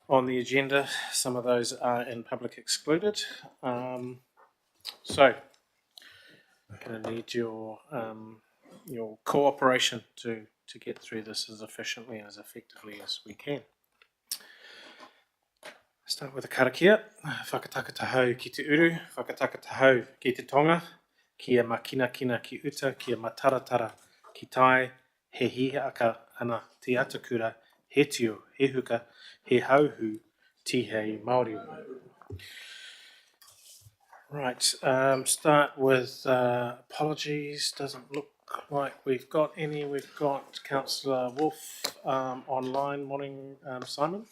on the agenda. Some of those are in public excluded. So, I'm going to need your cooperation to get through this as efficiently and as effectively as we can. Start with the karakia. Whakataka tahau ki te uru, whakataka tahau ki te tonga, kia makina kina ki uta, kia mataratara ki tai, he hiaka ana te atakura, he tio, he huka, he hauhu, ti hei Māori. Right, start with apologies. Doesn't look like we've got any. We've got Councillor Wolf online. Morning, Simon.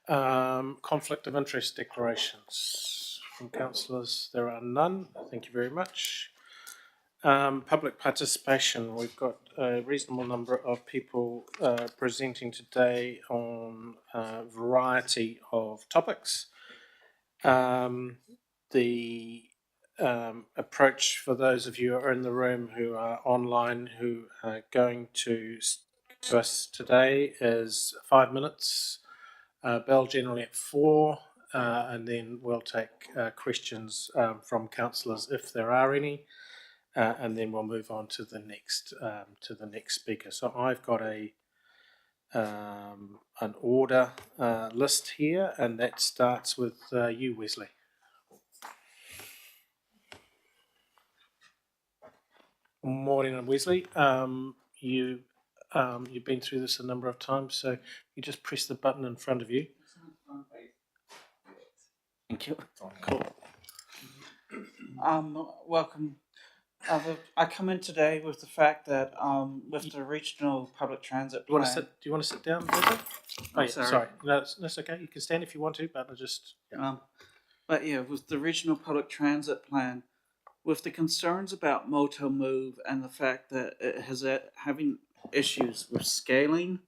Conflict of interest declarations from councillors. There are none. Thank you very much. Public participation. We've got a reasonable number of people presenting today on a variety of topics. The approach for those of you who are in the room who are online who are going to us today is 5 minutes. Bell generally at 4, and then we'll take questions from councillors if there are any, and then we'll move on to the next speaker. So I've got an order list here, and that starts with you, Wesley. Morning, Wesley. You've been through this a number of times, so you just press the button in front of you. Thank you. Cool. Welcome. I come in today with the fact that with the regional public transit plan. Do you want to sit down, Wesley? Oh, yeah, sorry. No, that's okay. You can stand if you want to, but I just. Yeah. But yeah, with the regional public transit plan, with the concerns about Moto Move and the fact that it has having issues with scaling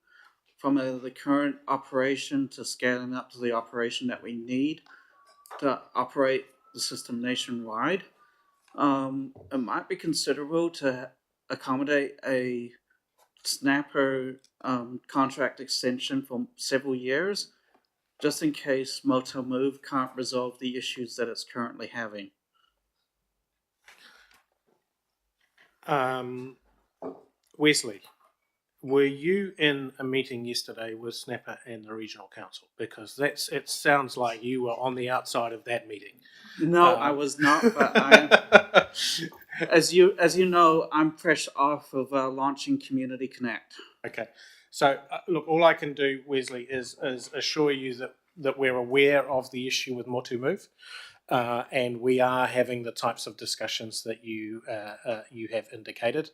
from the current operation to scaling up to the operation that we need to operate the system nationwide, it might be considerable to accommodate a snapper contract extension for several years, just in case Moto Move can't resolve the issues that it's currently having. Wesley, were you in a meeting yesterday with Snapper and the Regional Council? Because it sounds like you were on the outside of that meeting. No, I was not, but I as you know, I'm fresh off of launching Community Connect. Okay. So, look, all I can do, Wesley, is assure you that we're aware of the issue with Motu Move. And we are having the types of discussions that you have indicated.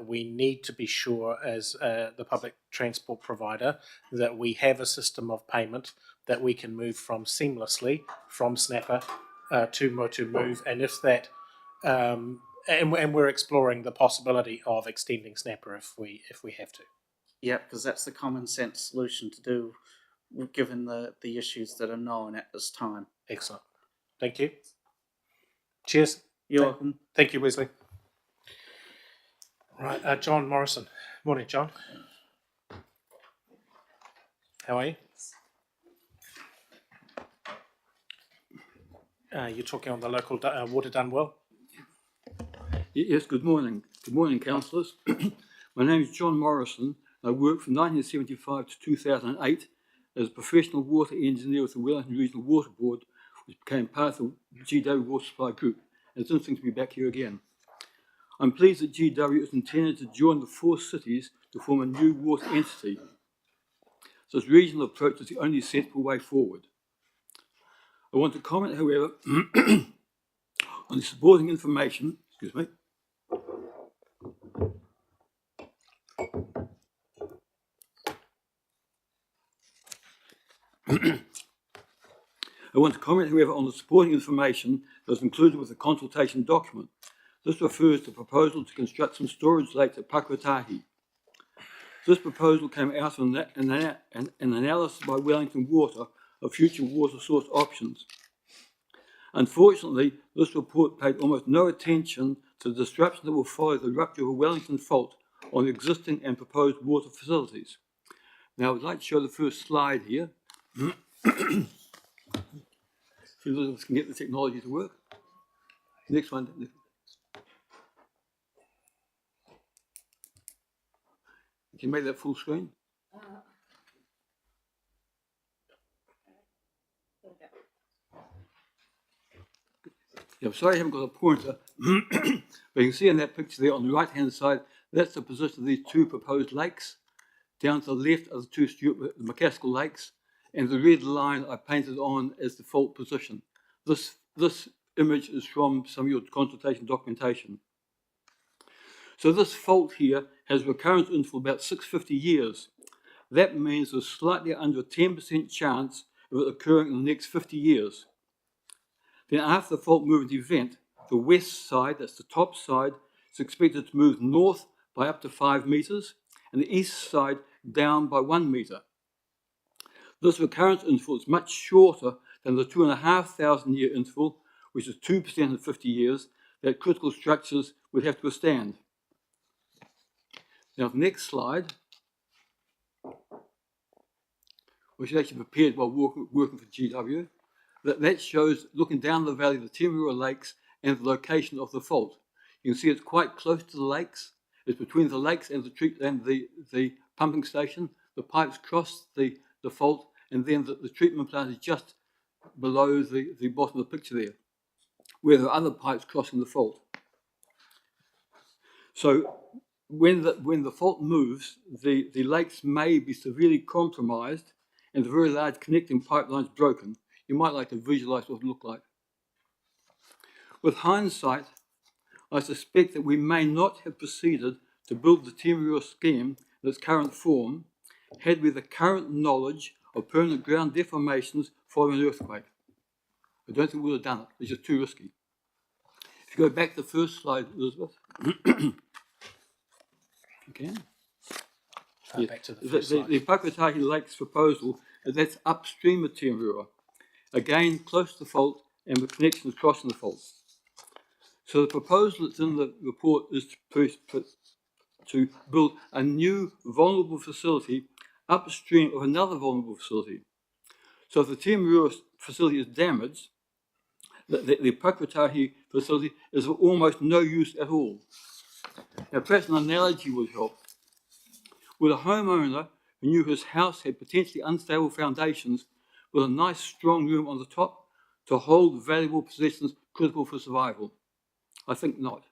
We need to be sure, as the public transport provider, that we have a system of payment that we can move from seamlessly from Snapper to Motu Move, and if that, and we're exploring the possibility of extending Snapper if we have to. Yeah, because that's the common sense solution to do, given the issues that are known at this time. Excellent. Thank you. Cheers. You're welcome. Thank you, Wesley. Right, John Morrison. Morning, John. How are you? You're talking on the local water done well? Yes, good morning. Good morning, councillors. My name is John Morrison. I worked from 1975 to 2008 as a professional water engineer with the Wellington Regional Water Board, which became part of the GW Water Supply Group. And it's interesting to be back here again. I'm pleased that GW is intended to join the 4 cities to form a new water entity. So this regional approach is the only sensible way forward. I want to comment, however, on the supporting information, excuse me. I want to comment, however, on the supporting information that was included with the consultation document. This refers to the proposal to construct some storage lakes at Pakuratahi. This proposal came out of an analysis by Wellington Water of future water source options. Unfortunately, this report paid almost no attention to the disruption that will follow the rupture of a Wellington fault on existing and proposed water facilities. Now, I would like to show the first slide here. See if those of us can get the technology to work. Next one. Can you make that full screen? Yeah, I'm sorry I haven't got a pointer, but you can see in that picture there on the right-hand side, that's the position of these two proposed lakes. Down to the left are the two McCaskill lakes, and the red line I painted on as the fault position. This image is from some of your consultation documentation. So this fault here has a recurrence interval about 650 years. That means there's slightly under a 10% chance of it occurring in the next 50 years. Then after the fault movement event, the west side, that's the top side, is expected to move north by up to 5 meters, and the east side down by 1 meter. This recurrence interval is much shorter than the 2,500 year interval, which is 2% in 50 years, that critical structures would have to withstand. Now, the next slide, which is actually prepared while working for GW, that shows looking down the valley of the Timuroa Lakes and the location of the fault. You can see it's quite close to the lakes. It's between the lakes and the pumping station. The pipes cross the fault, and then the treatment plant is just below the bottom of the picture there, where there are other pipes crossing the fault. So when the fault moves, the lakes may be severely compromised and the very large connecting pipelines broken. You might like to visualize what it looked like. With hindsight, I suspect that we may not have proceeded to build the Timuroa scheme in its current form had we the current knowledge of permanent ground deformations following an earthquake. I don't think we would have done it. It's just too risky. If you go back to the first slide, Elizabeth. Okay. Yes. Back to the first slide. The Pakatahi Lakes proposal, that's upstream of Timuroa, again close to the fault and with connections crossing the fault. So the proposal that's in the report is to build a new vulnerable facility upstream of another vulnerable facility. So if the Timuroa facility is damaged, the Pakatahi facility is of almost no use at all. Now perhaps an analogy would help. With a homeowner who knew his house had potentially unstable foundations with a nice strong room on the top to hold valuable possessions critical for survival? I think not.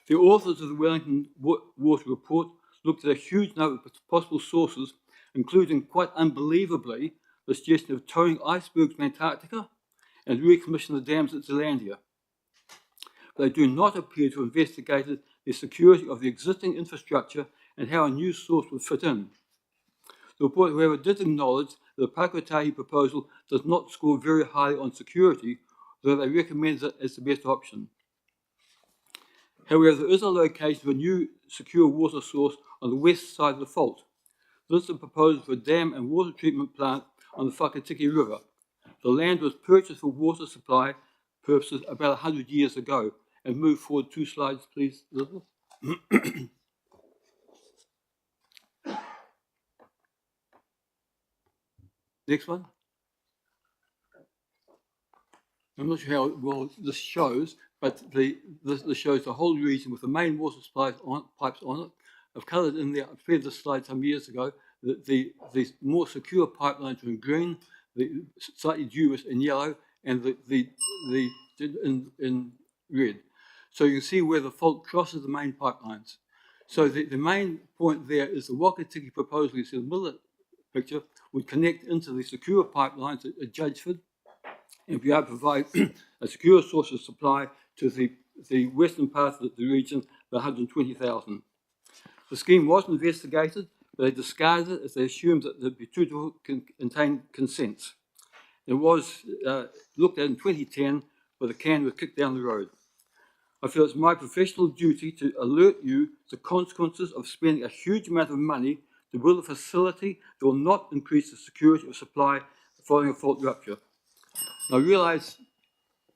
The authors of the Wellington Water Report looked at a huge number of possible sources, including, quite unbelievably, the suggestion of towing icebergs from Antarctica and recommissioning the dams at Zealandia. They do not appear to have investigated the security of the existing infrastructure and how a new source would fit in. The report, however, did acknowledge that the Pakatahi proposal does not score very highly on security, though they recommend it as the best option. However, there is a location of a new secure water source on the west side of the fault. This is a proposal for a dam and water treatment plant on the Whakatiki River. The land was purchased for water supply purposes about 100 years ago. And move forward 2 slides, please, Elizabeth. Next one. I'm not sure how well this shows, but this shows the whole region with the main water supply pipes on it. I've coloured in there, I prepared this slide some years ago, the more secure pipelines are in green, the slightly dubious in yellow, and in red. So you can see where the fault crosses the main pipelines. So the main point there is the Whakatiki proposal you see in the middle of the picture would connect into the secure pipelines at Judgeford and be able to provide a secure source of supply to the western part of the region, the 120,000. The scheme was investigated, but they discarded it as they assumed that it would be too difficult to contain consents. It was looked at in 2010, but the can was kicked down the road. I feel it's my professional duty to alert you to the consequences of spending a huge amount of money to build a facility that will not increase the security of supply following a fault rupture. Now, I realise,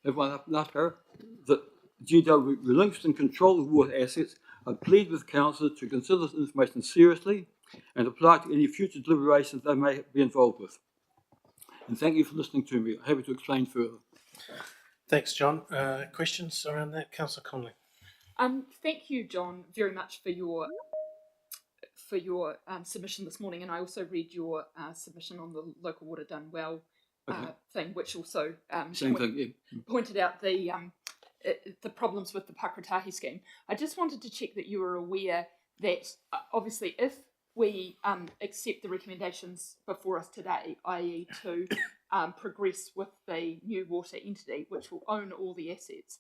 last paragraph, that GW relinquished and control of water assets. I plead with Council to consider this information seriously and apply to any future deliberations they may be involved with. And thank you for listening to me. I'm happy to explain further. Thanks, John. Questions around that, Councillor Conley? Thank you, John, very much for your submission this morning, and I also read your submission on the local water done well thing, which also Same thing, yeah. pointed out the problems with the Pakratahi scheme. I just wanted to check that you were aware that obviously if we accept the recommendations before us today, i.e. to progress with the new water entity, which will own all the assets,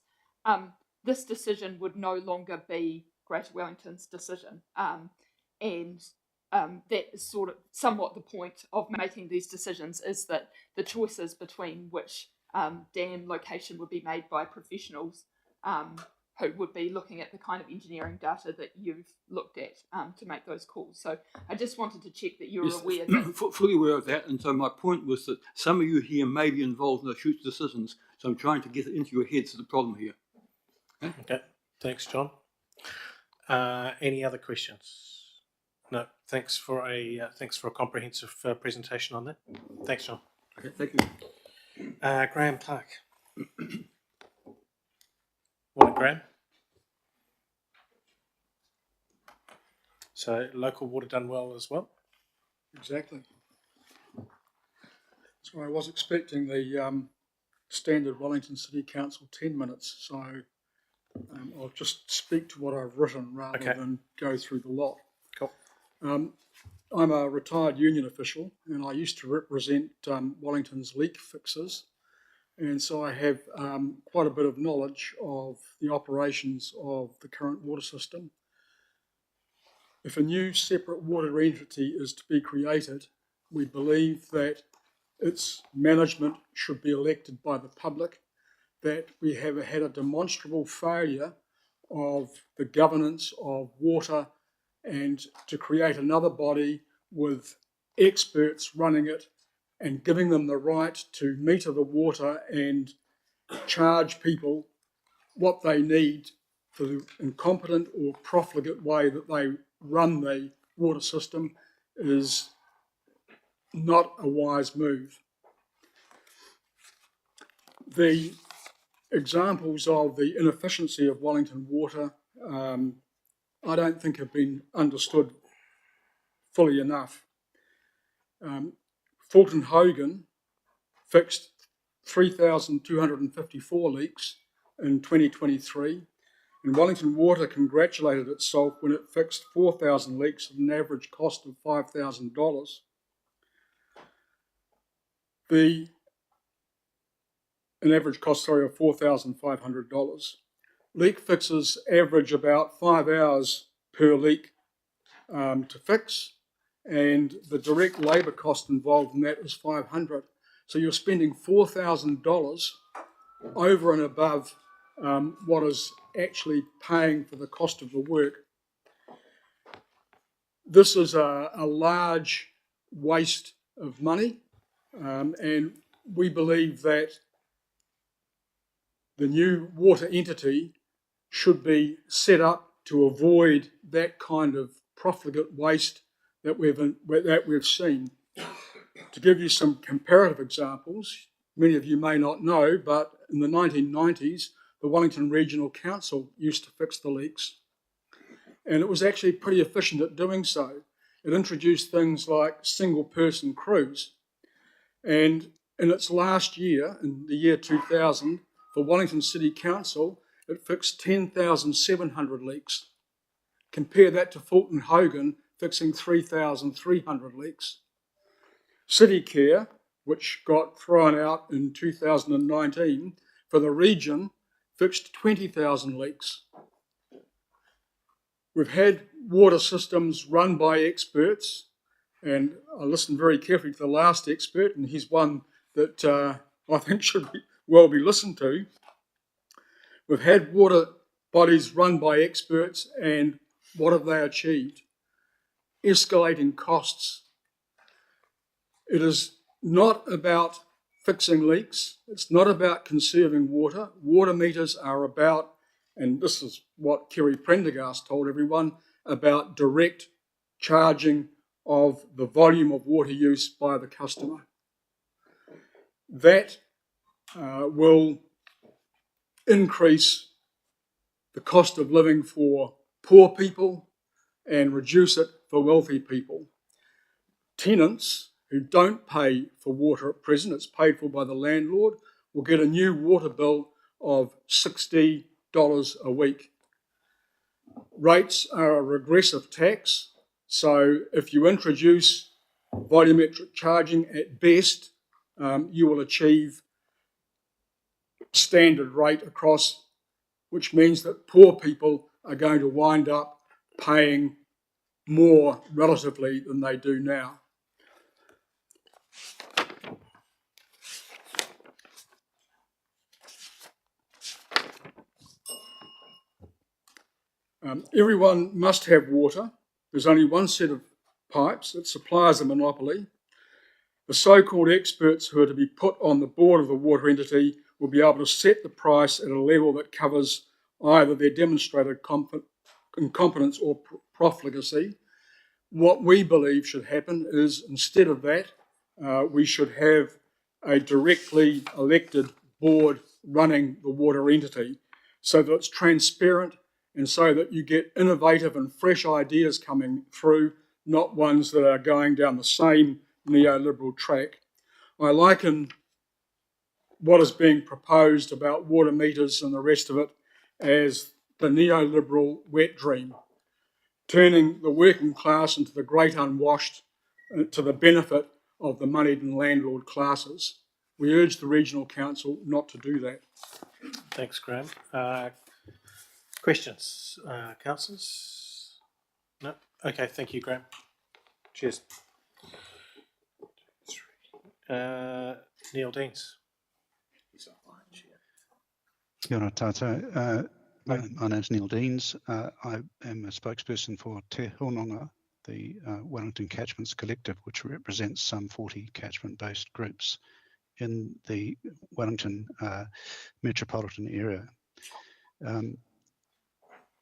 this decision would no longer be Greater Wellington's decision. And that is sort of somewhat the point of making these decisions, is that the choices between which dam location would be made by professionals who would be looking at the kind of engineering data that you've looked at to make those calls. So I just wanted to check that you're aware that... Fully aware of that, and so my point was that some of you here may be involved in those future decisions, so I'm trying to get it into your heads of the problem here. Okay, thanks, John. Any other questions? No, thanks for a comprehensive presentation on that. Thanks, John. Okay, thank you. Graham Clark. Morning, Graham. So local water done well as well. Exactly. So I was expecting the standard Wellington City Council 10 minutes, so I'll just speak to what I've written rather than go through the lot. Cool. I'm a retired union official, and I used to represent Wellington's leak fixers, and so I have quite a bit of knowledge of the operations of the current water system. If a new separate water entity is to be created, we believe that its management should be elected by the public, that we have had a demonstrable failure of the governance of water, and to create another body with experts running it and giving them the right to meter the water and charge people what they need for the incompetent or profligate way that they run the water system is not a wise move. The examples of the inefficiency of Wellington Water I don't think have been understood fully enough. Fulton Hogan fixed 3,254 leaks in 2023, and Wellington Water congratulated itself when it fixed 4,000 leaks at an average cost of $5,000. An average cost, of $4,500. Leak fixes average about 5 hours per leak to fix, and the direct labour cost involved in that is $500. So you're spending $4,000 over and above what is actually paying for the cost of the work. This is a large waste of money, and we believe that the new water entity should be set up to avoid that kind of profligate waste that we've seen. To give you some comparative examples, many of you may not know, but in the 1990s, the Wellington Regional Council used to fix the leaks, and it was actually pretty efficient at doing so. It introduced things like single-person crews, and in its last year, in the year 2000, for Wellington City Council, it fixed 10,700 leaks. Compare that to Fulton Hogan fixing 3,300 leaks. CityCare, which got thrown out in 2019, for the region, fixed 20,000 leaks. We've had water systems run by experts, and I listened very carefully to the last expert, and he's one that I think should be listened to. We've had water bodies run by experts, and what have they achieved? Escalating costs. It is not about fixing leaks. It's not about conserving water. Water meters are about, and this is what Kerry Prendergast told everyone, about direct charging of the volume of water use by the customer. That will increase the cost of living for poor people and reduce it for wealthy people. Tenants who don't pay for water at present, it's paid for by the landlord, will get a new water bill of $60 a week. Rates are a regressive tax, so if you introduce volumetric charging at best, you will achieve standard rate across, which means that poor people are going to wind up paying more relatively than they do now. Everyone must have water. There's only one set of pipes. It supplies a monopoly. The so-called experts who are to be put on the board of the water entity will be able to set the price at a level that covers either their demonstrated incompetence or profligacy. What we believe should happen is, instead of that, we should have a directly elected board running the water entity so that it's transparent and so that you get innovative and fresh ideas coming through, not ones that are going down the same neoliberal track. I liken what is being proposed about water meters and the rest of it as the neoliberal wet dream, turning the working class into the great unwashed to the benefit of the moneyed and landlord classes. We urge the Regional Council not to do that. Thanks, Graham. Questions, councillors? No? Okay, thank you, Graham. Cheers. Neil Deans. Kia ora tātou. My name's Neil Deans. I am a spokesperson for Te Hononga, the Wellington Catchments Collective, which represents some 40 catchment-based groups in the Wellington metropolitan area.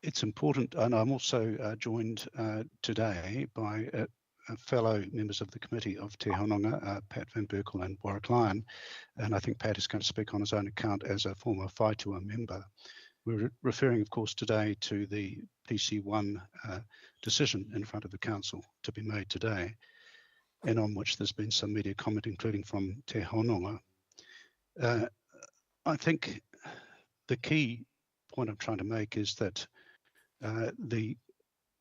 It's important, and I'm also joined today by fellow members of the committee of Te Hononga, Pat Van Berkel and Warwick Lyon, and I think Pat is going to speak on his own account as a former Whaitua member. We're referring, of course, today to the PC1 decision in front of the council to be made today, and on which there's been some media comment, including from Te Hononga. I think the key point I'm trying to make is that the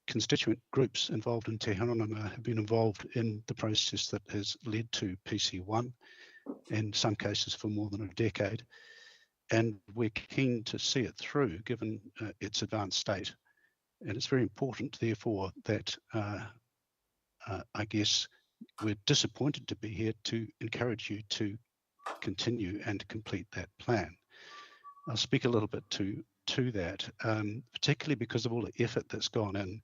constituent groups involved in Te Hononga have been involved in the process that has led to PC1, in some cases for more than a decade. And we're keen to see it through, given its advanced state. And it's very important, therefore, that I guess we're disappointed to be here to encourage you to continue and complete that plan. I'll speak a little bit to that, particularly because of all the effort that's gone in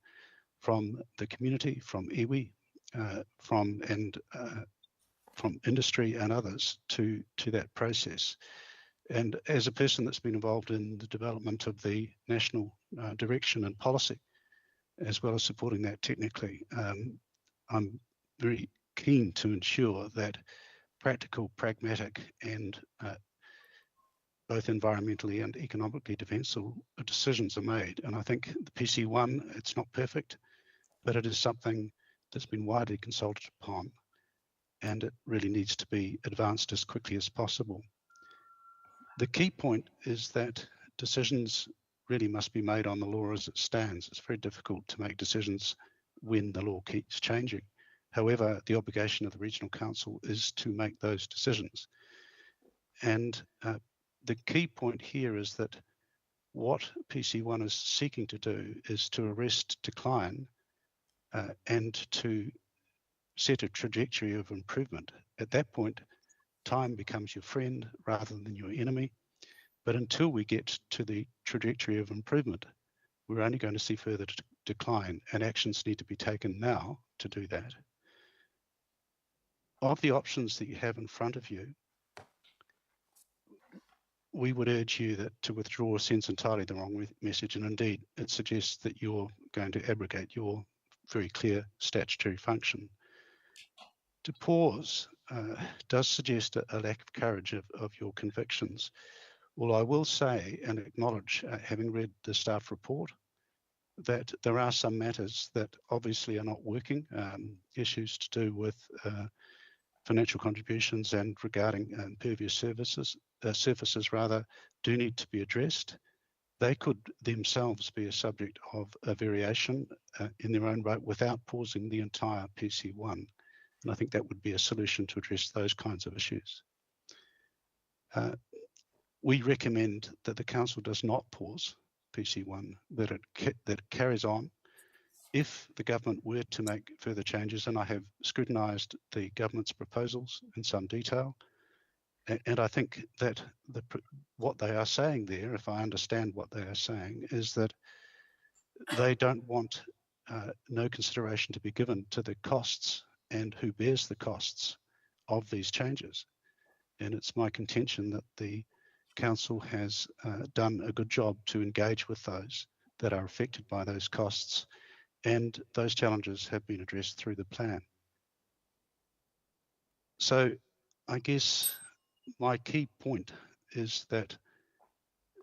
from the community, from iwi, from industry and others to that process. And as a person that's been involved in the development of the national direction and policy, as well as supporting that technically, I'm very keen to ensure that practical, pragmatic, and both environmentally and economically defensible decisions are made. And I think the PC1, it's not perfect, but it is something that's been widely consulted upon, and it really needs to be advanced as quickly as possible. The key point is that decisions really must be made on the law as it stands. It's very difficult to make decisions when the law keeps changing. However, the obligation of the Regional Council is to make those decisions. And the key point here is that what PC1 is seeking to do is to arrest decline and to set a trajectory of improvement. At that point, time becomes your friend rather than your enemy. But until we get to the trajectory of improvement, we're only going to see further decline, and actions need to be taken now to do that. Of the options that you have in front of you, we would urge you that to withdraw sends entirely the wrong message, and indeed it suggests that you're going to abrogate your very clear statutory function. To pause does suggest a lack of courage of your convictions. Well, I will say and acknowledge, having read the staff report, that there are some matters that obviously are not working. Issues to do with financial contributions and regarding impervious surfaces do need to be addressed. They could themselves be a subject of a variation in their own right without pausing the entire PC1. And I think that would be a solution to address those kinds of issues. We recommend that the council does not pause PC1, that it carries on. If the government were to make further changes, and I have scrutinised the government's proposals in some detail, and I think that what they are saying there, if I understand what they are saying, is that they don't want no consideration to be given to the costs and who bears the costs of these changes. And it's my contention that the council has done a good job to engage with those that are affected by those costs, and those challenges have been addressed through the plan. So I guess my key point is that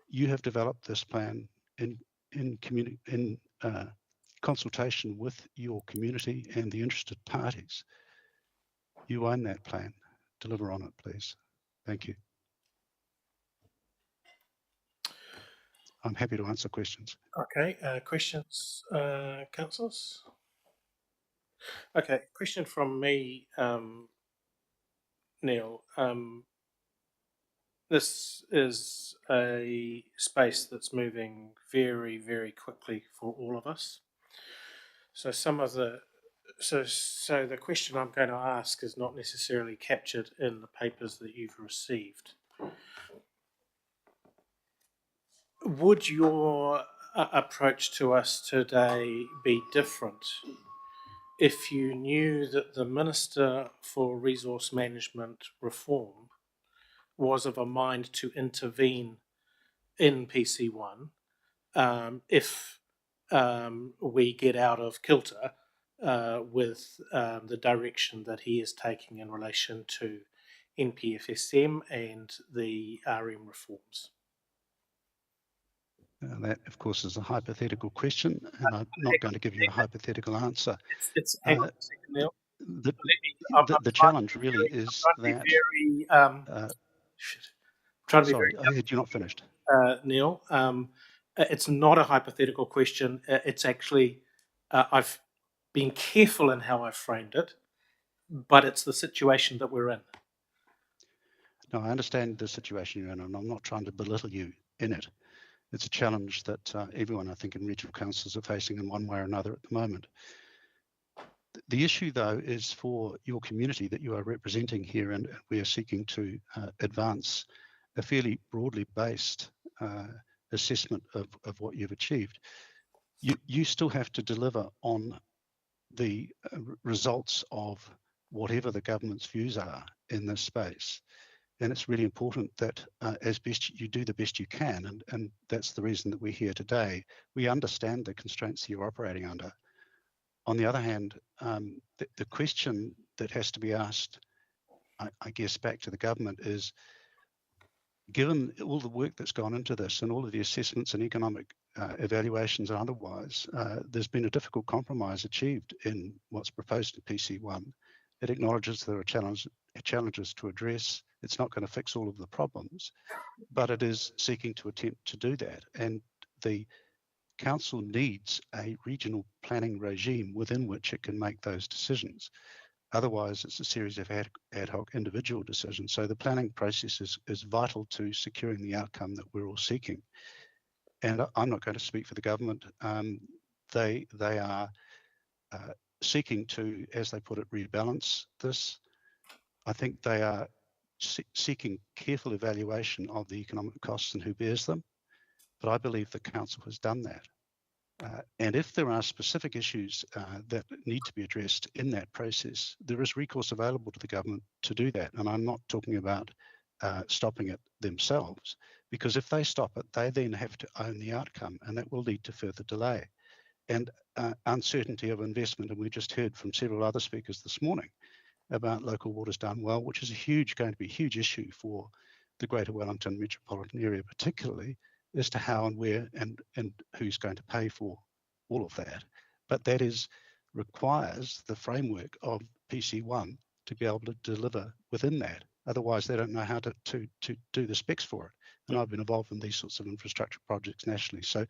you have developed this plan in consultation with your community and the interested parties. You own that plan. Deliver on it, please. Thank you. I'm happy to answer questions. Okay, questions, councillors? Okay, question from me, Neil. This is a space that's moving very, very quickly for all of us. So so the question I'm going to ask is not necessarily captured in the papers that you've received. Would your approach to us today be different if you knew that the Minister for Resource Management Reform was of a mind to intervene in PC1 if we get out of kilter with the direction that he is taking in relation to NPFSM and the RM reforms? That, of course, is a hypothetical question, and I'm not going to give you a hypothetical answer. Hang on a second, Neil. The challenge really is that. Sorry, you're not finished. Neil. It's not a hypothetical question. It's actually, I've been careful in how I've framed it, but it's the situation that we're in. No, I understand the situation you're in, and I'm not trying to belittle you in it. It's a challenge that everyone, I think, in regional councils are facing in one way or another at the moment. The issue, though, is for your community that you are representing here, and we are seeking to advance a fairly broadly based assessment of what you've achieved. You still have to deliver on the results of whatever the government's views are in this space. And it's really important that as best you do the best you can, and that's the reason that we're here today. We understand the constraints you're operating under. On the other hand, the question that has to be asked, I guess, back to the government is, given all the work that's gone into this and all of the assessments and economic evaluations and otherwise, there's been a difficult compromise achieved in what's proposed in PC1. It acknowledges there are challenges to address. It's not going to fix all of the problems, but it is seeking to attempt to do that. And the council needs a regional planning regime within which it can make those decisions. Otherwise, it's a series of ad hoc individual decisions. So the planning process is vital to securing the outcome that we're all seeking. And I'm not going to speak for the government. They are seeking to, as they put it, rebalance this. I think they are seeking careful evaluation of the economic costs and who bears them. But I believe the council has done that. And if there are specific issues that need to be addressed in that process, there is recourse available to the government to do that. And I'm not talking about stopping it themselves, because if they stop it, they then have to own the outcome, and that will lead to further delay. and uncertainty of investment. And we just heard from several other speakers this morning about local waters done well, which is going to be a huge issue for the Greater Wellington metropolitan area, particularly as to how and where and who's going to pay for all of that. But that requires the framework of PC1 to be able to deliver within that. Otherwise, they don't know how to do the specs for it. And I've been involved in these sorts of infrastructure projects nationally. So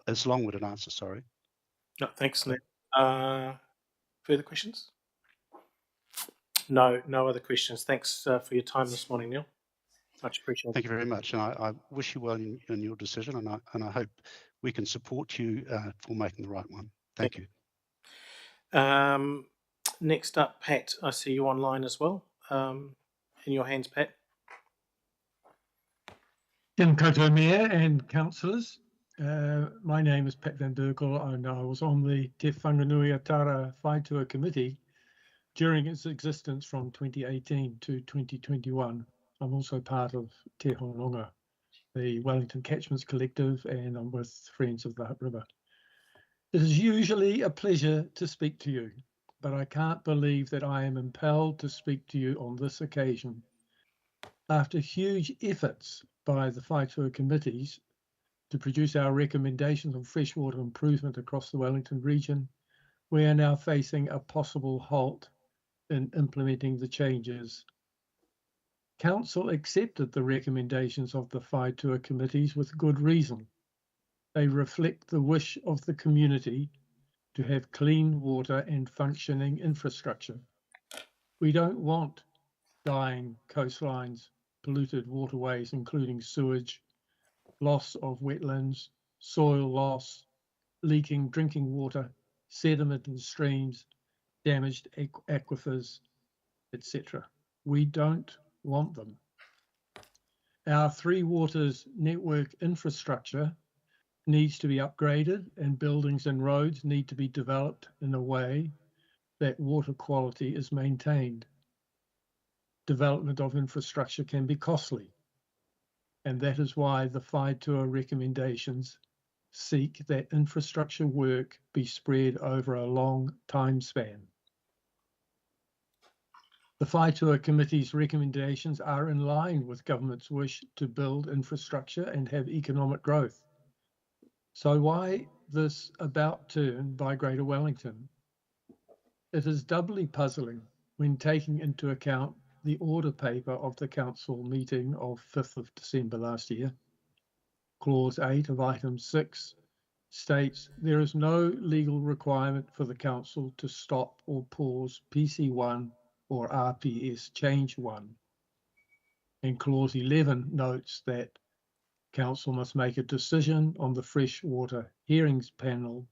it's a long-winded answer, sorry. No, thanks, Nick. Further questions? No other questions. Thanks for your time this morning, Neil. Much appreciated. Thank you very much. And I wish you well in your decision, and I hope we can support you for making the right one. Thank you. Next up, Pat, I see you online as well. In your hands, Pat. Tēnā koutou Mayor and councillors. My name is Pat Van Berkel and I was on the Te Whanganui Atara Whaitua Committee during its existence from 2018 to 2021. I'm also part of Te Hononga, the Wellington Catchments Collective, and I'm with Friends of the Hutt River. It is usually a pleasure to speak to you, but I can't believe that I am impelled to speak to you on this occasion. After huge efforts by the Whaitua committees to produce our recommendations on freshwater improvement across the Wellington region, we are now facing a possible halt in implementing the changes. Council accepted the recommendations of the Whaitua committees with good reason. They reflect the wish of the community to have clean water and functioning infrastructure. We don't want dying coastlines, polluted waterways, including sewage, loss of wetlands, soil loss, leaking drinking water, sediment in streams, damaged aquifers, etc. We don't want them. Our Three Waters network infrastructure needs to be upgraded and buildings and roads need to be developed in a way that water quality is maintained. Development of infrastructure can be costly, and that is why the Whaitua recommendations seek that infrastructure work be spread over a long time span. The Whaitua Committee's recommendations are in line with government's wish to build infrastructure and have economic growth. So why this about turn by Greater Wellington? It is doubly puzzling when taking into account the order paper of the council meeting of 5th of December last year. Clause 8 of item 6 states there is no legal requirement for the council to stop or pause PC1 or RPS change 1. And clause 11 notes that council must make a decision on the freshwater hearings panel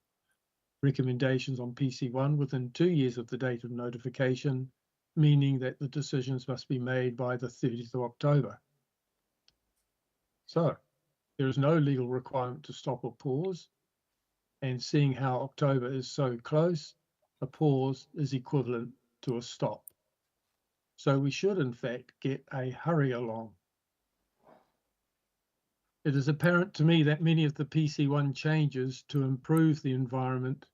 recommendations on PC1 within 2 years of the date of notification, meaning that the decisions must be made by the 30th of October. So there is no legal requirement to stop or pause, and seeing how October is so close, a pause is equivalent to a stop. So we should in fact get a hurry along. It is apparent to me that many of the PC1 changes to improve the environment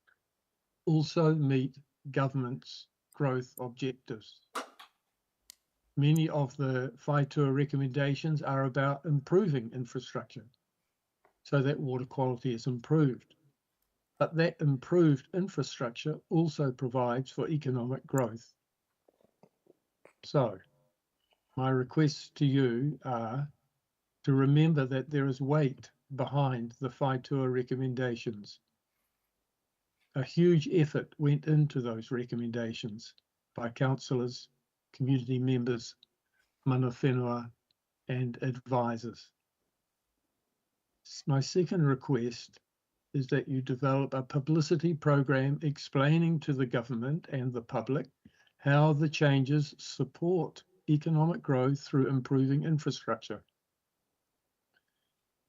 also meet government's growth objectives. Many of the Whaitua recommendations are about improving infrastructure so that water quality is improved. But that improved infrastructure also provides for economic growth. So my requests to you are to remember that there is weight behind the Whaitua recommendations. A huge effort went into those recommendations by councillors, community members, mana whenua, and advisors. My second request is that you develop a publicity program explaining to the government and the public how the changes support economic growth through improving infrastructure.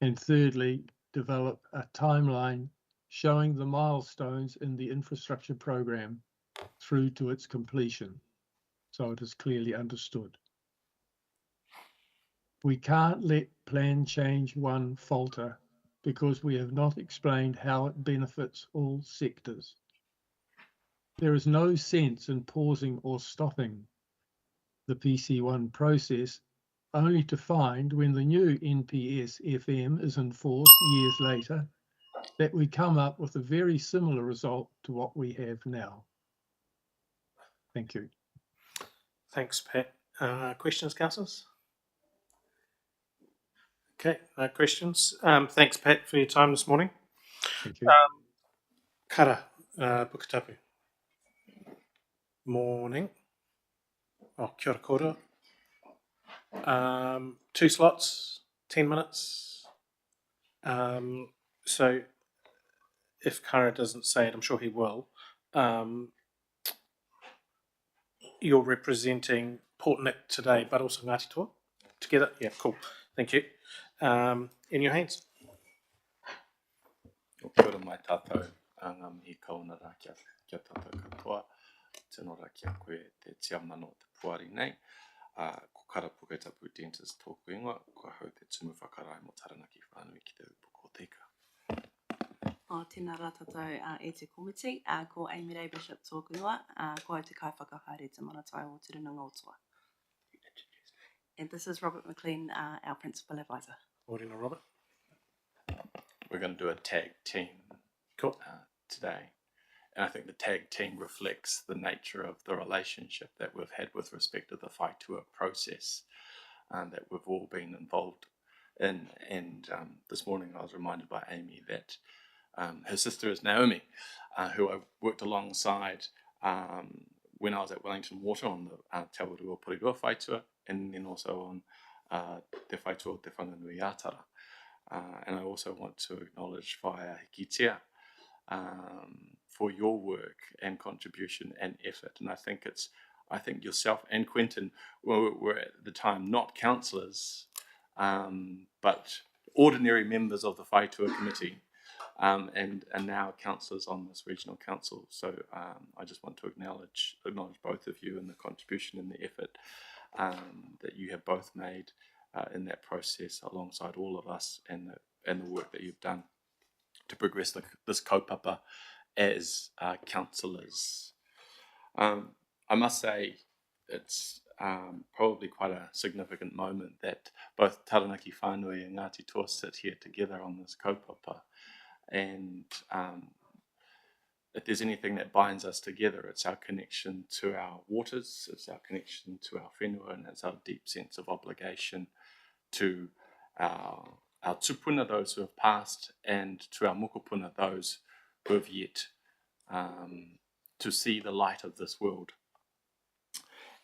And thirdly, develop a timeline showing the milestones in the infrastructure program through to its completion, so it is clearly understood. We can't let plan change 1 falter because we have not explained how it benefits all sectors. There is no sense in pausing or stopping the PC1 process, only to find when the new NPS FM is in force years later that we come up with a very similar result to what we have now. Thank you. Thanks, Pat. Questions, councillors? Okay, no questions. Thanks, Pat, for your time this morning. Thank you. Kara, Puketapu. Morning. Oh, kia ora koutou. 2 slots, 10 minutes. So if Kara doesn't say it, I'm sure he will. You're representing Port Nick today, but also Ngāti Toa together? Yeah, cool. Thank you. In your hands. Kia ora mai tātou, ngamihi kauna rā kia tātou katoa. Tēnā rā kia koe te tia mano te puari nei. Ko Kara Puketapu dentist tōku ingoa, ko hau te tumu whakarai mo Taranaki whānui ki te upo tika. Tēnā rā tātou e te komiti, ko Amy Ray Bishop tōku ingoa, ko hau te kai whakahaere te manatai o te Runga Ngāotua. And this is Robert McLean, our principal advisor. Morena, Robert. We're going to do a tag team Cool. today. And I think the tag team reflects the nature of the relationship that we've had with respect to the Whaitua process that we've all been involved in. And this morning I was reminded by Amy that her sister is Naomi, who I worked alongside when I was at Wellington Water on the Te Awarua Porirua Whaitua, and then also on Te Whaitua o Te Whanganui Atara. And I also want to acknowledge Whaia Hikitea for your work and contribution and effort. And I think yourself and Quentin were at the time not councillors, but ordinary members of the Whaitua Committee, and now councillors on this regional council. So I just want to acknowledge both of you and the contribution and the effort that you have both made in that process alongside all of us, and the work that you've done to progress this kaupapa as councillors. I must say it's probably quite a significant moment that both Taranaki Whānui and Ngāti Toa sit here together on this kaupapa. And if there's anything that binds us together, it's our connection to our waters, it's our connection to our whenua, and it's our deep sense of obligation to our tupuna, those who have passed, and to our mokopuna, those who have yet to see the light of this world.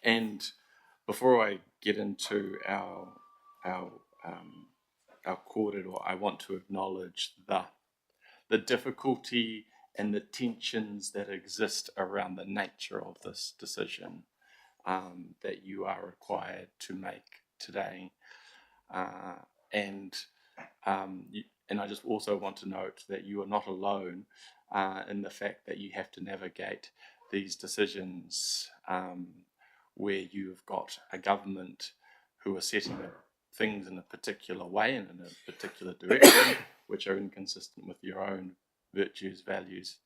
And before I get into our kōrero, I want to acknowledge the difficulty and the tensions that exist around the nature of this decision that you are required to make today. And I just also want to note that you are not alone in the fact that you have to navigate these decisions where you've got a government who are setting things in a particular way and in a particular direction, which are inconsistent with your own virtues, values,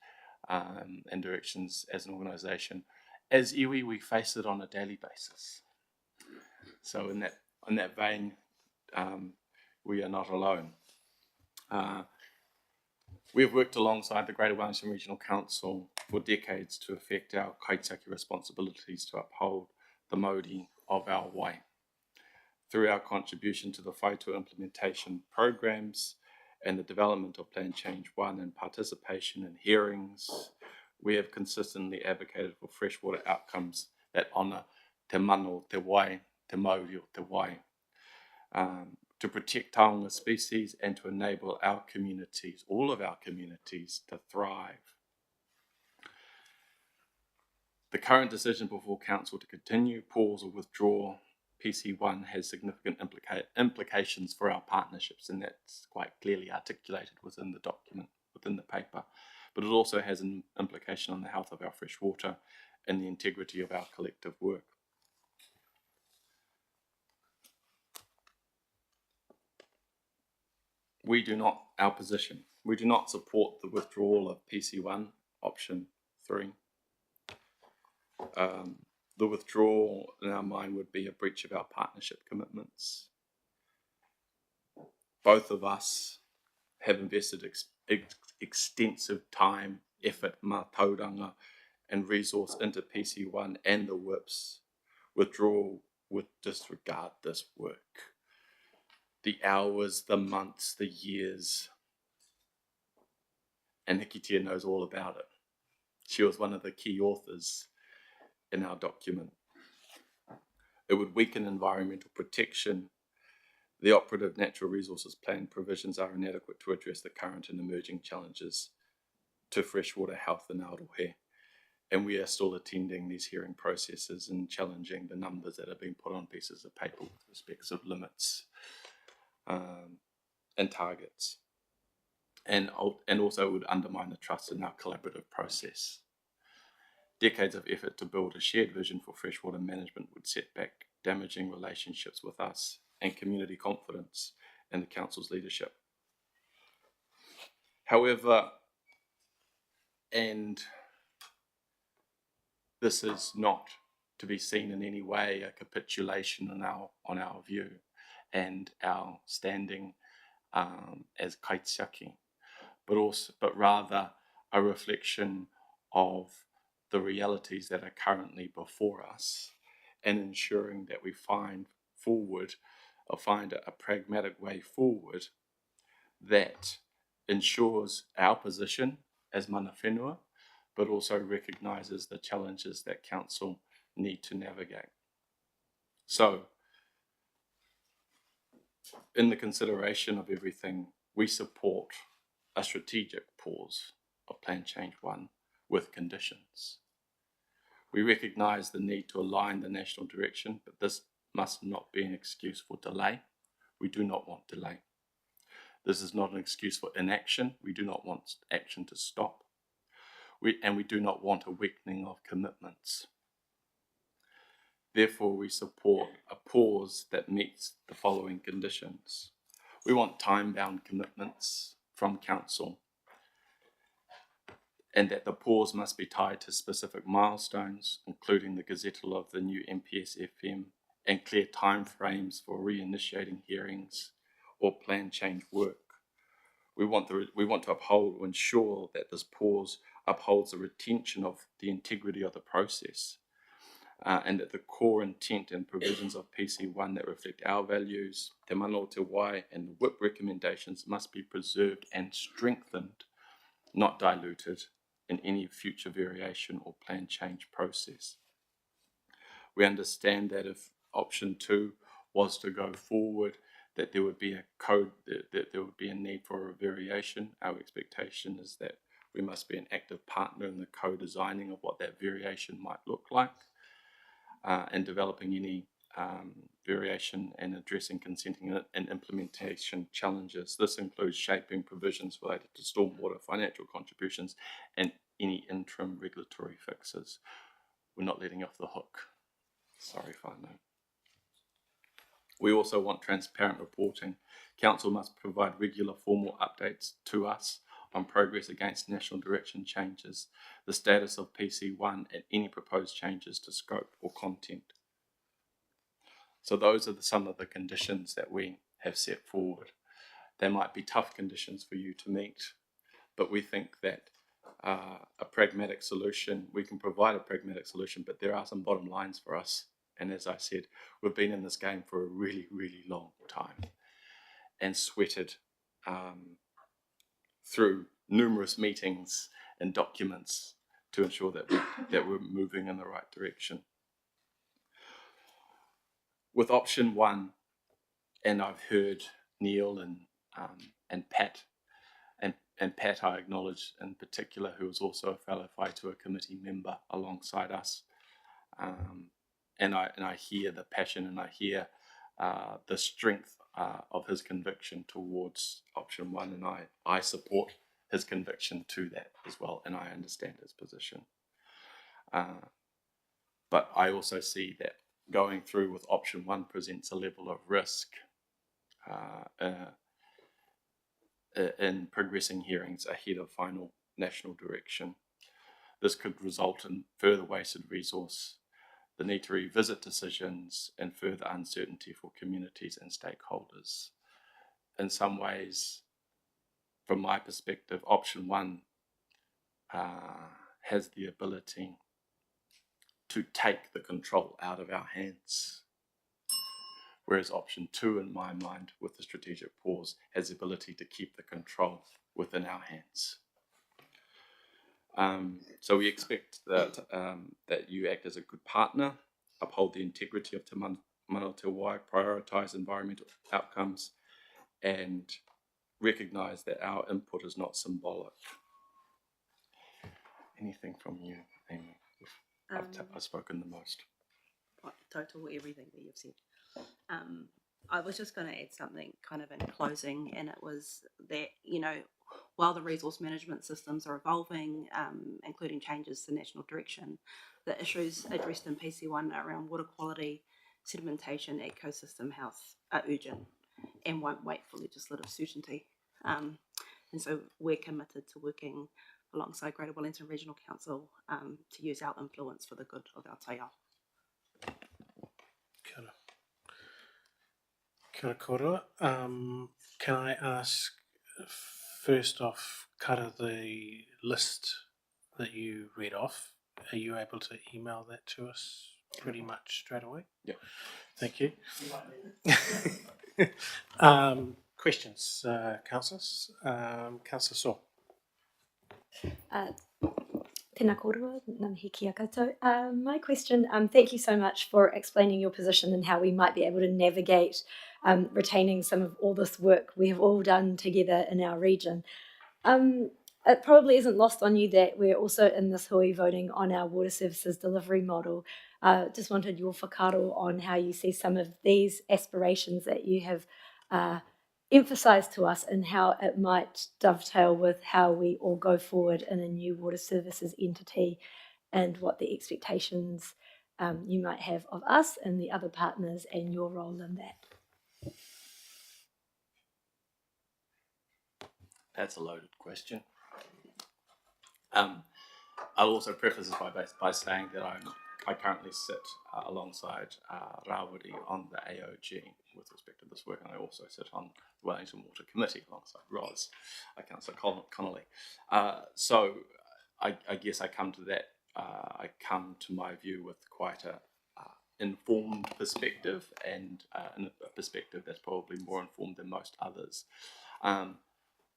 and directions as an organisation. As iwi, we face it on a daily basis. So in that vein, we are not alone. We've worked alongside the Greater Wellington Regional Council for decades to effect our kaitiaki responsibilities to uphold the mauri of our wai. Through our contribution to the Whaitua implementation programs and the development of Plan Change 1 and participation in hearings, we have consistently advocated for freshwater outcomes that honour te mano, te wai, te mauri o te wai, to protect taonga species and to enable our communities, all of our communities, to thrive. The current decision before Council to continue, pause or withdraw PC1 has significant implications for our partnerships, and that's quite clearly articulated within the document, within the paper. But it also has an implication on the health of our fresh water and the integrity of our collective work. We do not our position. We do not support the withdrawal of PC1, option 3. The withdrawal, in our mind, would be a breach of our partnership commitments. Both of us have invested extensive time, effort, mātauranga, and resource into PC1 and the WIPs. Withdrawal would disregard this work. The hours, the months, the years. And Hikitia knows all about it. She was one of the key authors in our document. It would weaken environmental protection. The operative natural resources plan provisions are inadequate to address the current and emerging challenges to freshwater health in Aotearoa. And we are still attending these hearing processes and challenging the numbers that have been put on pieces of paper with respects of limits and targets. And also would undermine the trust in our collaborative process. Decades of effort to build a shared vision for freshwater management would set back damaging relationships with us and community confidence in the Council's leadership. However, and this is not to be seen in any way a capitulation on our view and our standing as kaitiaki, but rather a reflection of the realities that are currently before us and ensuring that we find a pragmatic way forward that ensures our position as mana whenua, but also recognises the challenges that Council need to navigate. So, in the consideration of everything, we support a strategic pause of Plan Change 1 with conditions. We recognise the need to align the national direction, but this must not be an excuse for delay. We do not want delay. This is not an excuse for inaction. We do not want action to stop. And we do not want a weakening of commitments. Therefore, we support a pause that meets the following conditions. We want time-bound commitments from Council, and that the pause must be tied to specific milestones, including the gazettal of the new MPS FM, and clear timeframes for reinitiating hearings or plan change work. We want to uphold or ensure that this pause upholds the retention of the integrity of the process, and that the core intent and provisions of PC1 that reflect our values, Te Mana o Te Wai, and the WIP recommendations must be preserved and strengthened, not diluted in any future variation or plan change process. We understand that if option 2 was to go forward, that there would be that there would be a need for a variation. Our expectation is that we must be an active partner in the co-designing of what that variation might look like, and developing any variation and addressing consenting and implementation challenges. This includes shaping provisions related to stormwater financial contributions and any interim regulatory fixes. We're not letting you off the hook. Sorry, whānau. We also want transparent reporting. Council must provide regular formal updates to us on progress against national direction changes, the status of PC1, and any proposed changes to scope or content. So those are some of the conditions that we have set forward. They might be tough conditions for you to meet, but we think that a pragmatic solution, we can provide a pragmatic solution, but there are some bottom lines for us. And as I said, we've been in this game for a really, really long time and sweated through numerous meetings and documents to ensure that we're moving in the right direction. With option 1, and I've heard Neil and Pat, and Pat I acknowledge in particular, who is also a fellow Whaitua committee member alongside us, and I hear the passion and I hear the strength of his conviction towards option 1, and I support his conviction to that as well, and I understand his position. But I also see that going through with option 1 presents a level of risk in progressing hearings ahead of final national direction. This could result in further wasted resource, the need to revisit decisions, and further uncertainty for communities and stakeholders. In some ways, from my perspective, option one has the ability to take the control out of our hands, whereas option two, in my mind, with the strategic pause, has the ability to keep the control within our hands. So we expect that that you act as a good partner, uphold the integrity of Te Mana Te Wai, prioritise environmental outcomes, and recognise that our input is not symbolic. Anything from you, Amy? I've spoken the most. Total everything that you've said. I was just going to add something kind of in closing, and it was that, you know, while the resource management systems are evolving, including changes to national direction, the issues addressed in PC1 around water quality, sedimentation, ecosystem health are urgent and won't wait for legislative certainty. And so we're committed to working alongside Greater Wellington Regional Council to use our influence for the good of Aotearoa. Kia ora koutou. Can I ask, first off, kara the list that you read off, are you able to email that to us pretty much straight away? Yeah. Thank you. Questions, councillors? Councillor Saw. Tēnā kōrua, ngā kia koutou. My question, thank you so much for explaining your position and how we might be able to navigate retaining some of all this work we have all done together in our region. It probably isn't lost on you that we're also in this hui voting on our water services delivery model. Just wanted your whakaaro on how you see some of these aspirations that you have emphasised to us and how it might dovetail with how we all go forward in a new water services entity and what the expectations you might have of us and the other partners and your role in that. That's a loaded question. I'll also preface this by saying that I currently sit alongside Rawiri on the AOG with respect to this work, and I also sit on the Wellington Water Committee alongside Ros, Councillor Connolly. So I guess I come to that. I come to my view with quite a informed perspective, and a perspective that's probably more informed than most others.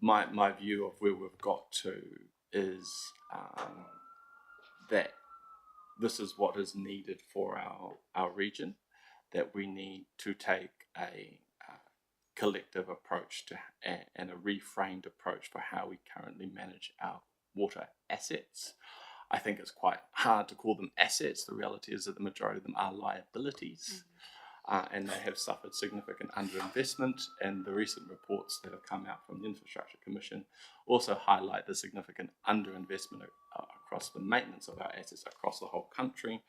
My view of where we've got to is that this is what is needed for our region, that we need to take a collective approach to and a reframed approach for how we currently manage our water assets. I think it's quite hard to call them assets. The reality is that the majority of them are liabilities. And they have suffered significant underinvestment, and the recent reports that have come out from the Infrastructure Commission also highlight the significant underinvestment across the maintenance of our assets across the whole country,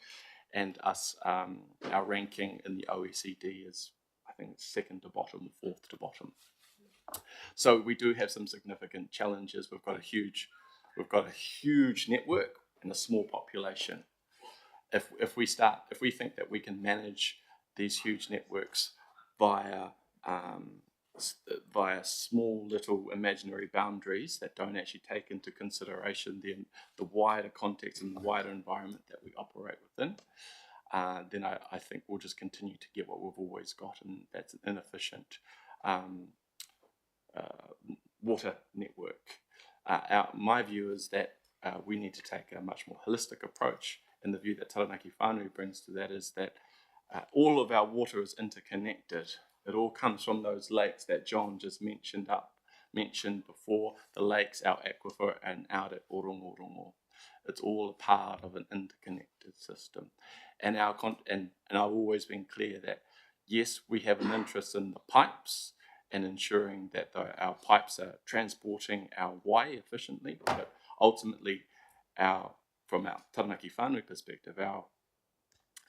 and our ranking in the OECD is, I think, second to bottom, fourth to bottom. So we do have some significant challenges. We've got a huge network and a small population. If we think that we can manage these huge networks via small little imaginary boundaries that don't actually take into consideration the wider context and the wider environment that we operate within, then I think we'll just continue to get what we've always got, and that's an inefficient water network. My view is that we need to take a much more holistic approach, and the view that Taranaki Whānui brings to that is that all of our water is interconnected. It all comes from those lakes that John just mentioned before, the lakes, our aquifer, and out at Orongorongo. It's all a part of an interconnected system. And I've always been clear that, yes, we have an interest in the pipes and ensuring that our pipes are transporting our wai efficiently, but ultimately, from our Taranaki Whānui perspective, our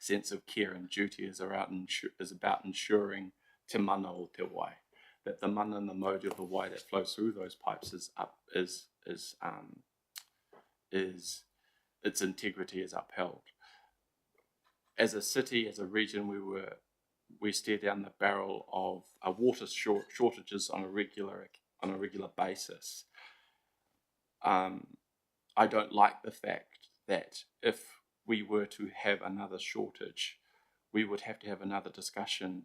sense of care and duty is about ensuring te mana o te wai, that the mana and the mode of the wai that flows through those pipes is its integrity is upheld. As a city, as a region, we stare down the barrel of water shortages on a regular basis. I don't like the fact that if we were to have another shortage, we would have to have another discussion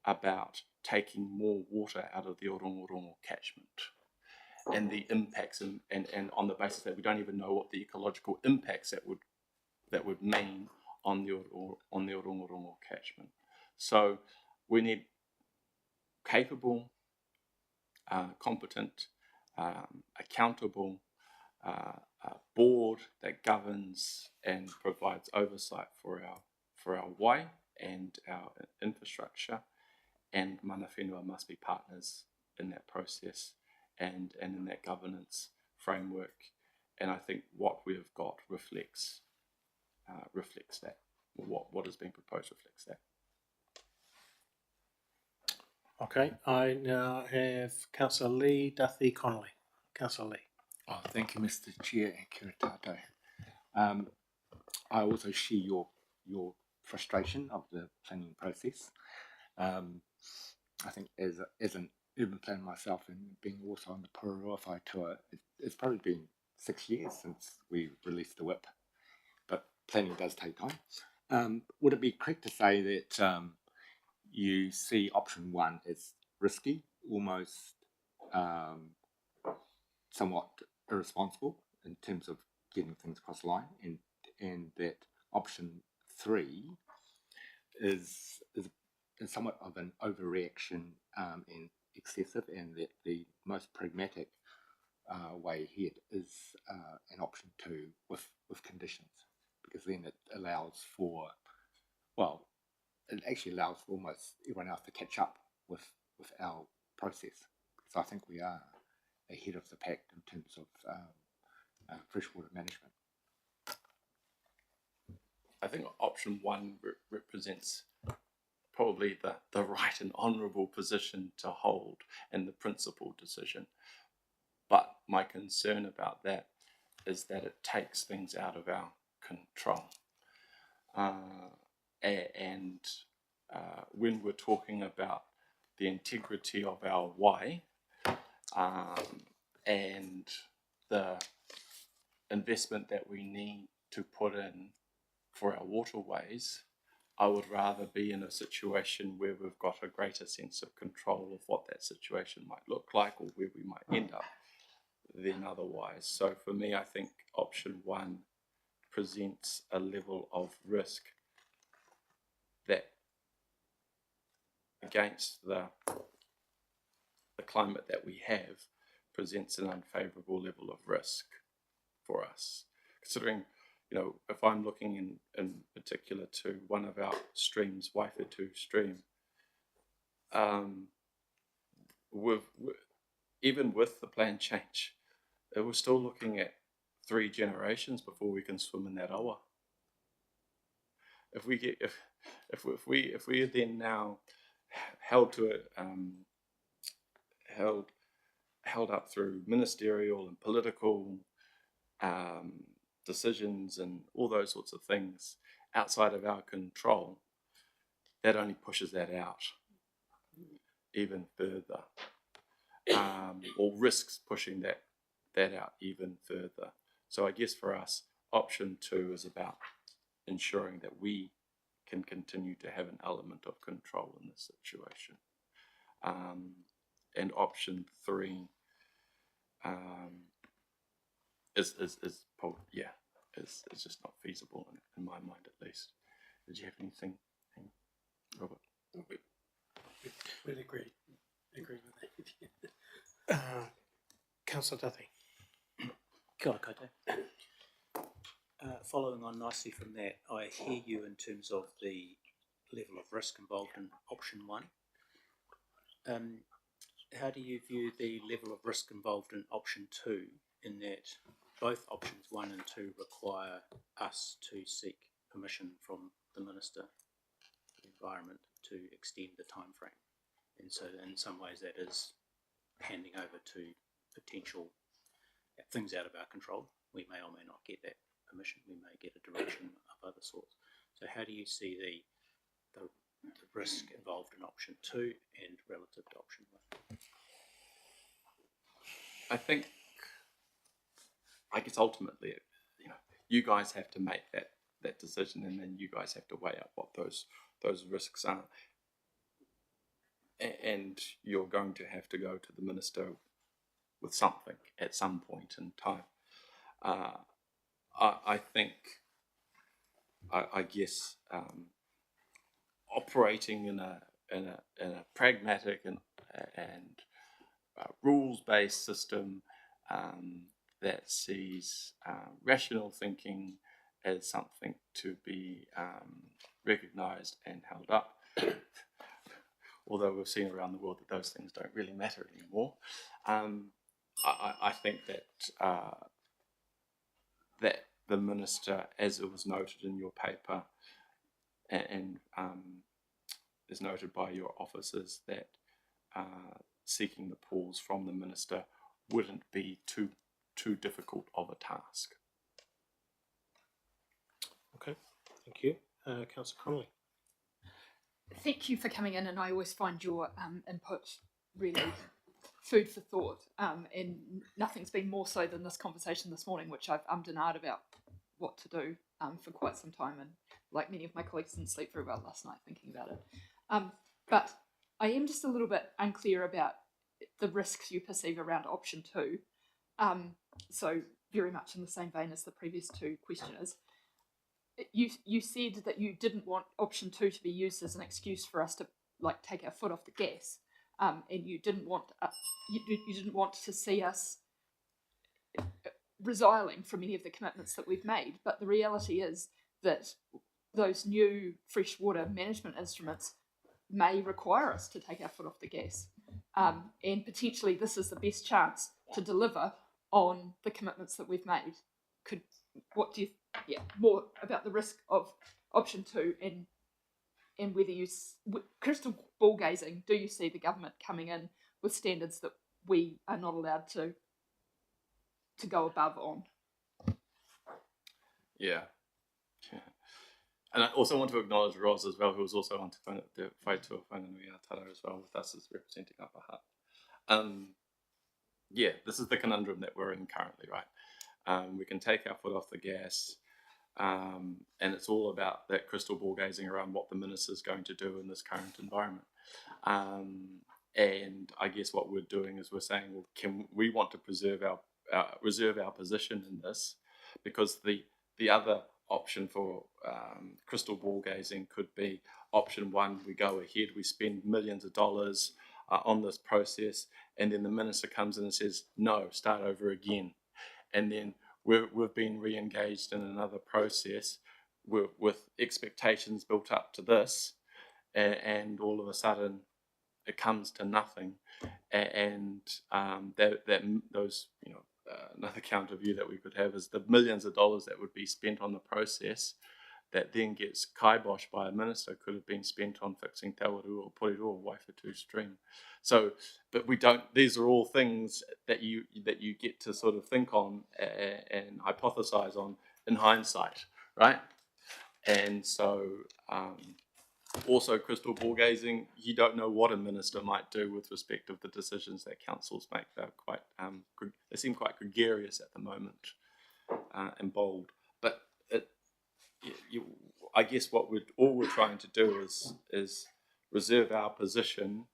about taking more water out of the Orongorongo catchment and the impacts, and on the basis that we don't even know what the ecological impacts that would mean on the Orongorongo catchment. So we need capable, competent, accountable board that governs and provides oversight for our wai and our infrastructure, and mana whenua must be partners in that process and in that governance framework. And I think what we have got reflects that. What is being proposed reflects that. Okay, I now have Councillor Lee, Duthie, Connolly. Councillor Lee. Oh, thank you, Mr. Chair, and kia ora tātou. I also share your frustration of the planning process. I think as an urban planner myself, and being also on the Pururoa Whai tour, it's probably been 6 years since we released the whip, but planning does take time. Would it be correct to say that you see option one as risky, almost somewhat irresponsible in terms of getting things across the line, and that option three is somewhat of an overreaction and excessive, and that the most pragmatic way ahead is an option two with conditions, because then it allows for, well, it actually allows for almost everyone else to catch up with our process. So I think we are ahead of the pack in terms of freshwater management. I think option one represents probably the right and honourable position to hold and the principled decision. But my concern about that is that it takes things out of our control. And when we're talking about the integrity of our wai and the investment that we need to put in for our waterways, I would rather be in a situation where we've got a greater sense of control of what that situation might look like or where we might end up than otherwise. So for me, I think option one presents a level of risk that, against the climate that we have, presents an unfavourable level of risk for us. Considering, if I'm looking in particular to one of our streams, Waifetu stream, even with the plan change, we're still looking at 3 generations before we can swim in that awa. If we are then now held to it, held up through ministerial and political decisions and all those sorts of things outside of our control, that only pushes that out even further, or risks pushing that out even further. So I guess for us, option two is about ensuring that we can continue to have an element of control in this situation. And option three is probably, is just not feasible in my mind, at least. Did you have anything, Robert? We'll agree with that. Councillor Duthie. Kia ora koutou. Following on nicely from that, I hear you in terms of the level of risk involved in option one. How do you view the level of risk involved in option two, in that both options 1 and 2 require us to seek permission from the Minister for the Environment to extend the time frame? And so in some ways that is handing over to potential things out of our control. We may or may not get that permission. We may get a direction of other sorts. So how do you see the risk involved in option 2 and relative to option 1? I guess ultimately, you guys have to make that decision, and then you guys have to weigh up what those risks are. And you're going to have to go to the minister with something at some point in time. I think, I guess, operating in a pragmatic and rules-based system that sees rational thinking as something to be recognised and held up. Although we've seen around the world that those things don't really matter anymore. I think that that the minister, as it was noted in your paper, and is noted by your officers, that seeking the pause from the minister wouldn't be too difficult of a task. Okay, thank you. Councillor Connolly. Thank you for coming in, and I always find your input really food for thought. And nothing's been more so than this conversation this morning, which I've ummed and ahed about what to do for quite some time, and like many of my colleagues, didn't sleep very well last night thinking about it. But I am just a little bit unclear about the risks you perceive around option 2. So very much in the same vein as the previous two questioners. You said that you didn't want option 2 to be used as an excuse for us to take our foot off the gas, and you didn't want you didn't want to see us resiling from any of the commitments that we've made. But the reality is that those new freshwater management instruments may require us to take our foot off the gas, and potentially this is the best chance to deliver on the commitments that we've made. What do you? Yeah, more about the risk of option 2 and whether you crystal ball gazing. Do you see the government coming in with standards that we are not allowed to go above on? Yeah. And I also want to acknowledge Roz as well, who was also on the Whaitua Whanganui Aotearoa as well, with us as representing Upper Hutt. Yeah, this is the conundrum that we're in currently, right? We can take our foot off the gas, and it's all about that crystal ball gazing around what the minister's going to do in this current environment. And I guess what we're doing is we're saying, well, we want to reserve our position in this, because the other option for crystal ball gazing could be option 1. We go ahead, we spend millions of dollars on this process, and then the minister comes in and says, no, start over again. And then we've been re-engaged in another process with expectations built up to this, and all of a sudden it comes to nothing. And those, another counter view that we could have is the millions of dollars that would be spent on the process that then gets kiboshed by a minister could have been spent on fixing Te Wairua or Porirua or Waifatu Stream. So, but we don't, these are all things that you get to sort of think on and hypothesize on in hindsight, right? And so also crystal ball gazing, you don't know what a minister might do with respect of the decisions that councils make. They're quite, they seem quite gregarious at the moment and bold. But I guess what we're trying to do is reserve our position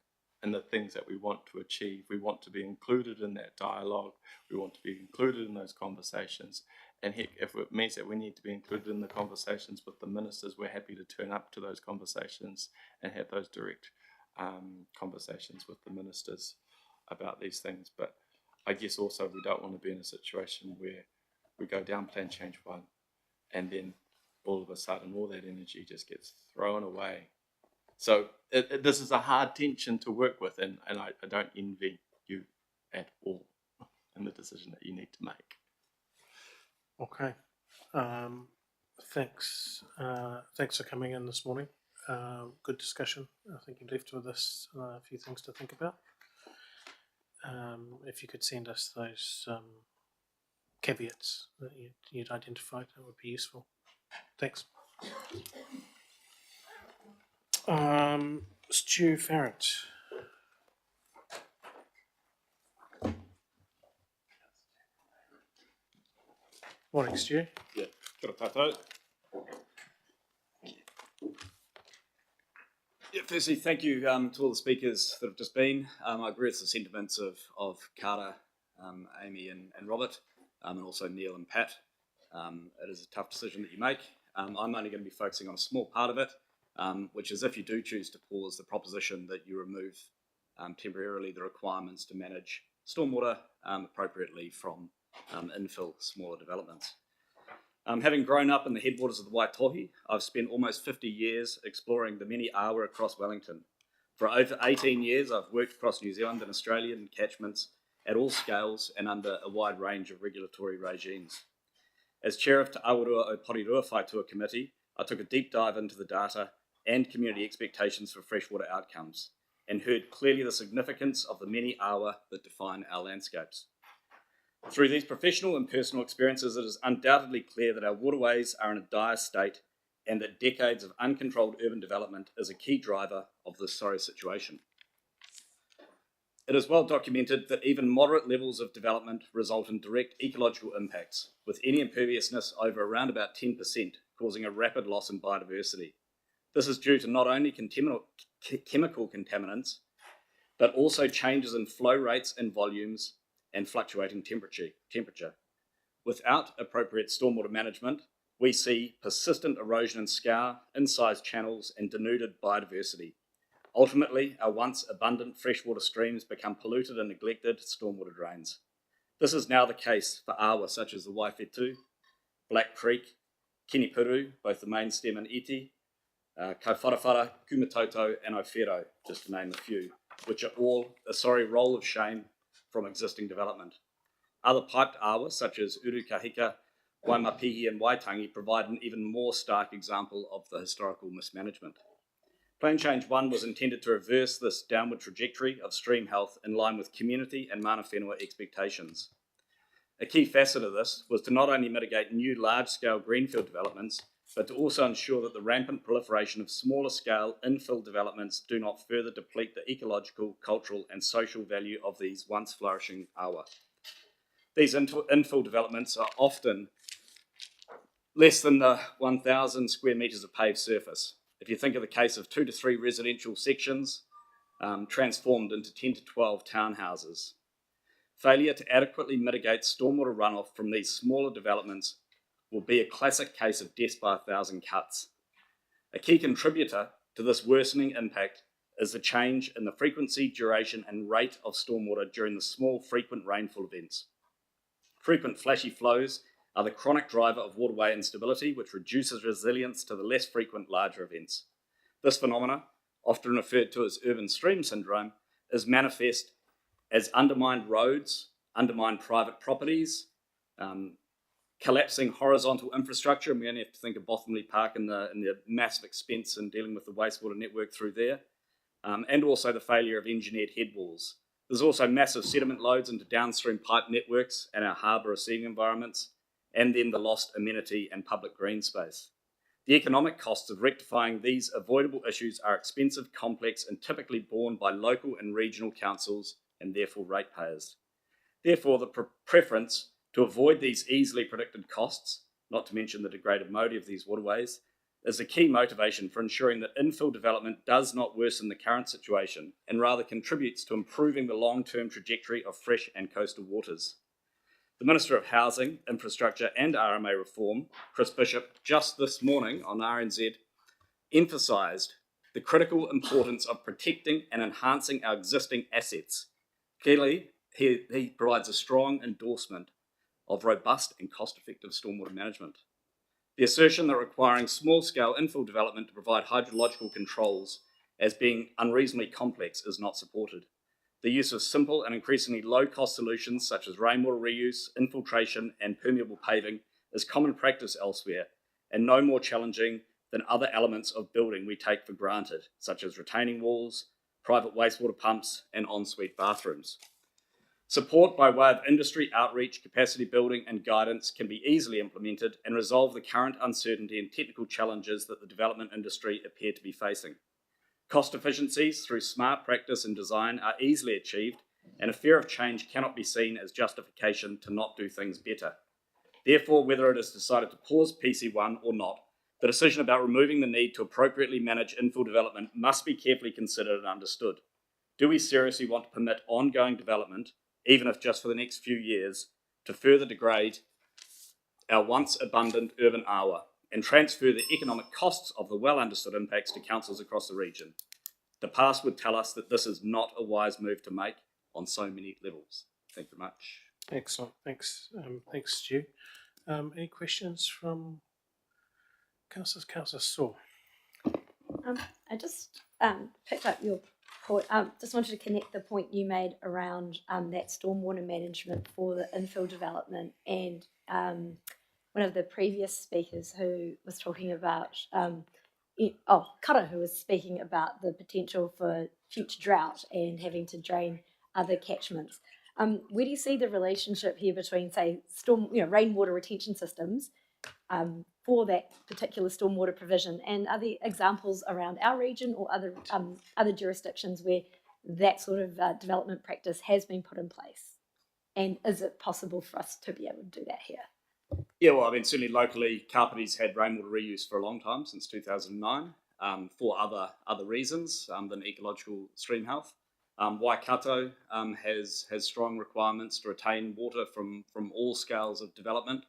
in the things that we want to achieve. We want to be included in that dialogue. We want to be included in those conversations. And heck, if it means that we need to be included in the conversations with the ministers, we're happy to turn up to those conversations and have those direct conversations with the ministers about these things. But I guess also we don't want to be in a situation where we go down plan change 1 and then all of a sudden all that energy just gets thrown away. So this is a hard tension to work with, and I don't envy you at all in the decision that you need to make. Okay. Thanks for coming in this morning. Good discussion. I think you left with us a few things to think about. If you could send us those caveats that you'd identified, that would be useful. Thanks. Stu Farrett. Morning, Stu. Yeah, kia ora tātou. Yeah, firstly, thank you to all the speakers that have just been. I agree with the sentiments of Carter, Amy and Robert, and also Neil and Pat. It is a tough decision that you make. I'm only going to be focusing on a small part of it, which is if you do choose to pause, the proposition that you remove temporarily the requirements to manage stormwater appropriately from infill smaller developments. Having grown up in the headwaters of the Waitohi, I've spent almost 50 years exploring the many awa across Wellington. For over 18 years, I've worked across New Zealand and Australian catchments at all scales and under a wide range of regulatory regimes. As chair of Te Awarua o Porirua Whaitua Committee, I took a deep dive into the data and community expectations for freshwater outcomes and heard clearly the significance of the many awa that define our landscapes. Through these professional and personal experiences, it is undoubtedly clear that our waterways are in a dire state and that decades of uncontrolled urban development is a key driver of this sorry situation. It is well documented that even moderate levels of development result in direct ecological impacts, with any imperviousness over around about 10%, causing a rapid loss in biodiversity. This is due to not only chemical contaminants, but also changes in flow rates and volumes and fluctuating temperature. Without appropriate stormwater management, we see persistent erosion and scour, incised channels, and denuded biodiversity. Ultimately, our once abundant freshwater streams become polluted and neglected stormwater drains. This is now the case for awa such as the Waifetu, Black Creek, Kinipuru, both the main stem and iti, Kaiwharawhara, Kumatoto, and Owhero, just to name a few, which are all a sorry roll of shame from existing development. Other piped awa, such as Urukahika, Waimapihi, and Waitangi, provide an even more stark example of the historical mismanagement. Plan Change 1 was intended to reverse this downward trajectory of stream health in line with community and mana whenua expectations. A key facet of this was to not only mitigate new large-scale greenfield developments, but to also ensure that the rampant proliferation of smaller-scale infill developments do not further deplete the ecological, cultural, and social value of these once flourishing awa. These infill developments are often less than the 1,000 square metres of paved surface. If you think of the case of 2 to 3 residential sections transformed into 10 to 12 townhouses. Failure to adequately mitigate stormwater runoff from these smaller developments will be a classic case of death by 1,000 cuts. A key contributor to this worsening impact is the change in the frequency, duration, and rate of stormwater during the small frequent rainfall events. Frequent flashy flows are the chronic driver of waterway instability, which reduces resilience to the less frequent larger events. This phenomena, often referred to as urban stream syndrome, is manifest as undermined roads, undermined private properties, collapsing horizontal infrastructure, and we only have to think of Bothamley Park and the massive expense in dealing with the wastewater network through there, and also the failure of engineered headwalls. There's also massive sediment loads into downstream pipe networks and our harbour receiving environments, and then the lost amenity and public green space. The economic costs of rectifying these avoidable issues are expensive, complex, and typically borne by local and regional councils and therefore ratepayers. Therefore, the preference to avoid these easily predicted costs, not to mention the degraded mode of these waterways, is a key motivation for ensuring that infill development does not worsen the current situation and rather contributes to improving the long-term trajectory of fresh and coastal waters. The Minister of Housing, Infrastructure and RMA Reform, Chris Bishop, just this morning on RNZ, emphasised the critical importance of protecting and enhancing our existing assets. Clearly, he provides a strong endorsement of robust and cost-effective stormwater management. The assertion that requiring small-scale infill development to provide hydrological controls as being unreasonably complex is not supported. The use of simple and increasingly low-cost solutions such as rainwater reuse, infiltration, and permeable paving is common practice elsewhere, and no more challenging than other elements of building we take for granted, such as retaining walls, private wastewater pumps, and ensuite bathrooms. Support by way of industry outreach, capacity building, and guidance can be easily implemented and resolve the current uncertainty and technical challenges that the development industry appear to be facing. Cost efficiencies through smart practice and design are easily achieved, and a fear of change cannot be seen as justification to not do things better. Therefore, whether it is decided to pause PC1 or not, the decision about removing the need to appropriately manage infill development must be carefully considered and understood. Do we seriously want to permit ongoing development, even if just for the next few years, to further degrade our once abundant urban awa and transfer the economic costs of the well understood impacts to councils across the region? The past would tell us that this is not a wise move to make on so many levels. Thank you very much. Excellent. Thanks, Stu. Any questions from councillors? Councillor Saw. I just picked up your point. Just wanted to connect the point you made around that stormwater management for the infill development, and one of the previous speakers who was talking about Kara, who was speaking about the potential for future drought and having to drain other catchments. Where do you see the relationship here between, say, rainwater retention systems for that particular stormwater provision, and are there examples around our region or other jurisdictions where that sort of development practice has been put in place? And is it possible for us to be able to do that here? Yeah, well, I mean, certainly locally, Kapiti's had rainwater reuse for a long time, since 2009, for other reasons than ecological stream health. Waikato has strong requirements to retain water from all scales of development,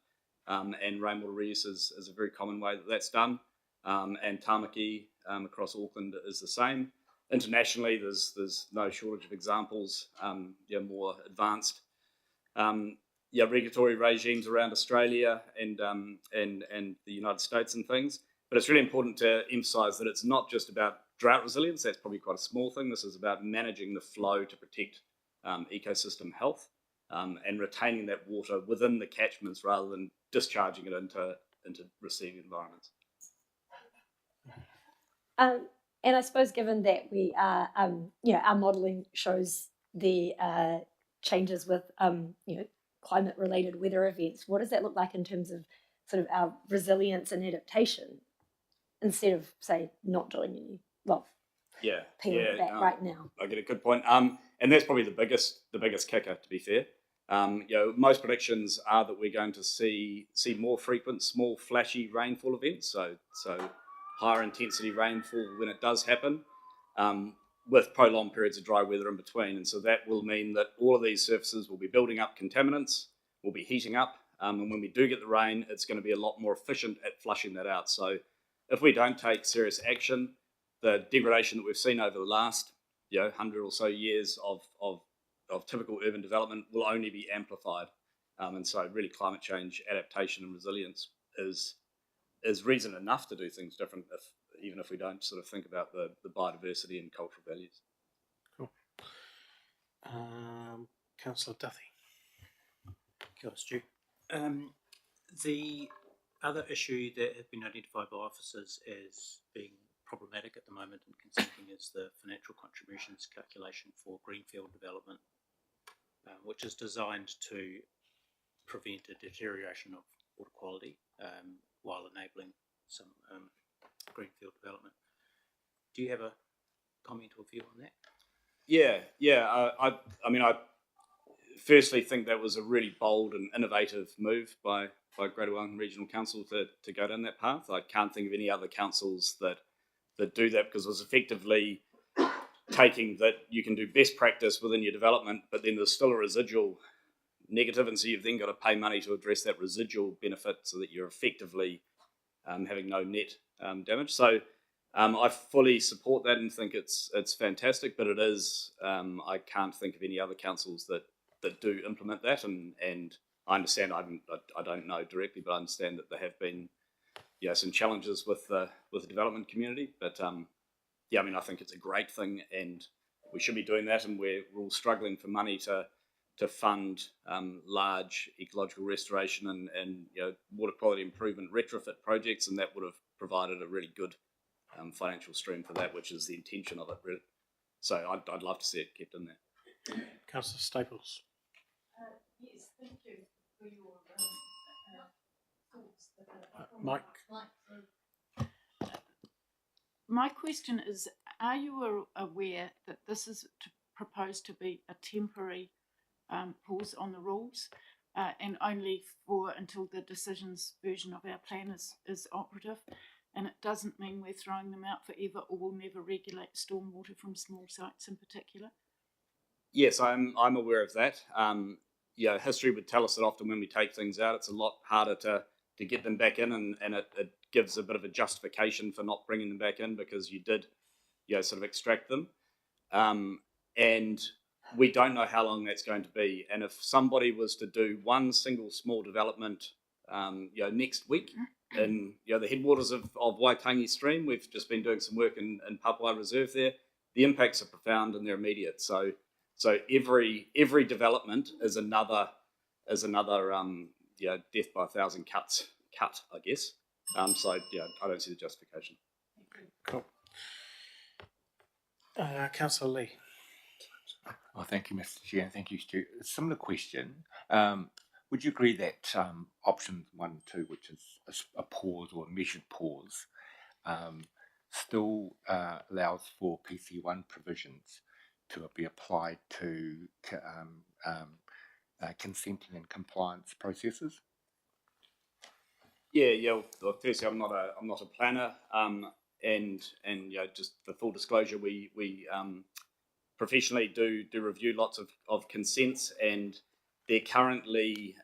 and rainwater reuse is a very common way that that's done. And Tamaki across Auckland is the same. Internationally, there's no shortage of examples, more advanced regulatory regimes around Australia and the United States and things. But it's really important to emphasise that it's not just about drought resilience. That's probably quite a small thing. This is about managing the flow to protect ecosystem health and retaining that water within the catchments rather than discharging it into receiving environments. And I suppose, given that we are, our modelling shows the changes with, climate-related weather events, what does that look like in terms of sort of our resilience and adaptation, instead of, say, not doing any, peeling it back right now? I get a good point. And that's probably the biggest kicker, to be fair. Most predictions are that we're going to see more frequent, small, flashy rainfall events. So higher intensity rainfall when it does happen, with prolonged periods of dry weather in between. And so that will mean that all of these surfaces will be building up contaminants, will be heating up, and when we do get the rain, it's going to be a lot more efficient at flushing that out. So if we don't take serious action, the degradation that we've seen over the last 100 or so years of typical urban development will only be amplified. And so really climate change adaptation and resilience is reason enough to do things different, even if we don't sort of think about the biodiversity and cultural values. Cool. Councillor Duthie. Kia ora, Stu. The other issue that has been identified by officers as being problematic at the moment in consenting is the financial contributions calculation for greenfield development, which is designed to prevent a deterioration of water quality while enabling some greenfield development. Do you have a comment or view on that? I firstly think that was a really bold and innovative move by Greater Wellington Regional Council to go down that path. I can't think of any other councils that do that, because it was effectively taking that you can do best practice within your development, but then there's still a residual negative, and so you've then got to pay money to address that residual benefit so that you're effectively having no net damage. So I fully support that and think it's fantastic, but it is, I can't think of any other councils that do implement that, and I understand, I don't know directly, but I understand that there have been some challenges with the development community, but I think it's a great thing, and we should be doing that, and we're all struggling for money to to fund large ecological restoration and water quality improvement retrofit projects, and that would have provided a really good financial stream for that, which is the intention of it. Really. So I'd love to see it kept in there. Councillor Staples. Yes, thank you for your thoughts. Mike. My question is, are you aware that this is proposed to be a temporary pause on the rules and only for until the decisions version of our plan is operative, and it doesn't mean we're throwing them out forever or we'll never regulate stormwater from small sites in particular? Yes, I'm aware of that. History would tell us that often when we take things out, it's a lot harder to get them back in, and it gives a bit of a justification for not bringing them back in because you did, sort of extract them. And we don't know how long that's going to be. And if somebody was to do one single small development, next week in the headwaters of Waitangi Stream, we've just been doing some work in Papua Reserve there. The impacts are profound and they're immediate. So every development is another death by 1,000 cuts, I guess. I don't see the justification. Cool. Councillor Lee. Oh, thank you, Mr. Chair, and thank you, Stu. A similar question. Would you agree that option 1 and 2, which is a pause or a measured pause, still allows for PC1 provisions to be applied to consenting and compliance processes? Yeah. Well, firstly, I'm not a planner, and just for full disclosure, we professionally do review lots of consents, and they're currently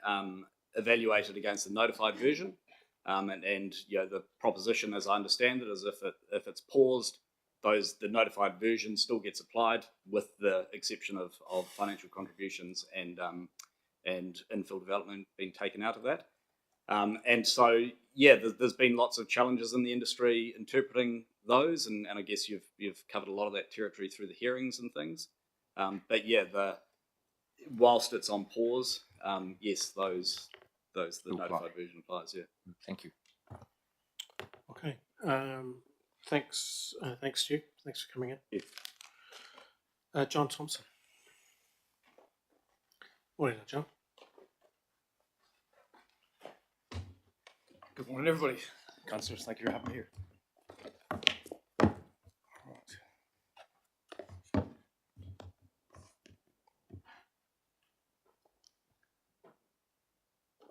evaluated against the notified version. And the proposition, as I understand it, is if it's paused, the notified version still gets applied, with the exception of financial contributions and infill development being taken out of that. And so, there's been lots of challenges in the industry interpreting those, and I guess you've covered a lot of that territory through the hearings and things. But whilst it's on pause, yes, the notified version applies. Yeah. Thank you. Okay. Thanks, Stu. Thanks for coming in. Yeah. John Thompson. Morning, John. Good morning, everybody. Councillors, thank you for having me here.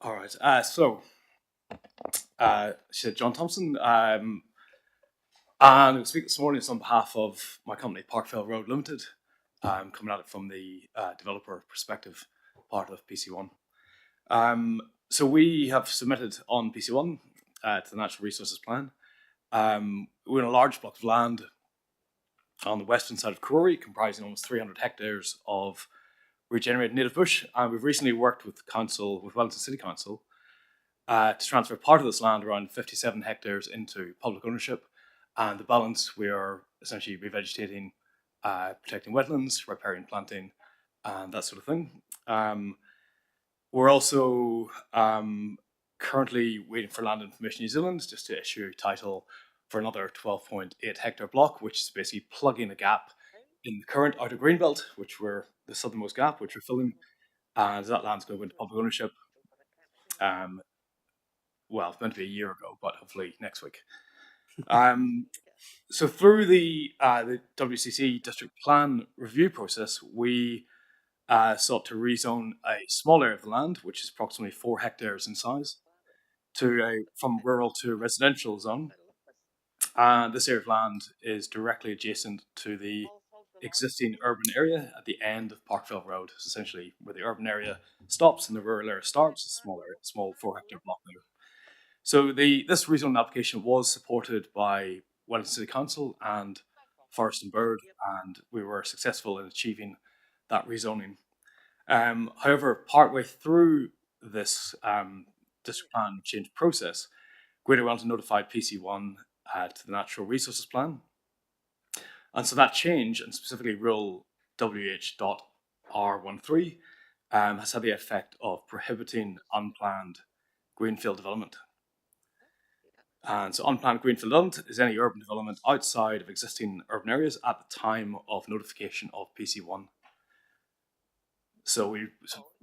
All right. So, John Thompson. And I'm speaking this morning on behalf of my company, Parkville Road Limited. I'm coming at it from the developer perspective part of PC1. So we have submitted on PC1 to the Natural Resources Plan. We're in a large block of land on the western side of Karori, comprising almost 300 hectares of regenerated native bush. And we've recently worked with Wellington City Council, to transfer part of this land, around 57 hectares, into public ownership. And the balance, we are essentially revegetating, protecting wetlands, riparian planting, and that sort of thing. We're also currently waiting for Land Information New Zealand just to issue title for another 12.8 hectare block, which is basically plugging a gap in the current outer green belt, which we're the southernmost gap, which we're filling, and that land's going to go into public ownership. Well, it's meant to be a year ago, but hopefully next week. So through the WCC district plan review process, we sought to rezone a small area of the land, which is approximately 4 hectares in size, from rural to residential zone. This area of land is directly adjacent to the existing urban area at the end of Parkville Road, essentially where the urban area stops and the rural area starts. A small 4 hectare block there. So this rezoning application was supported by Wellington City Council and Forest and Bird, and we were successful in achieving that rezoning. However, partway through this district plan change process, Greater Wellington notified PC1 to the Natural Resources Plan. And so that change, and specifically Rule WH.R13, has had the effect of prohibiting unplanned greenfield development. And so unplanned greenfield development is any urban development outside of existing urban areas at the time of notification of PC1. So we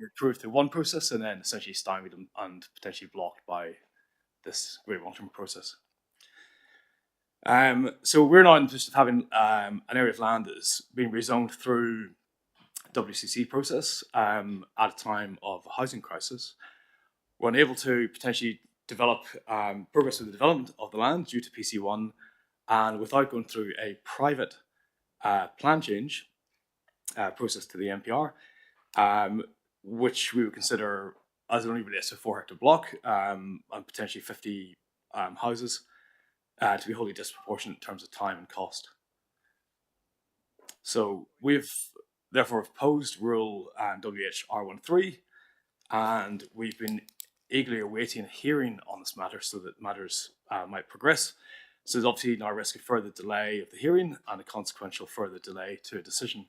approved through one process and then essentially stymied and potentially blocked by this Great Wellington process. So we're now in the position of having an area of land that is being rezoned through WCC process at a time of a housing crisis. We're unable to potentially develop progress with the development of the land due to PC1, and without going through a private plan change process to the MPR, which we would consider as only relates to a 4-hectare block and potentially 50 houses, to be wholly disproportionate in terms of time and cost. So we've therefore opposed Rule WHR13, and we've been eagerly awaiting a hearing on this matter so that matters might progress. So there's obviously now a risk of further delay of the hearing and a consequential further delay to a decision.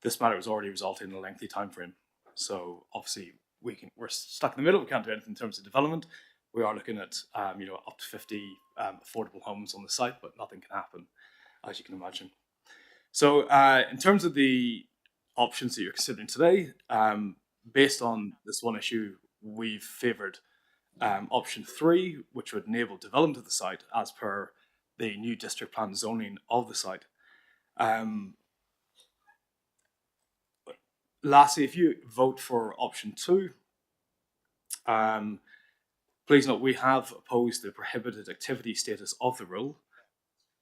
This matter has already resulted in a lengthy time frame. So obviously we're stuck in the middle. We can't do anything in terms of development. We are looking at up to 50 affordable homes on the site, but nothing can happen, as you can imagine. So in terms of the options that you're considering today, based on this one issue, we've favoured option 3, which would enable development of the site as per the new district plan zoning of the site. Lastly, if you vote for option 2, please note we have opposed the prohibited activity status of the rule.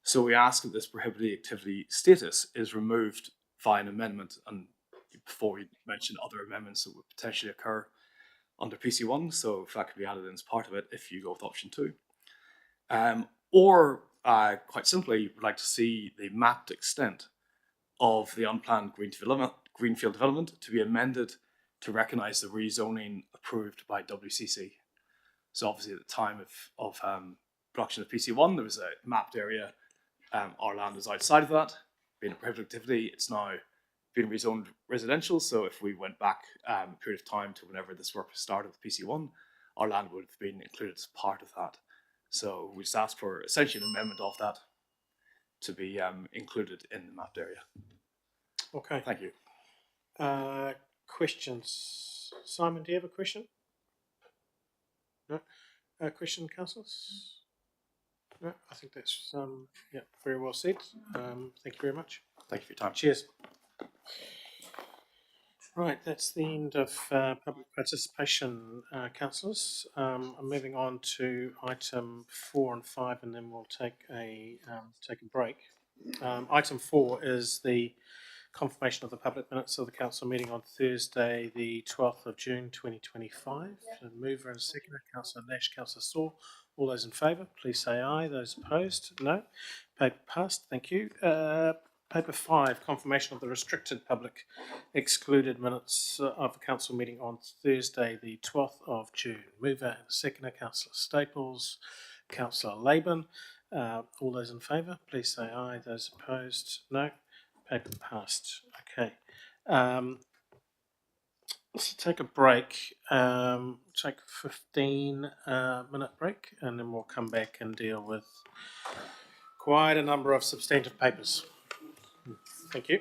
So we ask that this prohibited activity status is removed via an amendment, and before we mention other amendments that would potentially occur under PC1, so if that could be added in as part of it if you go with option 2. Or quite simply, we'd like to see the mapped extent of the unplanned greenfield development to be amended to recognise the rezoning approved by WCC. So obviously at the time of production of PC1, there was a mapped area. Our land is outside of that, being a prohibited activity. It's now been rezoned residential. So if we went back a period of time to whenever this work started with PC1, our land would have been included as part of that. So we just asked for essentially an amendment of that to be included in the mapped area. Okay. Thank you. Questions? Simon, do you have a question? No? Question, councillors? No, I think that's very well said. Thank you very much. Thank you for your time. Cheers. Right, that's the end of public participation, councillors. I'm moving on to item 4 and 5, and then we'll take a break. Item 4 is the confirmation of the public minutes of the council meeting on Thursday, the 12th of June 2025. The mover and seconder, Councillor Nash, Councillor Saw. All those in favour, please say aye. Those opposed, no. Paper passed. Thank you. Paper 5, confirmation of the restricted public excluded minutes of the council meeting on Thursday, the 12th of June. Mover and seconder, Councillor Staples, Councillor Laban. All those in favour, please say aye. Those opposed, no. Paper passed. Okay. Let's take a break. Take a 15-minute break, and then we'll come back and deal with quite a number of substantive papers. Thank you.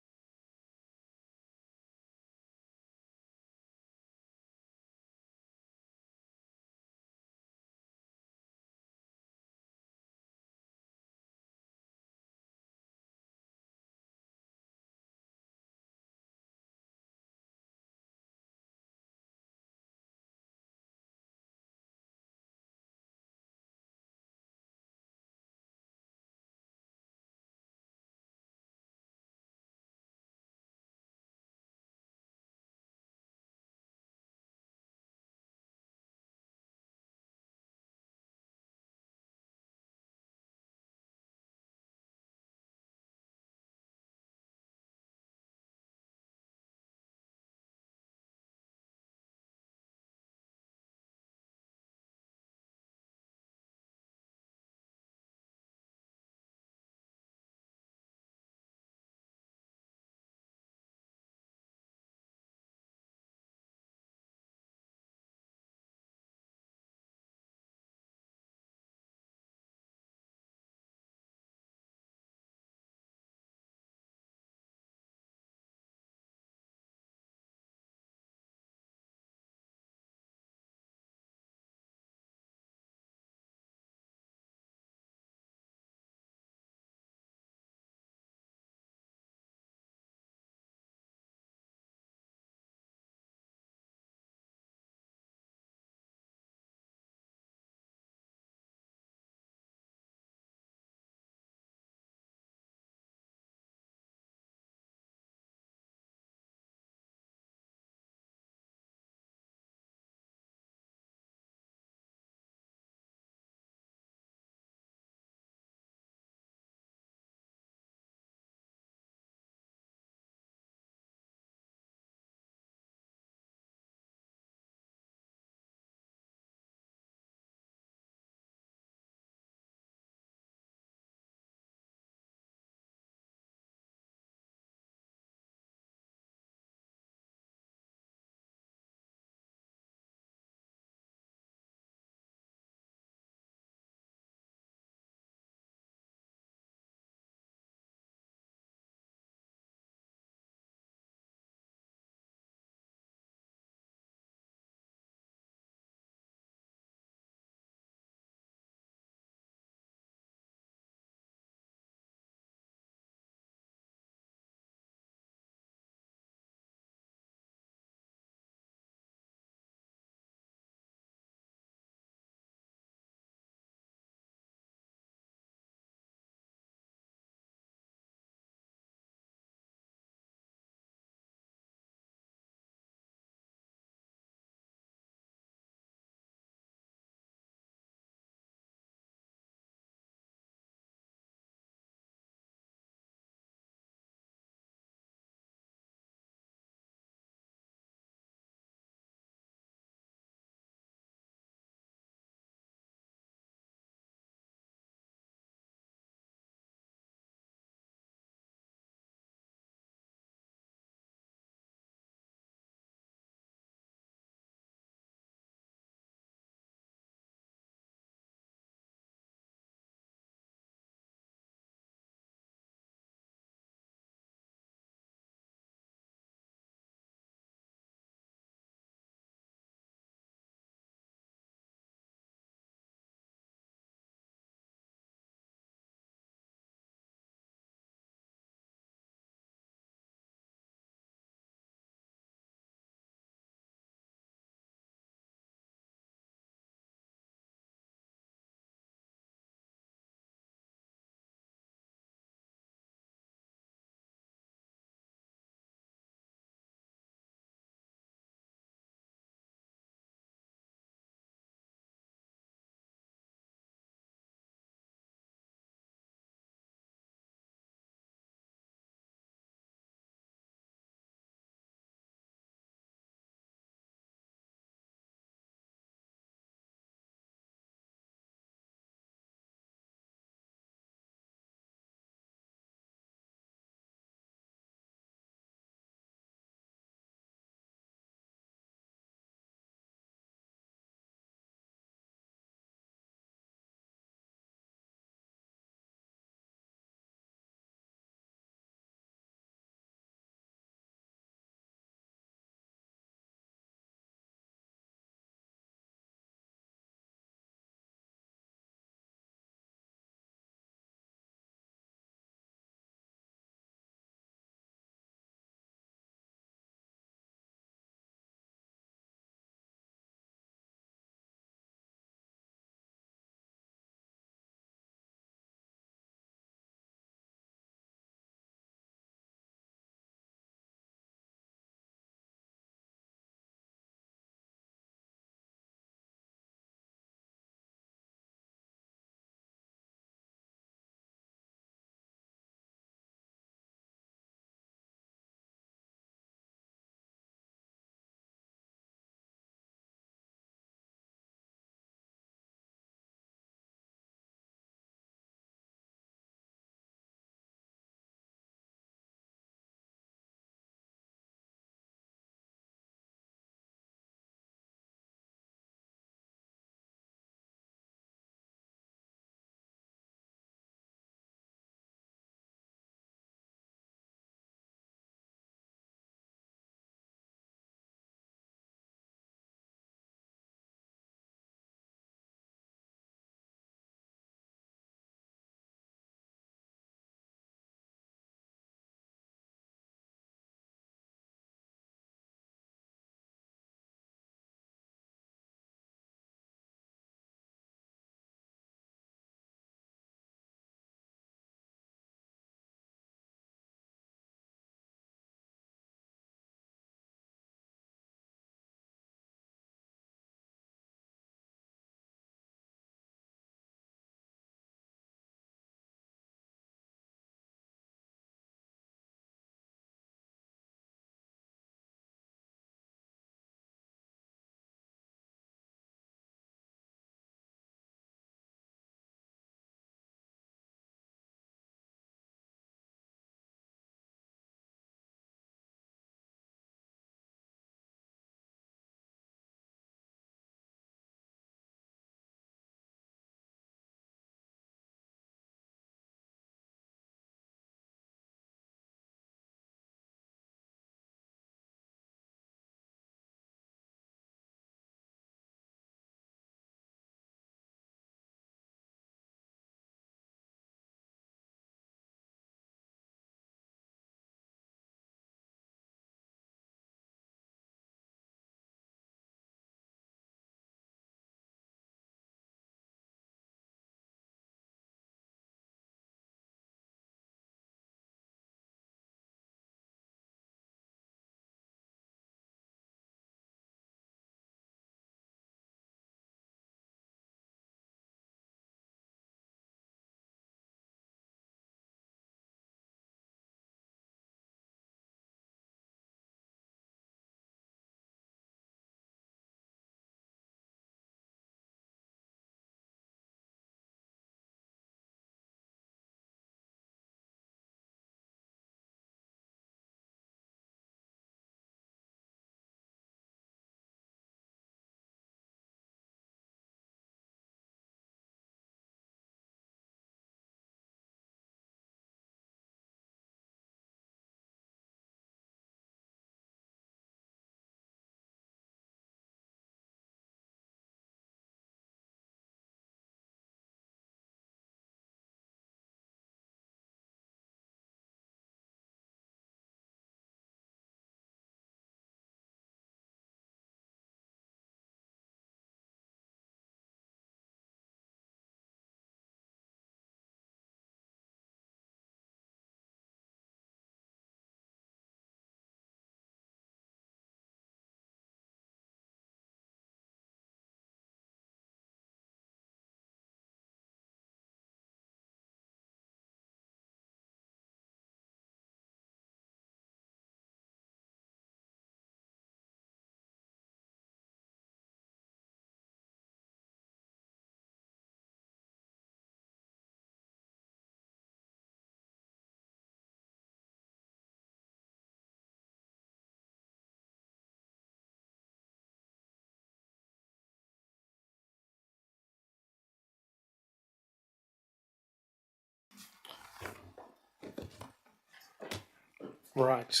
Right.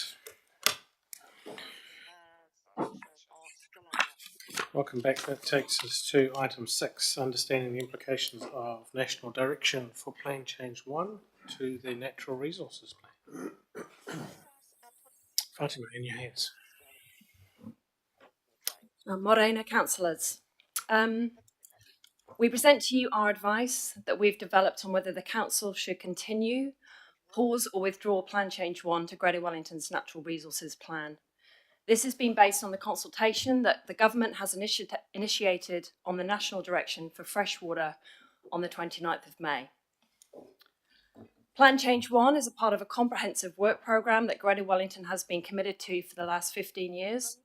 Welcome back. That takes us to item 6, understanding the implications of national direction for Plan Change 1 to the Natural Resources Plan. Fatima, in your hands. Morena councillors. We present to you our advice that we've developed on whether the council should continue, pause or withdraw Plan Change 1 to Greater Wellington's Natural Resources Plan. This has been based on the consultation that the government has initiated on the national direction for freshwater on the 29th of May. Plan Change 1 is a part of a comprehensive work programme that Greater Wellington has been committed to for the last 15 years.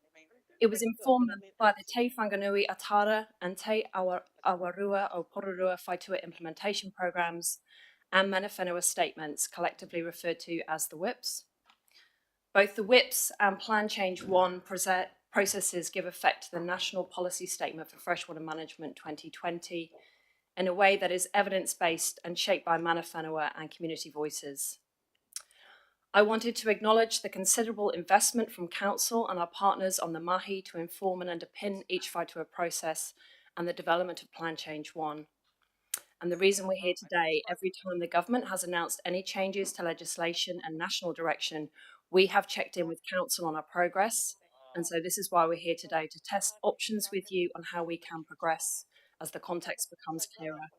It was informed by the Te Whanganui Atara and Te Awarua o Pororua Whaitua implementation programmes and Mana Whenua statements, collectively referred to as the WIPs. Both the WIPs and Plan Change 1 processes give effect to the National Policy Statement for Freshwater Management 2020 in a way that is evidence-based and shaped by Mana Whenua and community voices. I wanted to acknowledge the considerable investment from Council and our partners on the mahi to inform and underpin each Whaitua process and the development of Plan Change 1. And the reason we're here today, every time the government has announced any changes to legislation and national direction, we have checked in with Council on our progress. And so this is why we're here today, to test options with you on how we can progress as the context becomes clearer.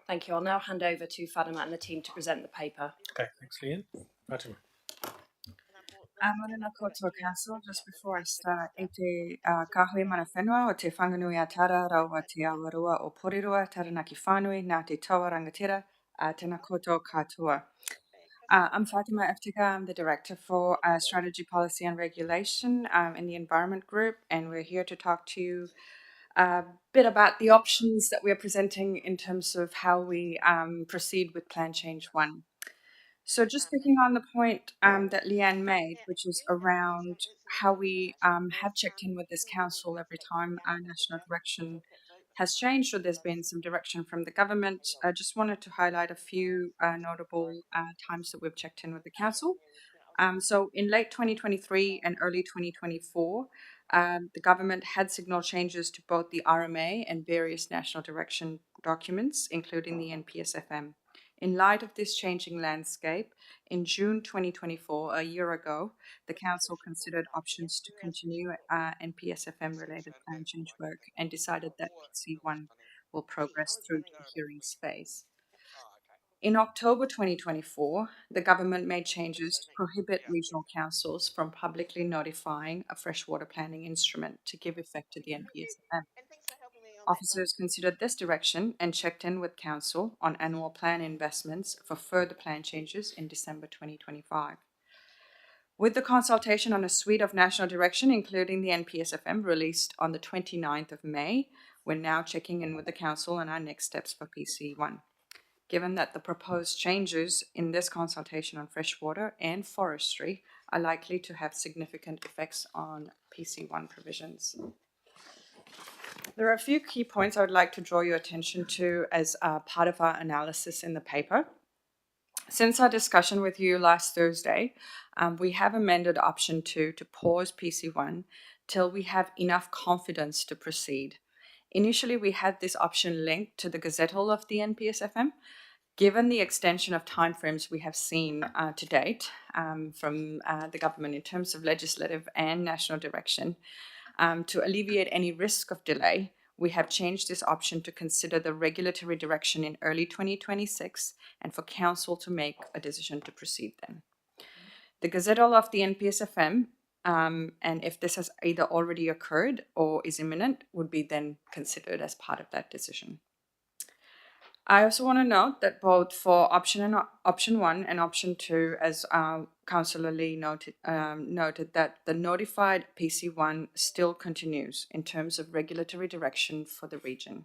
Thank you. I'll now hand over to Fatima and the team to present the paper. Okay, thanks, Leanne. Fatima. Morena koutou council, just before I start, e te kahui mana whenua o te whanganui atara raua te awarua o Porirua, Taranaki whanui, nā te taua rangatira, tēnā koutou katoa. I'm Fatima Iftika. I'm the Director for Strategy, Policy and Regulation in the Environment Group, and we're here to talk to you a bit about the options that we're presenting in terms of how we proceed with Plan Change 1. So just picking on the point that Leanne made, which is around how we have checked in with this council every time our national direction has changed or there's been some direction from the government. I just wanted to highlight a few notable times that we've checked in with the council. So in late 2023 and early 2024, the government had signaled changes to both the RMA and various national direction documents, including the NPSFM. In light of this changing landscape, in June 2024, a year ago, the Council considered options to continue NPSFM-related plan change work and decided that PC1 will progress through to the hearings phase. In October 2024, the government made changes to prohibit regional councils from publicly notifying a freshwater planning instrument to give effect to the NPSFM. Officers considered this direction and checked in with Council on annual plan investments for further plan changes in December 2025. With the consultation on a suite of national direction, including the NPSFM released on the 29th of May, we're now checking in with the Council on our next steps for PC1. Given that the proposed changes in this consultation on freshwater and forestry are likely to have significant effects on PC1 provisions. There are a few key points I would like to draw your attention to as part of our analysis in the paper. Since our discussion with you last Thursday, we have amended option 2 to pause PC1 till we have enough confidence to proceed. Initially, we had this option linked to the gazettal of the NPSFM. Given the extension of timeframes we have seen to date from the government in terms of legislative and national direction, to alleviate any risk of delay, we have changed this option to consider the regulatory direction in early 2026 and for Council to make a decision to proceed then. The gazettal of the NPSFM, and if this has either already occurred or is imminent, would be then considered as part of that decision. I also want to note that both for option 1 and option 2, as Councillor Lee noted that the notified PC1 still continues in terms of regulatory direction for the region.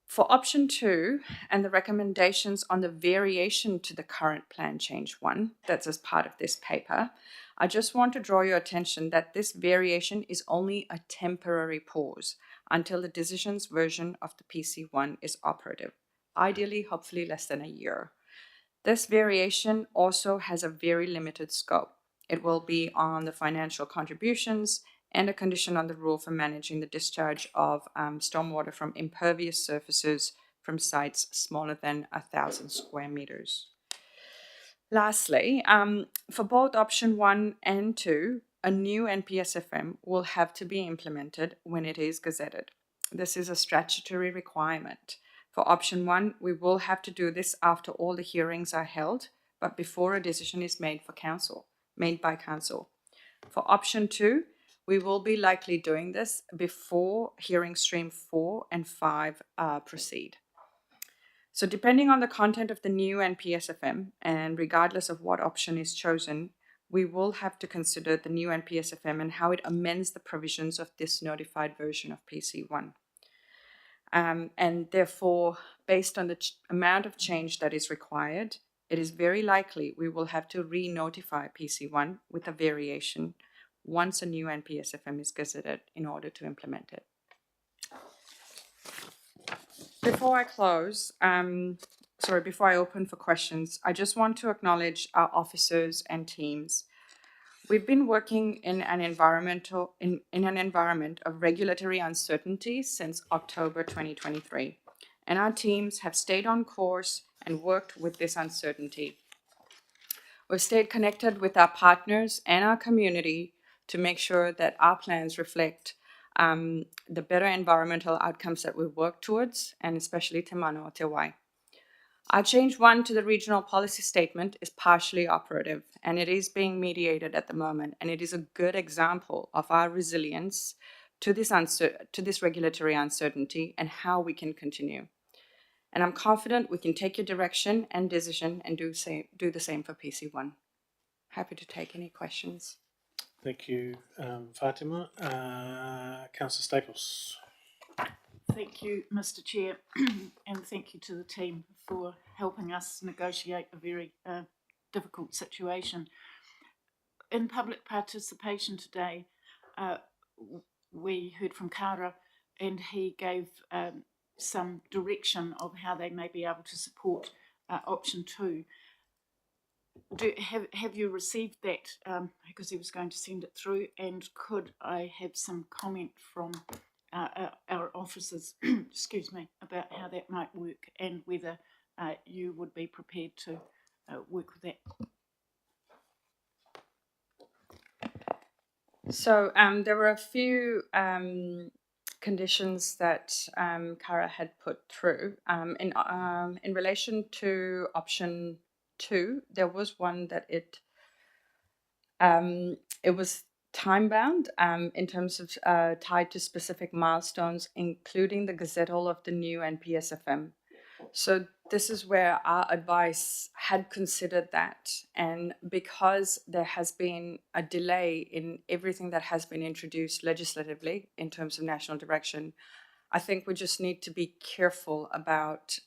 For option 2 and the recommendations on the variation to the current Plan Change 1, that's as part of this paper, I just want to draw your attention that this variation is only a temporary pause until the decisions version of the PC1 is operative, ideally, hopefully less than a year. This variation also has a very limited scope. It will be on the financial contributions and a condition on the rule for managing the discharge of stormwater from impervious surfaces from sites smaller than 1,000 square meters. Lastly, for both option 1 and 2, a new NPSFM will have to be implemented when it is gazetted. This is a statutory requirement. For option 1, we will have to do this after all the hearings are held, but before a decision is made by council. For option 2, we will be likely doing this before hearing stream 4 and 5 proceed. So depending on the content of the new NPSFM, and regardless of what option is chosen, we will have to consider the new NPSFM and how it amends the provisions of this notified version of PC1. And therefore, based on the amount of change that is required, it is very likely we will have to re-notify PC1 with a variation once a new NPSFM is gazetted in order to implement it. Before I close, before I open for questions, I just want to acknowledge our officers and teams. We've been working in an environment of regulatory uncertainty since October 2023, and our teams have stayed on course and worked with this uncertainty. We've stayed connected with our partners and our community to make sure that our plans reflect the better environmental outcomes that we work towards, and especially Te Mano o Te Wai. Our Change 1 to the regional policy statement is partially operative, and it is being mediated at the moment, and it is a good example of our resilience to this regulatory uncertainty and how we can continue. And I'm confident we can take your direction and decision and do the same for PC1. Happy to take any questions. Thank you, Fatima. Councillor Staples. Thank you, Mr. Chair, and thank you to the team for helping us negotiate a very difficult situation. In public participation today, we heard from Kara, and he gave some direction of how they may be able to support option 2. Have you received that? Because he was going to send it through, and could I have some comment from our officers, excuse me, about how that might work and whether you would be prepared to work with that? So there were a few conditions that Kara had put through. In relation to option 2, there was one that it was time bound in terms of tied to specific milestones, including the gazettal of the new NPSFM. So this is where our advice had considered that. And because there has been a delay in everything that has been introduced legislatively in terms of national direction, I think we just need to be careful about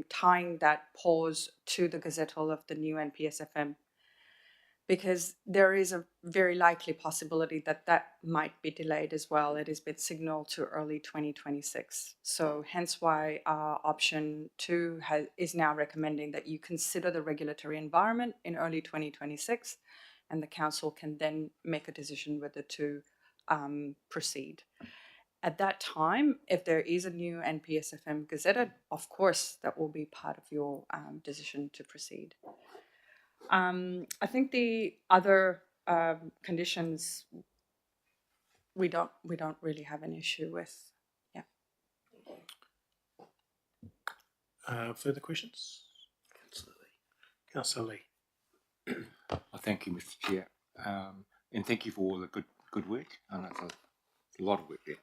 tying that pause to the gazettal of the new NPSFM, because there is a very likely possibility that that might be delayed as well. It has been signaled to early 2026. So hence why option 2 is now recommending that you consider the regulatory environment in early 2026, and the council can then make a decision whether to proceed. At that time, if there is a new NPSFM gazetted, of course, that will be part of your decision to proceed. I think the other conditions we don't really have an issue with. Yeah. Further questions? Councillor Lee. Thank you, Mr. Chair, and thank you for all the good work. I know it's a lot of work there.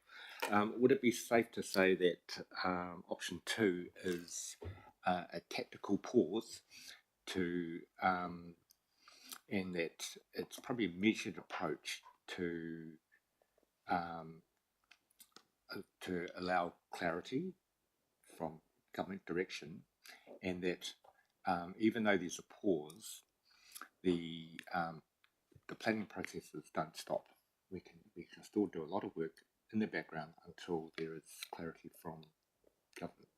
Would it be safe to say that option 2 is a tactical pause to and that it's probably a measured approach to allow clarity from government direction, and that even though there's a pause, the planning processes don't stop. We can still do a lot of work in the background until there is clarity from government.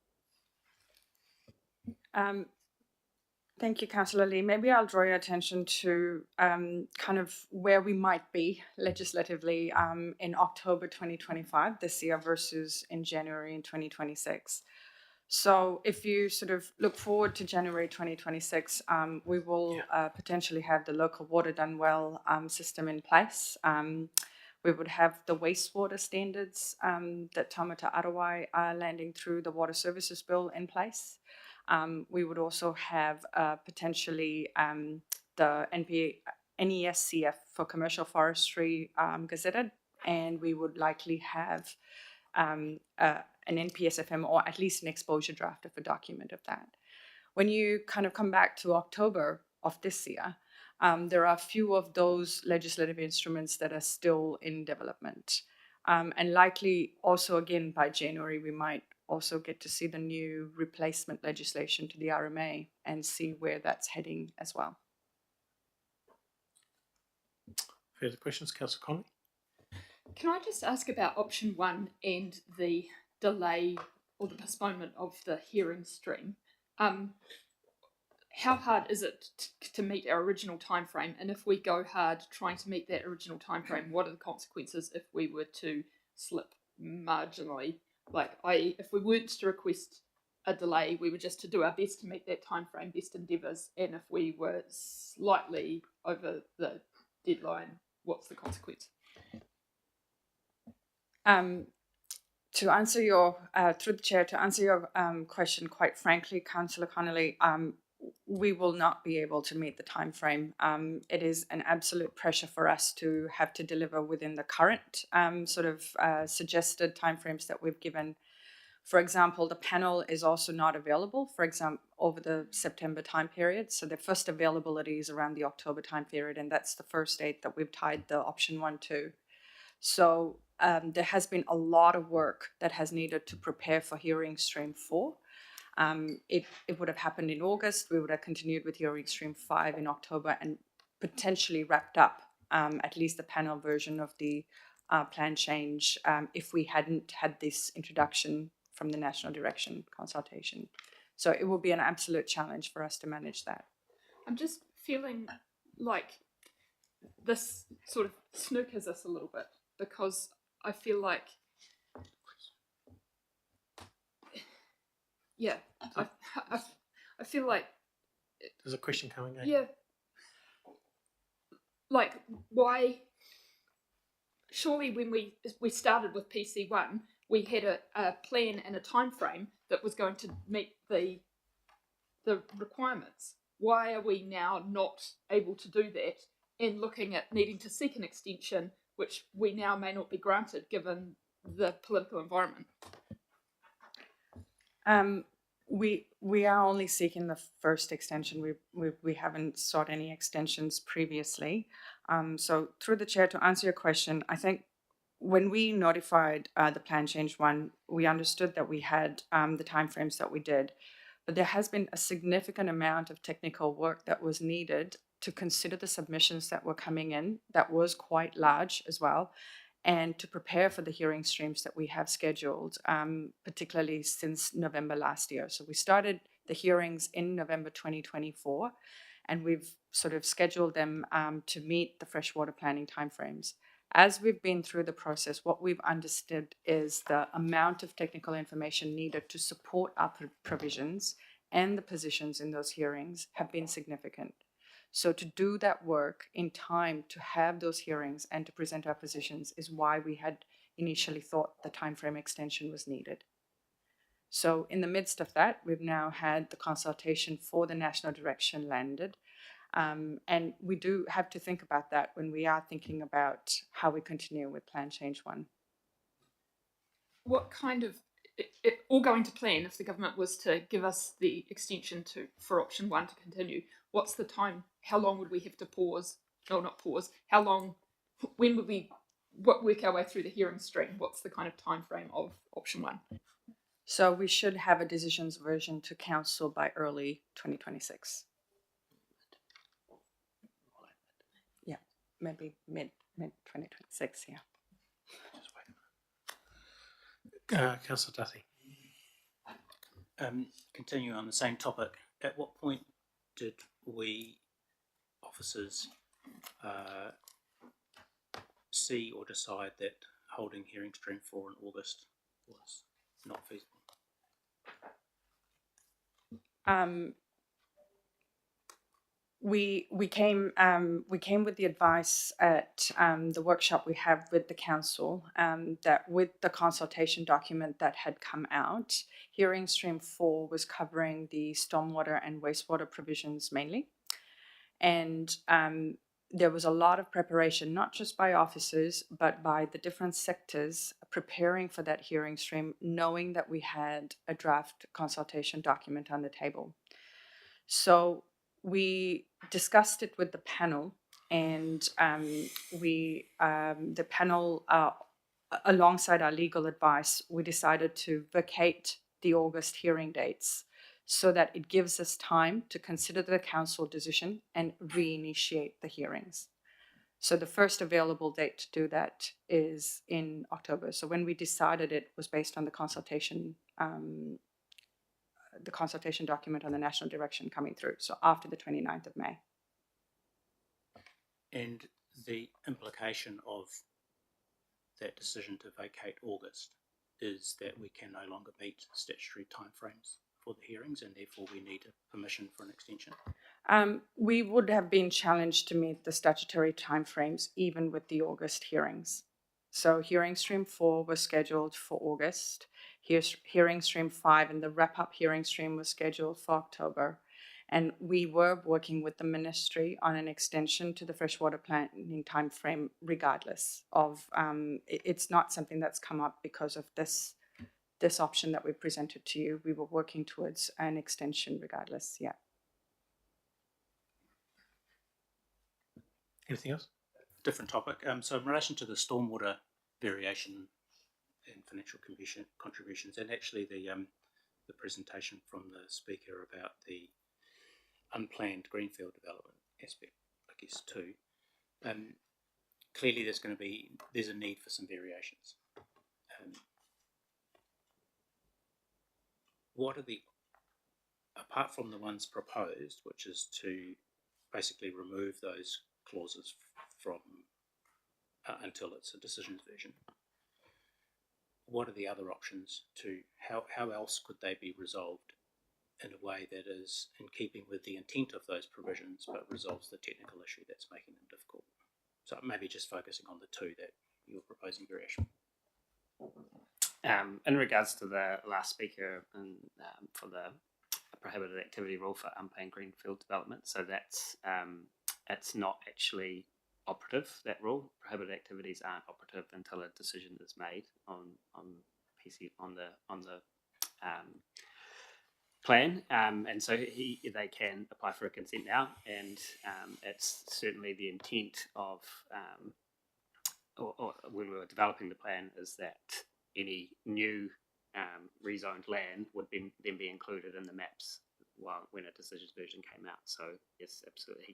Thank you, Councillor Lee. Maybe I'll draw your attention to kind of where we might be legislatively in October 2025 this year versus in January in 2026. So if you sort of look forward to January 2026, we will potentially have the local water done well system in place. We would have the wastewater standards that Taumata Arawai are landing through the Water Services Bill in place. We would also have potentially the NESCF for commercial forestry gazetted, and we would likely have an NPSFM or at least an exposure draft of a document of that. When you kind of come back to October of this year, there are a few of those legislative instruments that are still in development. And likely also again by January, we might also get to see the new replacement legislation to the RMA and see where that's heading as well. Further questions, Councillor Connolly? Can I just ask about option 1 and the delay or the postponement of the hearing stream? How hard is it to meet our original timeframe? And if we go hard trying to meet that original timeframe, what are the consequences if we were to slip marginally? Like, i.e., if we weren't to request a delay, we were just to do our best to meet that timeframe, best endeavours, and if we were slightly over the deadline, what's the consequence? To answer your, through the chair, to answer your question, quite frankly, Councillor Connolly, we will not be able to meet the time frame. It is an absolute pressure for us to have to deliver within the current suggested timeframes that we've given. For example, the panel is also not available, for example, over the September time period. So the first availability is around the October time period, and that's the first date that we've tied the option 1 to. So there has been a lot of work that has needed to prepare for hearing stream 4. It would have happened in August. We would have continued with hearing stream 5 in October and potentially wrapped up at least the panel version of the plan change if we hadn't had this introduction from the National Direction consultation. So it will be an absolute challenge for us to manage that. I'm just feeling like this sort of snookers us a little bit, because I feel like, I feel like there's a question coming in. Yeah, like why? Surely when we started with PC1, we had a plan and a time frame that was going to meet the requirements. Why are we now not able to do that and looking at needing to seek an extension, which we now may not be granted given the political environment? We are only seeking the first extension. We haven't sought any extensions previously. So through the chair, to answer your question, I think when we notified the plan change 1, we understood that we had the timeframes that we did, but there has been a significant amount of technical work that was needed to consider the submissions that were coming in. That was quite large as well, and to prepare for the hearing streams that we have scheduled, particularly since November last year. So we started the hearings in November 2024, and we've sort of scheduled them to meet the freshwater planning timeframes. As we've been through the process, what we've understood is the amount of technical information needed to support our provisions and the positions in those hearings have been significant. So to do that work in time to have those hearings and to present our positions is why we had initially thought the timeframe extension was needed. So in the midst of that, we've now had the consultation for the national direction landed. And we do have to think about that when we are thinking about how we continue with plan change 1. What kind of, all going to plan, if the government was to give us the extension for option 1 to continue, what's the time? How long would we have to pause? No, not pause. How long? When would we work our way through the hearing stream? What's the kind of time frame of option 1? So we should have a decisions version to council by early 2026. Yeah, maybe mid 2026. Yeah. Councillor Duthie. Continuing on the same topic, at what point did we officers see or decide that holding hearing stream 4 in August was not feasible? We came with the advice at the workshop we had with the council that with the consultation document that had come out, hearing stream 4 was covering the stormwater and wastewater provisions mainly, and there was a lot of preparation, not just by officers, but by the different sectors preparing for that hearing stream, knowing that we had a draft consultation document on the table. So we discussed it with the panel, and the panel, alongside our legal advice, we decided to vacate the August hearing dates so that it gives us time to consider the council decision and reinitiate the hearings. So the first available date to do that is in October. So when we decided, it was based on the consultation document on the national direction coming through. So after the 29th of May. And the implication of that decision to vacate August is that we can no longer meet statutory timeframes for the hearings, and therefore we need a permission for an extension. We would have been challenged to meet the statutory timeframes even with the August hearings. So hearing stream 4 was scheduled for August. Hearing stream 5 and the wrap-up hearing stream was scheduled for October. And we were working with the ministry on an extension to the freshwater planning timeframe regardless of, it's not something that's come up because of this option that we presented to you. We were working towards an extension regardless, yeah. Anything else? Different topic. So in relation to the stormwater variation and financial contributions, and actually the presentation from the speaker about the unplanned greenfield development aspect, I guess too. Clearly, there's a need for some variations. What are apart from the ones proposed, which is to basically remove those clauses from until it's a decisions version, what are the other options to how else could they be resolved in a way that is in keeping with the intent of those provisions but resolves the technical issue that's making them difficult? So maybe just focusing on the two that you're proposing variation. In regards to the last speaker and for the prohibited activity rule for unplanned greenfield development, so that's it's not actually operative. That rule, prohibited activities aren't operative until a decision is made on the plan, and so they can apply for a consent now, and it's certainly the intent of or when we were developing the plan is that any new rezoned land would then be included in the maps when a decisions version came out. So yes, absolutely,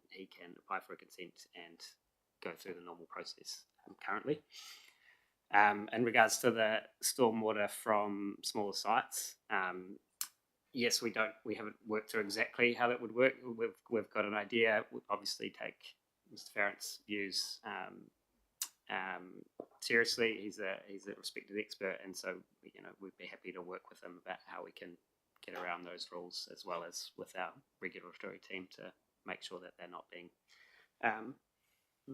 he can apply for a consent and go through the normal process currently. In regards to the stormwater from smaller sites, yes, we haven't worked through exactly how that would work. We've got an idea. We'll obviously take Mr. Farrant's views seriously. He's a respected expert, and so we'd be happy to work with him about how we can get around those rules, as well as with our regulatory team to make sure that they're not being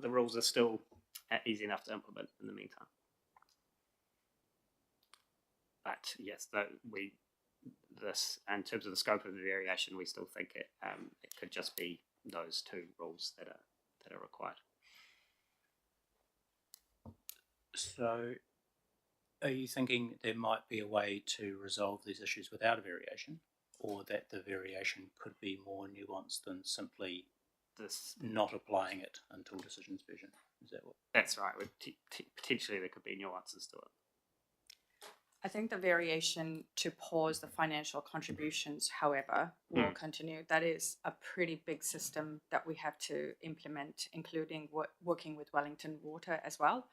the rules are still easy enough to implement in the meantime. But yes, this in terms of the scope of the variation, we still think it could just be those two rules that are required. So, are you thinking there might be a way to resolve these issues without a variation, or that the variation could be more nuanced than simply this not applying it until decisions version? Is that what? That's right. Potentially there could be nuances to it. I think the variation to pause the financial contributions, however, will continue. That is a pretty big system that we have to implement, including working with Wellington Water as well.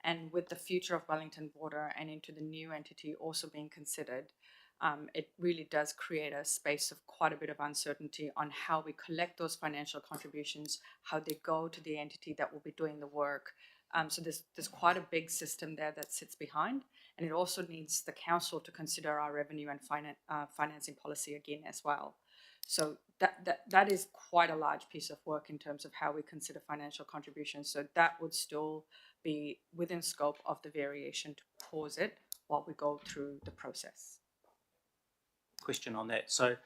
And with the future of Wellington Water and into the new entity also being considered, it really does create a space of quite a bit of uncertainty on how we collect those financial contributions, how they go to the entity that will be doing the work. So there's quite a big system there that sits behind, and it also needs the council to consider our revenue and financing policy again as well. So that is quite a large piece of work in terms of how we consider financial contributions. So that would still be within scope of the variation to pause it while we go through the process. Question on that. So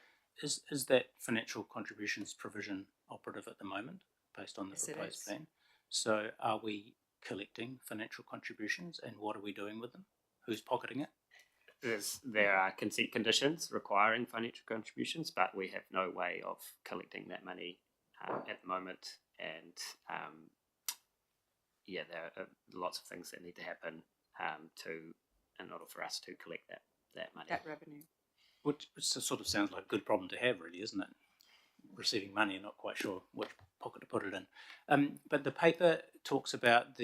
is that financial contributions provision operative at the moment based on the Yes, it proposed is. plan? So are we collecting financial contributions and what are we doing with them? Who's pocketing it? There are consent conditions requiring financial contributions, but we have no way of collecting that money at the moment. And there are lots of things that need to happen in order for us to collect that money. That revenue. Which sort of sounds like a good problem to have, really, isn't it? Receiving money and not quite sure which pocket to put it in. But the paper talks about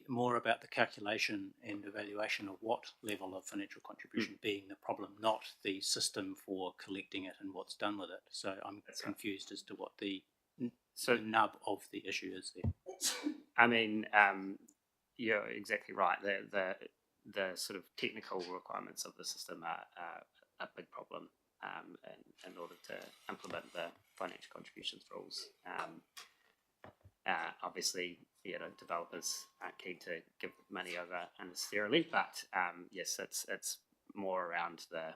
more about the calculation and evaluation of what level of financial contribution being the problem, not the system for collecting it and what's done with it. So I'm confused as to what the nub of the issue is there. I mean, you're exactly right. The sort of technical requirements of the system are a big problem in order to implement the financial contributions rules. Obviously, developers aren't keen to give money over unnecessarily, but yes, it's more around the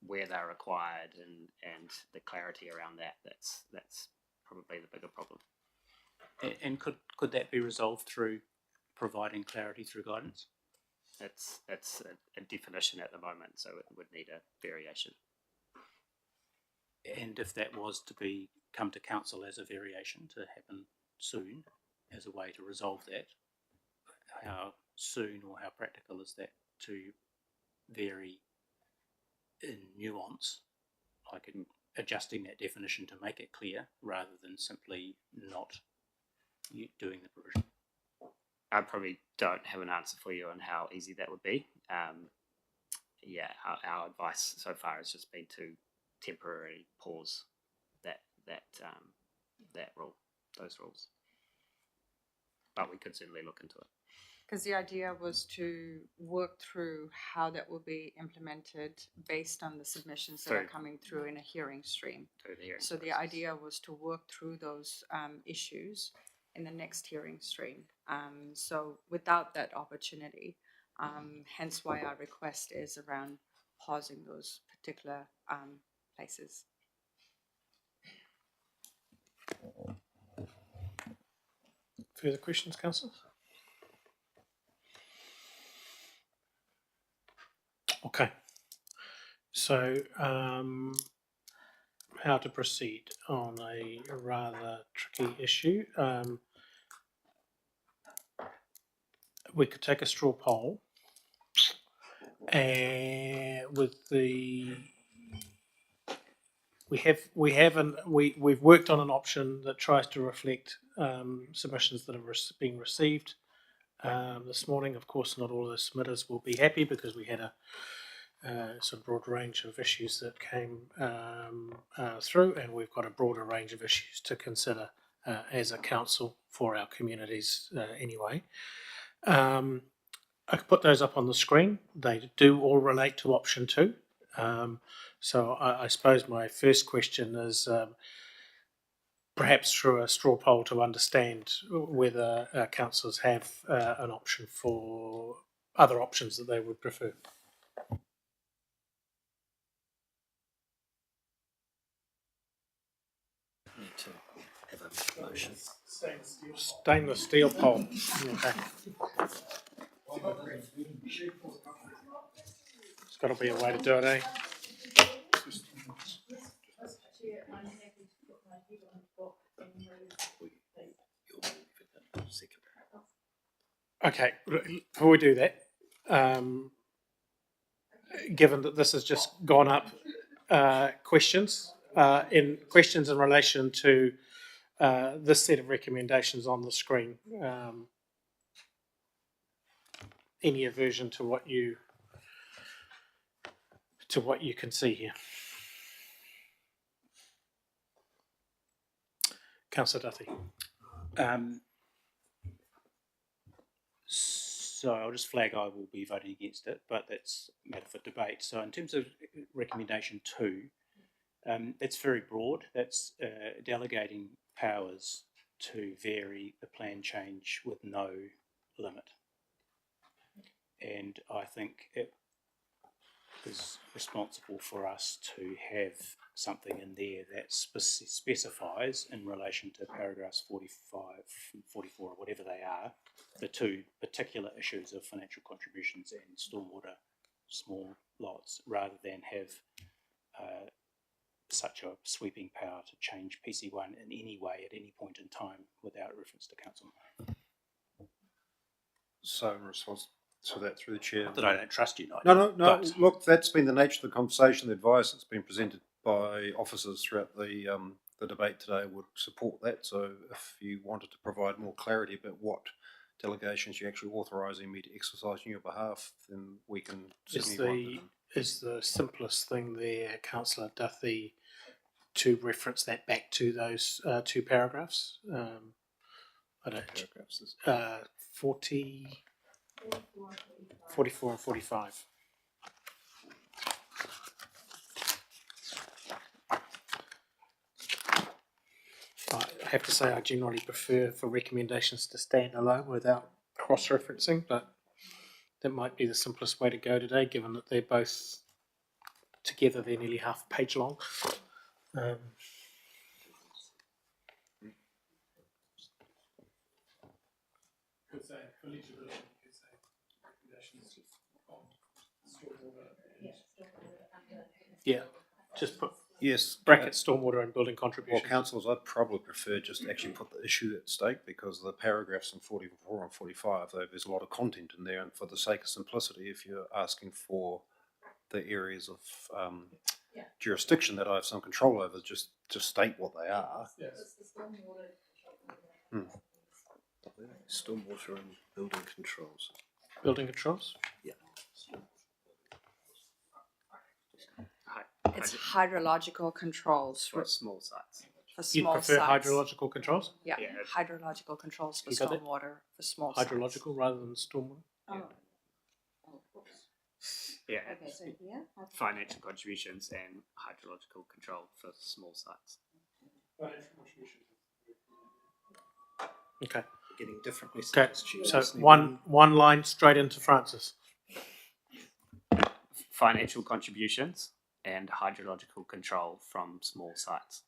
where they're required and the clarity around that. That's probably the bigger problem. And could that be resolved through providing clarity through guidance? It's a definition at the moment, so it would need a variation. And if that was to come to council as a variation to happen soon, as a way to resolve that, how soon or how practical is that to vary in nuance, like in adjusting that definition to make it clear rather than simply not doing the provision? I probably don't have an answer for you on how easy that would be. Our advice so far has just been to temporarily pause that rule, those rules. But we could certainly look into it. Because the idea was to work through how that will be implemented based on the submissions that are coming through in a hearing stream. So the idea was to work through those issues in the next hearing stream. So without that opportunity, hence why our request is around pausing those particular places. Further questions, councillors? Okay. So, how to proceed on a rather tricky issue? We could take a straw poll, and with the we've worked on an option that tries to reflect submissions that have been received this morning. Of course, not all the submitters will be happy because we had a sort of broad range of issues that came through, and we've got a broader range of issues to consider as a council for our communities anyway. I could put those up on the screen. They do all relate to option 2. So I suppose my first question is perhaps through a straw poll to understand whether councillors have an option for other options that they would prefer. Need to have a motion. Stainless steel poll. Okay. There's got to be a way to do it, eh? Okay, before we do that, given that this has just gone up, questions in relation to this set of recommendations on the screen. Any aversion to to what you can see here. Councillor Duthie. So I'll just flag I will be voting against it, but that's a matter for debate. So in terms of recommendation 2, it's very broad. That's delegating powers to vary the plan change with no limit. And I think it is responsible for us to have something in there that specifies in relation to paragraphs 45 and 44 or whatever they are, the two particular issues of financial contributions and stormwater small lots, rather than have such a sweeping power to change PC1 in any way at any point in time without reference to council. So in response to that, through the chair. Not that I don't trust you, No. but Look, that's been the nature of the conversation. The advice that's been presented by officers throughout the debate today would support that. So if you wanted to provide more clarity about what delegations you're actually authorising me to exercise on your behalf, then we can certainly. Is the simplest thing there, Councillor Duthie, to reference that back to those 2 paragraphs? I don't. Paragraphs. 44 and 45. I have to say I generally prefer for recommendations to stand alone without cross-referencing, but that might be the simplest way to go today, given that they're both together, they're nearly half a page long. Could say eligibility, could say recommendations on stormwater. Yeah, just put bracket stormwater and building contributions. Well, councillors, I'd probably prefer just to actually put the issue at stake, because the paragraphs in 44 and 45, though, there's a lot of content in there, and for the sake of simplicity, if you're asking for the areas of jurisdiction that I have some control over, just state what they are. Yes. Stormwater and building controls. Building controls? Yeah. It's hydrological controls for small sites. For small You'd prefer sites. hydrological controls? Yeah, hydrological controls for You got that? stormwater for small sites. Hydrological rather than stormwater? Yeah. Okay, so yeah. Financial contributions and hydrological control for small sites. Okay. We're getting different Okay, messages. so one line straight into Francis. Financial contributions and hydrological control from small sites.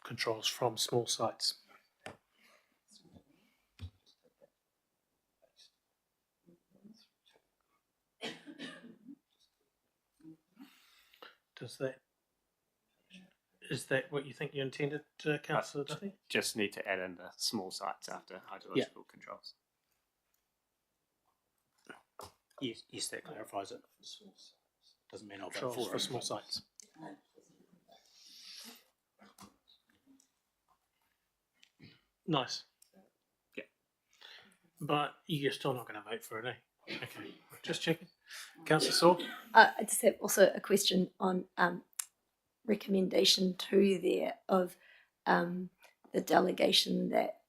Controls from small sites. Is that what you think you intended, Councillor Duthie? Just need to add in the small sites after hydrological controls. Yes, that clarifies it. Doesn't mean I'll vote Controls for for it. small sites. Nice. Yeah. But you're still not going to vote for it, eh? Okay, just checking. Councillor Saul? I just have also a question on recommendation 2 there of the delegation that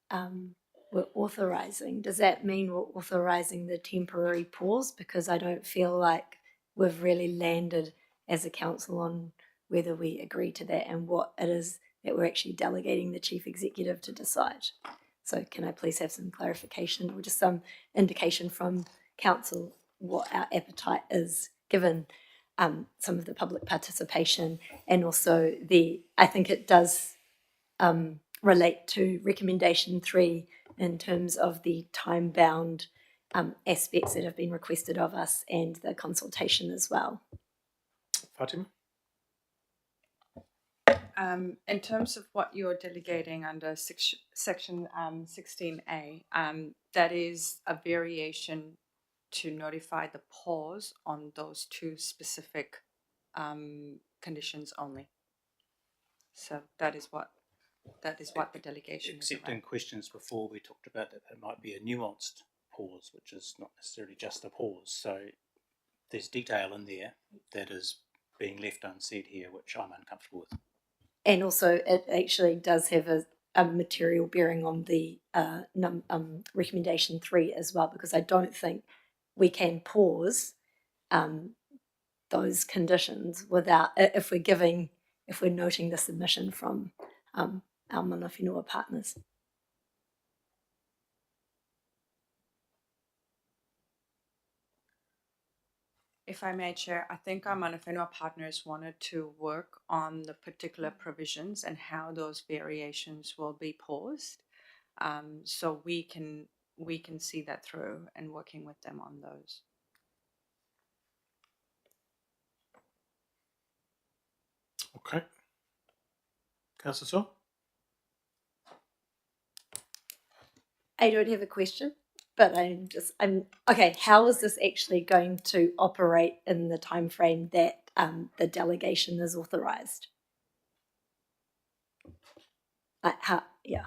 we're authorising. Does that mean we're authorising the temporary pause? Because I don't feel like we've really landed as a council on whether we agree to that and what it is that we're actually delegating the chief executive to decide. So can I please have some clarification or just some indication from council what our appetite is, given some of the public participation, and also I think it does relate to recommendation 3 in terms of the time-bound aspects that have been requested of us and the consultation as well. Fatima? In terms of what you're delegating under section 16A, that is a variation to notify the pause on those 2 specific conditions only. So that is what the delegation is Except in around. questions before, we talked about that it might be a nuanced pause, which is not necessarily just a pause. So there's detail in there that is being left unsaid here, which I'm uncomfortable with. And also, it actually does have a material bearing on the recommendation 3 as well, because I don't think we can pause those conditions without, if we're noting the submission from our mana whenua partners. If I may, Chair, I think our mana whenua partners wanted to work on the particular provisions and how those variations will be paused. So we can see that through and working with them on those. Okay. Councillor Saw? I don't have a question, but I'm okay. How is this actually going to operate in the time frame that the delegation is authorised? Yeah.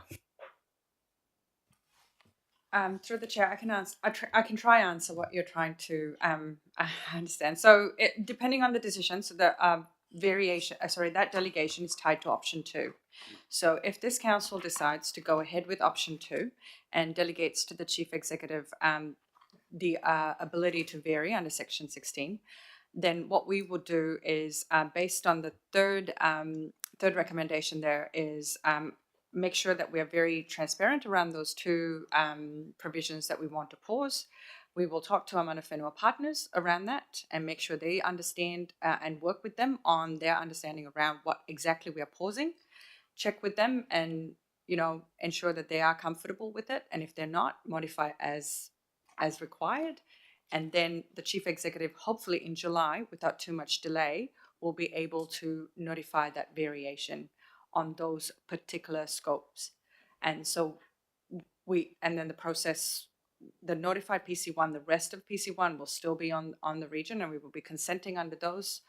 Through the chair, I can answer. I can try answer what you're trying to understand. So, depending on the decision, so the that delegation is tied to option 2. So, if this council decides to go ahead with option 2 and delegates to the chief executive the ability to vary under section 16, then what we would do is, based on the third recommendation, there is make sure that we are very transparent around those 2 provisions that we want to pause. We will talk to our mana whenua partners around that and make sure they understand and work with them on their understanding around what exactly we are pausing. Check with them and ensure that they are comfortable with it, and if they're not, modify as required. And then the chief executive, hopefully in July, without too much delay, will be able to notify that variation on those particular scopes. And so then the process, the notified PC1, the rest of PC1 will still be on the region, and we will be consenting under those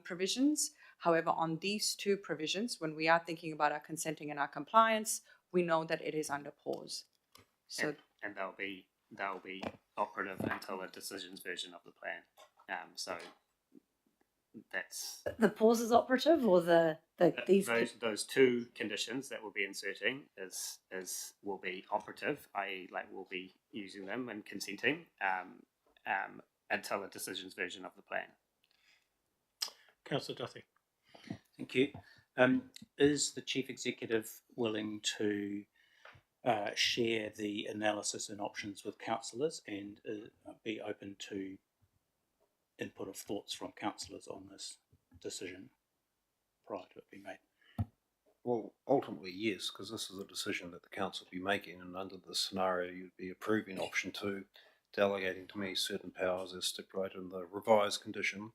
provisions. However, on these 2 provisions, when we are thinking about our consenting and our compliance, we know that it is under pause. So and they'll be operative until a decisions version of the plan. So that's the pause is operative, or those 2 conditions that we'll be inserting will be operative, i.e., like we'll be using them and consenting until a decisions version of the plan. Councillor Duthie. Thank you. Is the chief executive willing to share the analysis and options with councillors and be open to input of thoughts from councillors on this decision prior to it being made? Well, ultimately, yes, because this is a decision that the council will be making, and under this scenario, you'd be approving option 2, delegating to me certain powers as stipulated in the revised condition,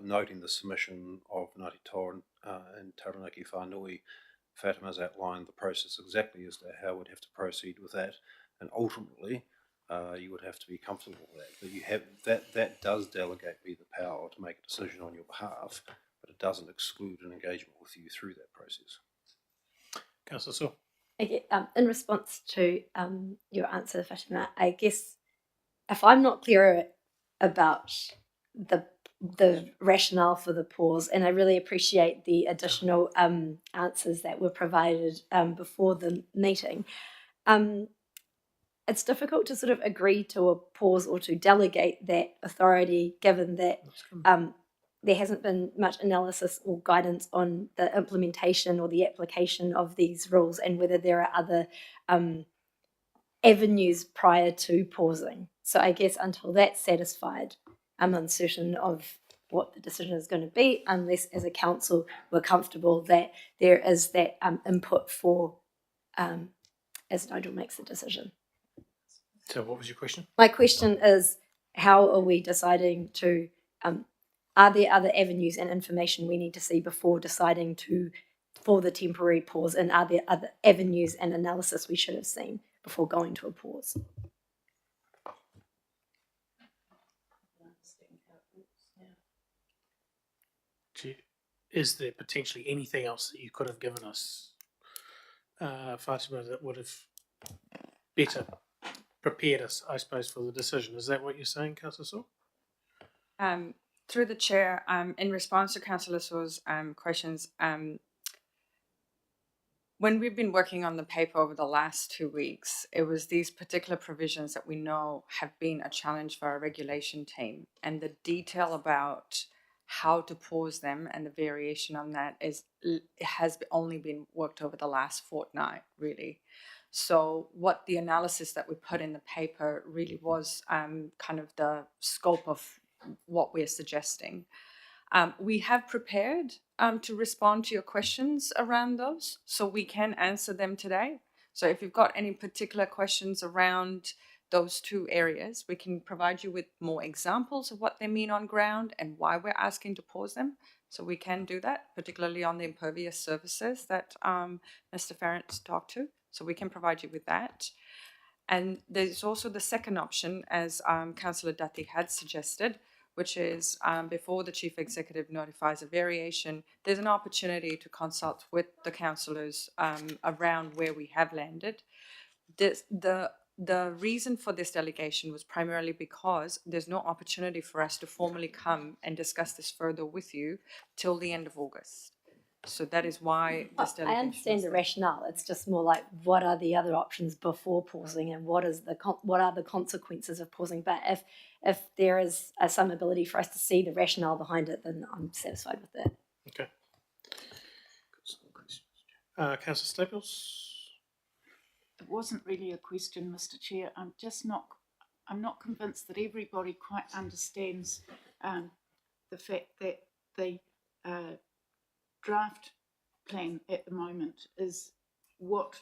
noting the submission of Ngāti Toa and Taranaki Whānui. Fatima's outlined the process exactly as to how we'd have to proceed with that, and ultimately, you would have to be comfortable with that. But you have that does delegate me the power to make a decision on your behalf, but it doesn't exclude an engagement with you through that process. Councillor Saw. Okay, in response to your answer, Fatima, I guess if I'm not clear about the rationale for the pause, and I really appreciate the additional answers that were provided before the meeting, it's difficult to sort of agree to a pause or to delegate that authority, given that there hasn't been much analysis or guidance on the implementation or the application of these rules, and whether there are other avenues prior to pausing. So I guess until that's satisfied, I'm uncertain of what the decision is going to be, unless as a council we're comfortable that there is that input for as Nigel makes the decision. So what was your question? My question is, how are we deciding to, are there other avenues and information we need to see before deciding for the temporary pause, and are there other avenues and analysis we should have seen before going to a pause? is there potentially anything else that you could have given us, Fatima, that would have better prepared us, I suppose, for the decision? Is that what you're saying, Councillor Saul? Through the chair, in response to Councillor Saw's questions, when we've been working on the paper over the last 2 weeks, it was these particular provisions that we know have been a challenge for our regulation team, and the detail about how to pause them and the variation on that has only been worked over the last fortnight, really. So what the analysis that we put in the paper really was kind of the scope of what we're suggesting. We have prepared to respond to your questions around those, so we can answer them today. So if you've got any particular questions around those two areas, we can provide you with more examples of what they mean on ground and why we're asking to pause them. So we can do that, particularly on the impervious surfaces that Mr. Farrant talked to. So we can provide you with that. And there's also the second option, as Councillor Duthie had suggested, which is before the Chief Executive notifies a variation, there's an opportunity to consult with the councillors around where we have landed. The reason for this delegation was primarily because there's no opportunity for us to formally come and discuss this further with you till the end of August. So that is why this delegation. I understand the rationale. It's just more like, what are the other options before pausing, and what are the consequences of pausing? But if there is some ability for us to see the rationale behind it, then I'm satisfied with that. Okay. Councillor Staples. It wasn't really a question, Mr. Chair. I'm not convinced that everybody quite understands the fact that the draft plan at the moment is what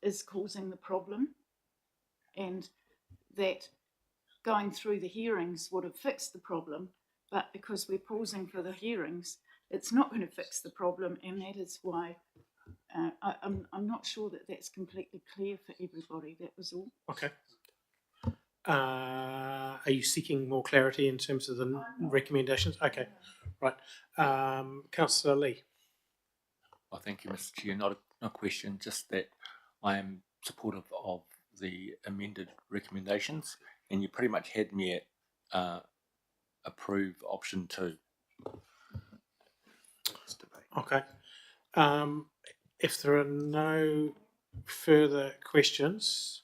is causing the problem, and that going through the hearings would have fixed the problem, but because we're pausing for the hearings, it's not going to fix the problem, and that is why I'm not sure that that's completely clear for everybody. That was all. Okay. Are you seeking more clarity in terms of the recommendations? Okay, right. Councillor Lee. Well, thank you, Mr. Chair. Not a question, just that I am supportive of the amended recommendations, and you pretty much had me at approve option 2. Okay. If there are no further questions,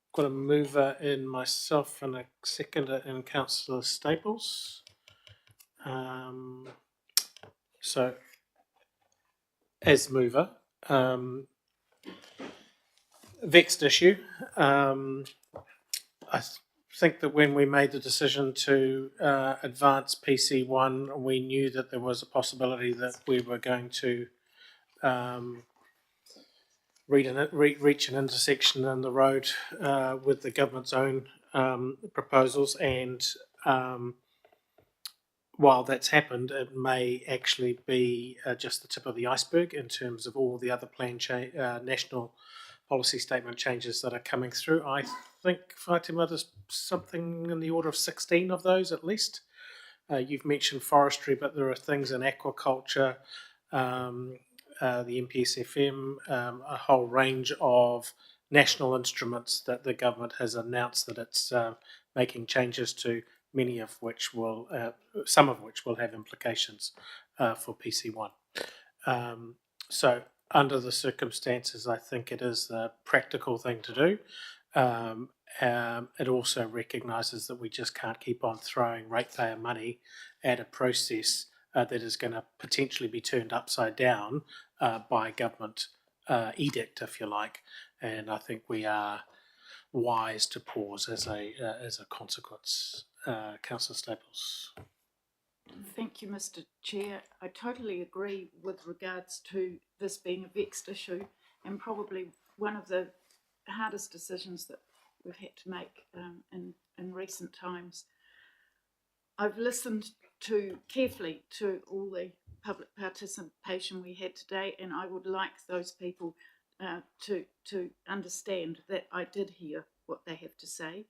I've got a mover in myself and a seconder in Councillor Staples. So, as mover, vexed issue. I think that when we made the decision to advance PC1, we knew that there was a possibility that we were going to reach an intersection in the road with the government's own proposals, and while that's happened, it may actually be just the tip of the iceberg in terms of all the other national policy statement changes that are coming through. I think, Fatima, there's something in the order of 16 of those at least. You've mentioned forestry, but there are things in aquaculture, the MPSFM, a whole range of national instruments that the government has announced that it's making changes to, some of which will have implications for PC1. So under the circumstances, I think it is the practical thing to do. It also recognises that we just can't keep on throwing ratepayer money at a process that is going to potentially be turned upside down by government edict, if you like. And I think we are wise to pause as a consequence. Councillor Staples. Thank you, Mr. Chair. I totally agree with regards to this being a vexed issue, and probably one of the hardest decisions that we've had to make in recent times. I've listened carefully to all the public participation we had today, and I would like those people to understand that I did hear what they have to say.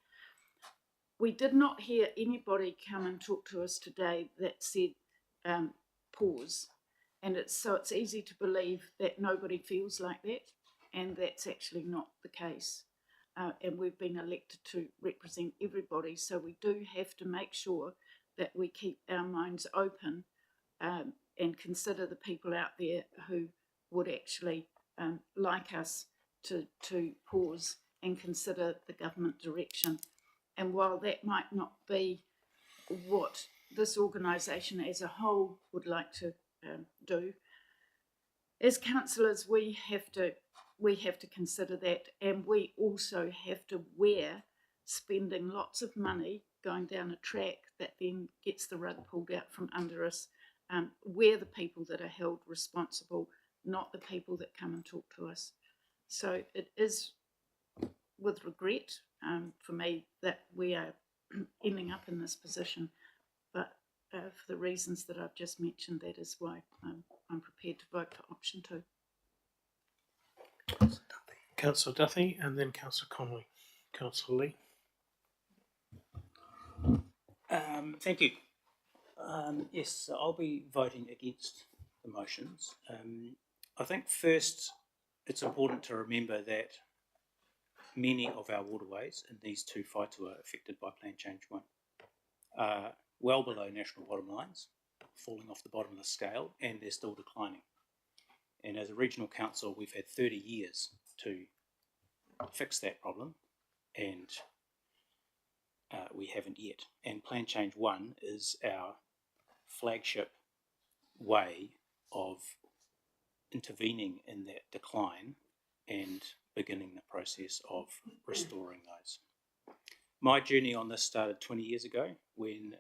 We did not hear anybody come and talk to us today that said pause, and it's easy to believe that nobody feels like that, and that's actually not the case. And we've been elected to represent everybody, so we do have to make sure that we keep our minds open and consider the people out there who would actually like us to pause and consider the government direction. And while that might not be what this organisation as a whole would like to do, as councillors we have to consider that, and we also have to wear spending lots of money going down a track that then gets the rug pulled out from under us. We're the people that are held responsible, not the people that come and talk to us. So it is with regret for me that we are ending up in this position, but for the reasons that I've just mentioned, that is why I'm prepared to vote for option 2. Councillor Duthie and then Councillor Conley. Councillor Lee. Thank you. Yes, I'll be voting against the motions. I think first it's important to remember that many of our waterways in these two whaitua affected by Plan Change 1 are well below national bottom lines, falling off the bottom of the scale, and they're still declining. And as a regional council, we've had 30 years to fix that problem, and we haven't yet. And Plan Change 1 is our flagship way of intervening in that decline and beginning the process of restoring those. My journey on this started 20 years ago when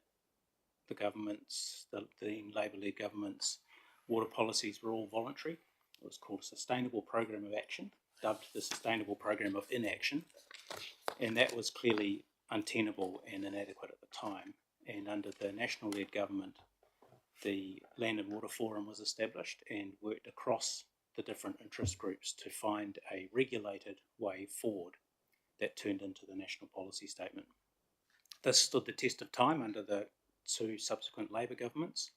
the government's, the Labour-led government's water policies were all voluntary. It was called a Sustainable Programme of Action, dubbed the Sustainable Programme of Inaction, and that was clearly untenable and inadequate at the time. And under the national-led government, the Land and Water Forum was established and worked across the different interest groups to find a regulated way forward that turned into the National Policy Statement. This stood the test of time under the two subsequent Labour governments,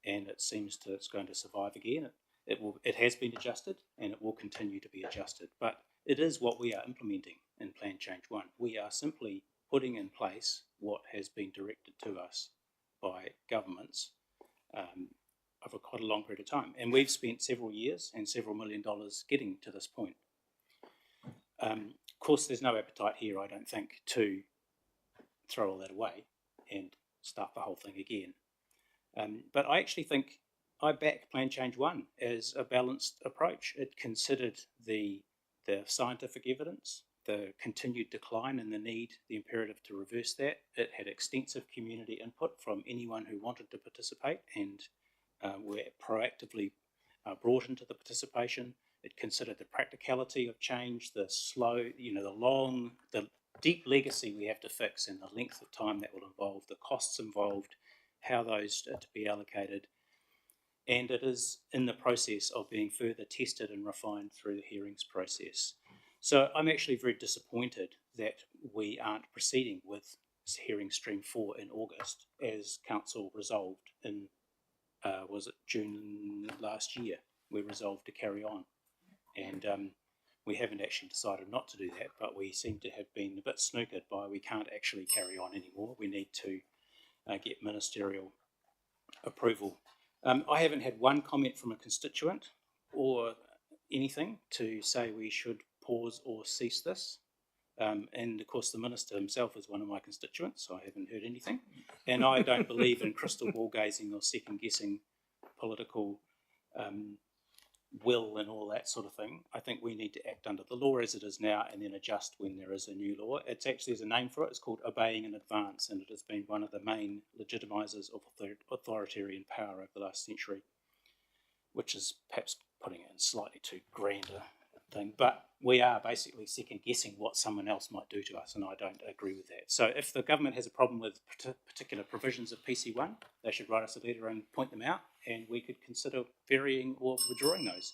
and it seems it's going to survive again. It has been adjusted and it will continue to be adjusted, but it is what we are implementing in Plan Change 1. We are simply putting in place what has been directed to us by governments over quite a long period of time. And we've spent several years and several $1 million getting to this point. Of course, there's no appetite here, I don't think, to throw all that away and start the whole thing again. But I actually think I back Plan Change 1 as a balanced approach. It considered the scientific evidence, the continued decline and the need, the imperative to reverse that. It had extensive community input from anyone who wanted to participate and were proactively brought into the participation. It considered the practicality of change, the slow, the deep legacy we have to fix and the length of time that will involve, the costs involved, how those are to be allocated. And it is in the process of being further tested and refined through the hearings process. So I'm actually very disappointed that we aren't proceeding with hearing stream 4 in August, as Council resolved in, was it June last year? We resolved to carry on. And we haven't actually decided not to do that, but we seem to have been a bit snookered by we can't actually carry on anymore. We need to get ministerial approval. I haven't had one comment from a constituent or anything to say we should pause or cease this. And of course the Minister himself is one of my constituents, so I haven't heard anything. And I don't believe in crystal ball gazing or second guessing political will and all that sort of thing. I think we need to act under the law as it is now and then adjust when there is a new law. It's actually, there's a name for it, it's called obeying in advance, and it has been one of the main legitimisers of authoritarian power over the last century, which is perhaps putting it in slightly too grand a thing, but we are basically second guessing what someone else might do to us, and I don't agree with that. So if the government has a problem with particular provisions of PC1, they should write us a letter and point them out, and we could consider varying or withdrawing those.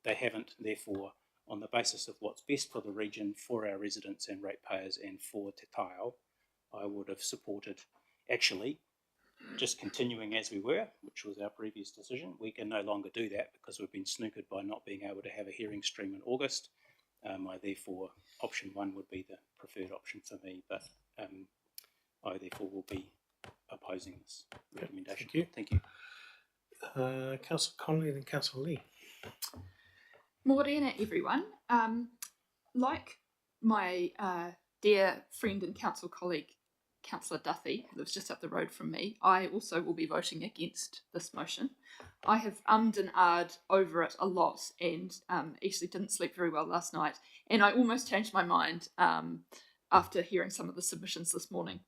They haven't, therefore, on the basis of what's best for the region, for our residents and ratepayers and for Te Tao, I would have supported actually just continuing as we were, which was our previous decision. We can no longer do that because we've been snookered by not being able to have a hearing stream in August. Therefore, option 1 would be the preferred option for me, but I therefore will be opposing this recommendation. Thank you. Councillor Connolly and Councillor Lee. Morena, everyone. Like my dear friend and council colleague, Councillor Duthie, who lives just up the road from me, I also will be voting against this motion. I have ummed and ahed over it a lot and actually didn't sleep very well last night. And I almost changed my mind after hearing some of the submissions this morning.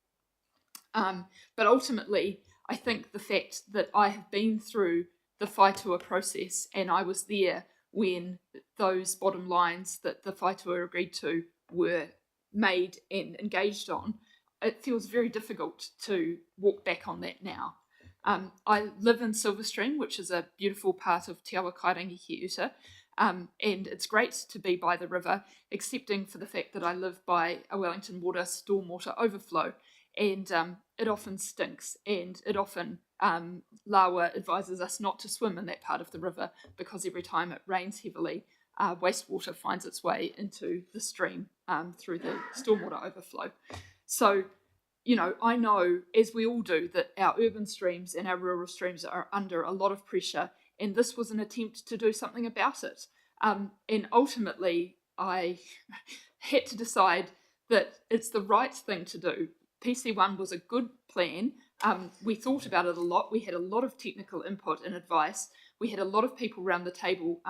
But ultimately, I think the fact that I have been through the Whaitua process and I was there when those bottom lines that the Whaitua agreed to were made and engaged on, it feels very difficult to walk back on that now. I live in Silverstream, which is a beautiful part of Te Awa Kairangi He Uta, and it's great to be by the river, excepting for the fact that I live by a Wellington water stormwater overflow, and it often stinks, and it often, Lawa advises us not to swim in that part of the river because every time it rains heavily, wastewater finds its way into the stream through the stormwater overflow. So, you know, I know, as we all do, that our urban streams and our rural streams are under a lot of pressure, and this was an attempt to do something about it. And ultimately, I had to decide that it's the right thing to do. PC1 was a good plan. We thought about it a lot. We had a lot of technical input and advice. We had a lot of people around the table.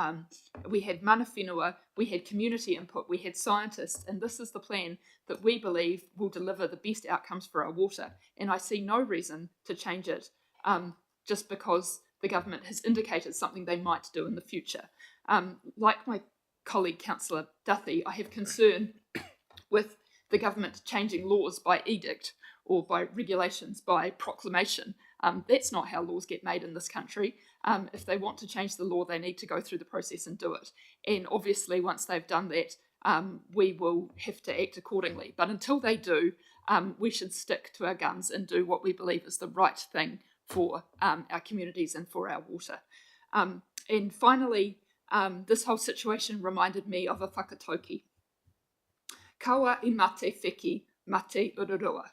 We had mana whenua, we had community input, we had scientists, and this is the plan that we believe will deliver the best outcomes for our water. And I see no reason to change it just because the government has indicated something they might do in the future. Like my colleague, Councillor Duthie, I have concern with the government changing laws by edict or by regulations, by proclamation. That's not how laws get made in this country. If they want to change the law, they need to go through the process and do it. And obviously, once they've done that, we will have to act accordingly. But until they do, we should stick to our guns and do what we believe is the right thing for our communities and for our water. And finally, this whole situation reminded me of a whakatauki. Kawa I mate wheki, mate ururua.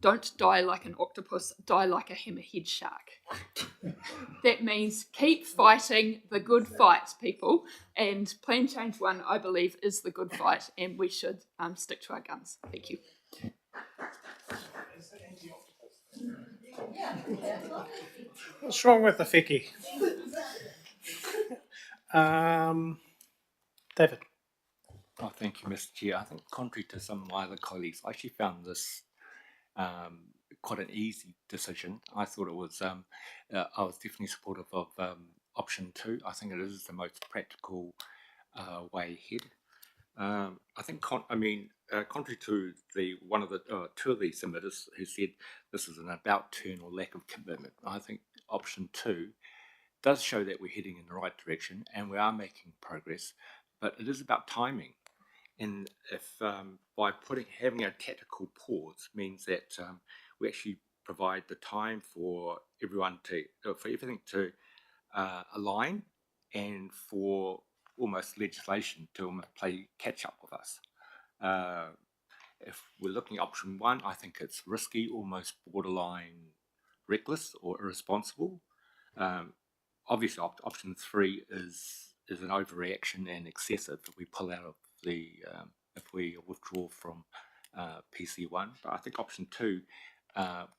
Don't die like an octopus, die like a hammerhead shark. That means keep fighting the good fight, people. And Plan Change 1, I believe, is the good fight, and we should stick to our guns. Thank you. What's wrong with the wheki? David. Oh, thank you, Mr. Chair. I think contrary to some of my other colleagues, I actually found this quite an easy decision. I thought it was, I was definitely supportive of option 2. I think it is the most practical way ahead. I think, contrary to one of the two of the submitters who said this is an about turn or lack of commitment, I think option 2 does show that we're heading in the right direction and we are making progress, but it is about timing. And if by having a tactical pause means that we actually provide the time for everyone for everything to align and for almost legislation to almost play catch up with us. If we're looking at option 1, I think it's risky, almost borderline reckless or irresponsible. Obviously, option 3 is an overreaction and excessive if we pull out of if we withdraw from PC1. But I think option 2,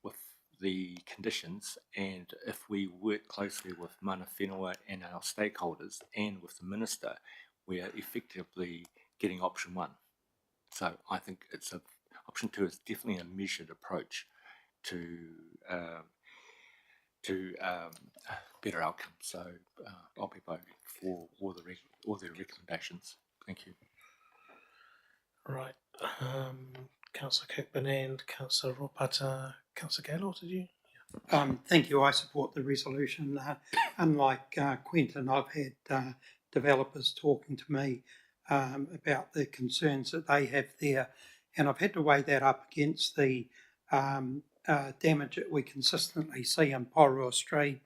with the conditions, and if we work closely with mana whenua and our stakeholders and with the minister, we are effectively getting option 1. So I think option 2 is definitely a measured approach to better outcomes. So I'll be voting for all the recommendations. Thank you. Right. Councillor Kirkman and Councillor Ropata. Councillor Gaylord, did you? Thank you. I support the resolution. Unlike Quentin, I've had developers talking to me about the concerns that they have there, and I've had to weigh that up against the damage that we consistently see in Porua Stream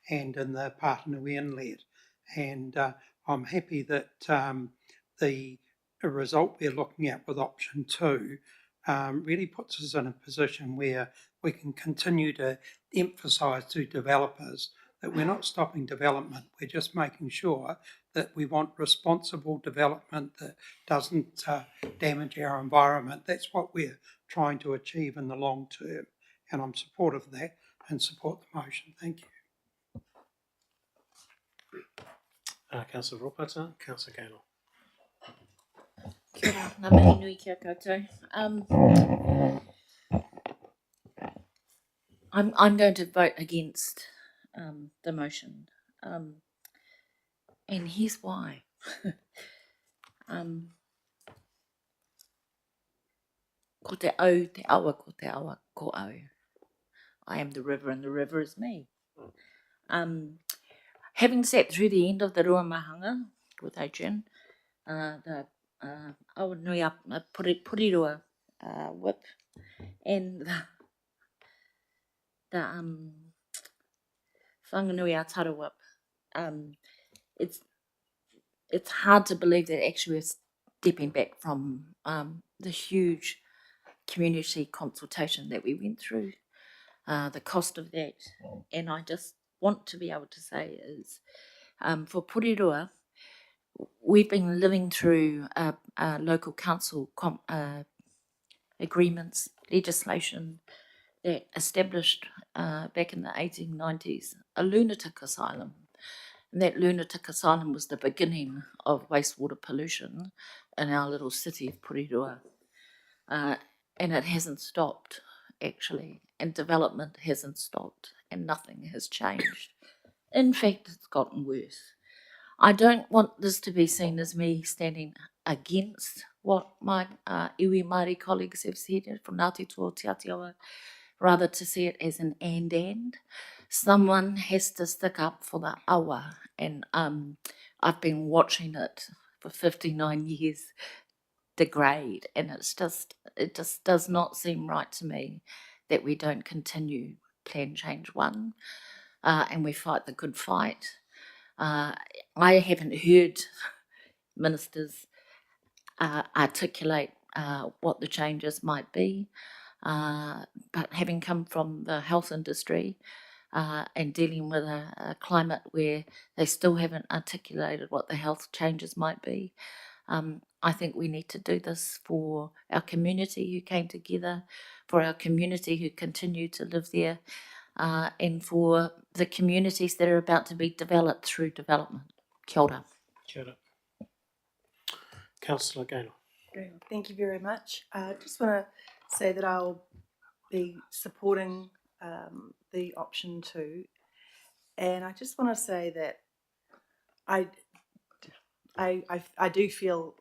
and in the Patanui Inlet. And I'm happy that the result we're looking at with option 2 really puts us in a position where we can continue to emphasise to developers that we're not stopping development, we're just making sure that we want responsible development that doesn't damage our environment. That's what we're trying to achieve in the long term, and I'm supportive of that and support the motion. Thank you. Councillor Ropata, Councillor Gaynor. Kia ora, ngā mihi nui kia koutou. I'm going to vote against the motion, and here's why. Ko te au, te awa, ko te awa, ko au. I am the river and the river is me. Having sat through the end of the Ruamahanga with Adrian, the Awanui Purirua whip, and the Whanganui Atara whip, it's hard to believe that actually we're stepping back from the huge community consultation that we went through, the cost of that. And I just want to be able to say is, for Purirua, we've been living through local council agreements, legislation that established back in the 1890s a lunatic asylum. And that lunatic asylum was the beginning of wastewater pollution in our little city of Purirua. And it hasn't stopped, actually, and development hasn't stopped, and nothing has changed. In fact, it's gotten worse. I don't want this to be seen as me standing against what my iwi Māori colleagues have said from Ngāti Toa Te Atiawa, rather to see it as an and. Someone has to stick up for the awa, and I've been watching it for 59 years degrade, and it just does not seem right to me that we don't continue Plan Change 1 and we fight the good fight. I haven't heard ministers articulate what the changes might be, but having come from the health industry and dealing with a climate where they still haven't articulated what the health changes might be, I think we need to do this for our community who came together, for our community who continue to live there, and for the communities that are about to be developed through development. Kia ora. Kia ora. Councillor Gaynor. Thank you very much. I just want to say that I'll be supporting the option 2, and I just want to say that I do feel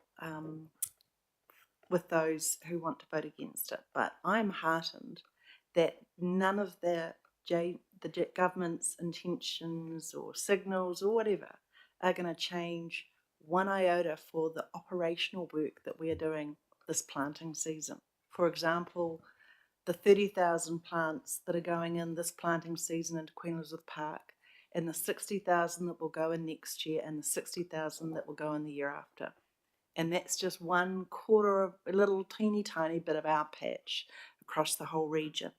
with those who want to vote against it, but I'm heartened that none of the government's intentions or signals or whatever are going to change one iota for the operational work that we are doing this planting season. For example, the 30,000 plants that are going in this planting season into Queen Elizabeth Park, and the 60,000 that will go in next year, and the 60,000 that will go in the year after. And that's just 1/4 of a little teeny tiny bit of our patch across the whole region.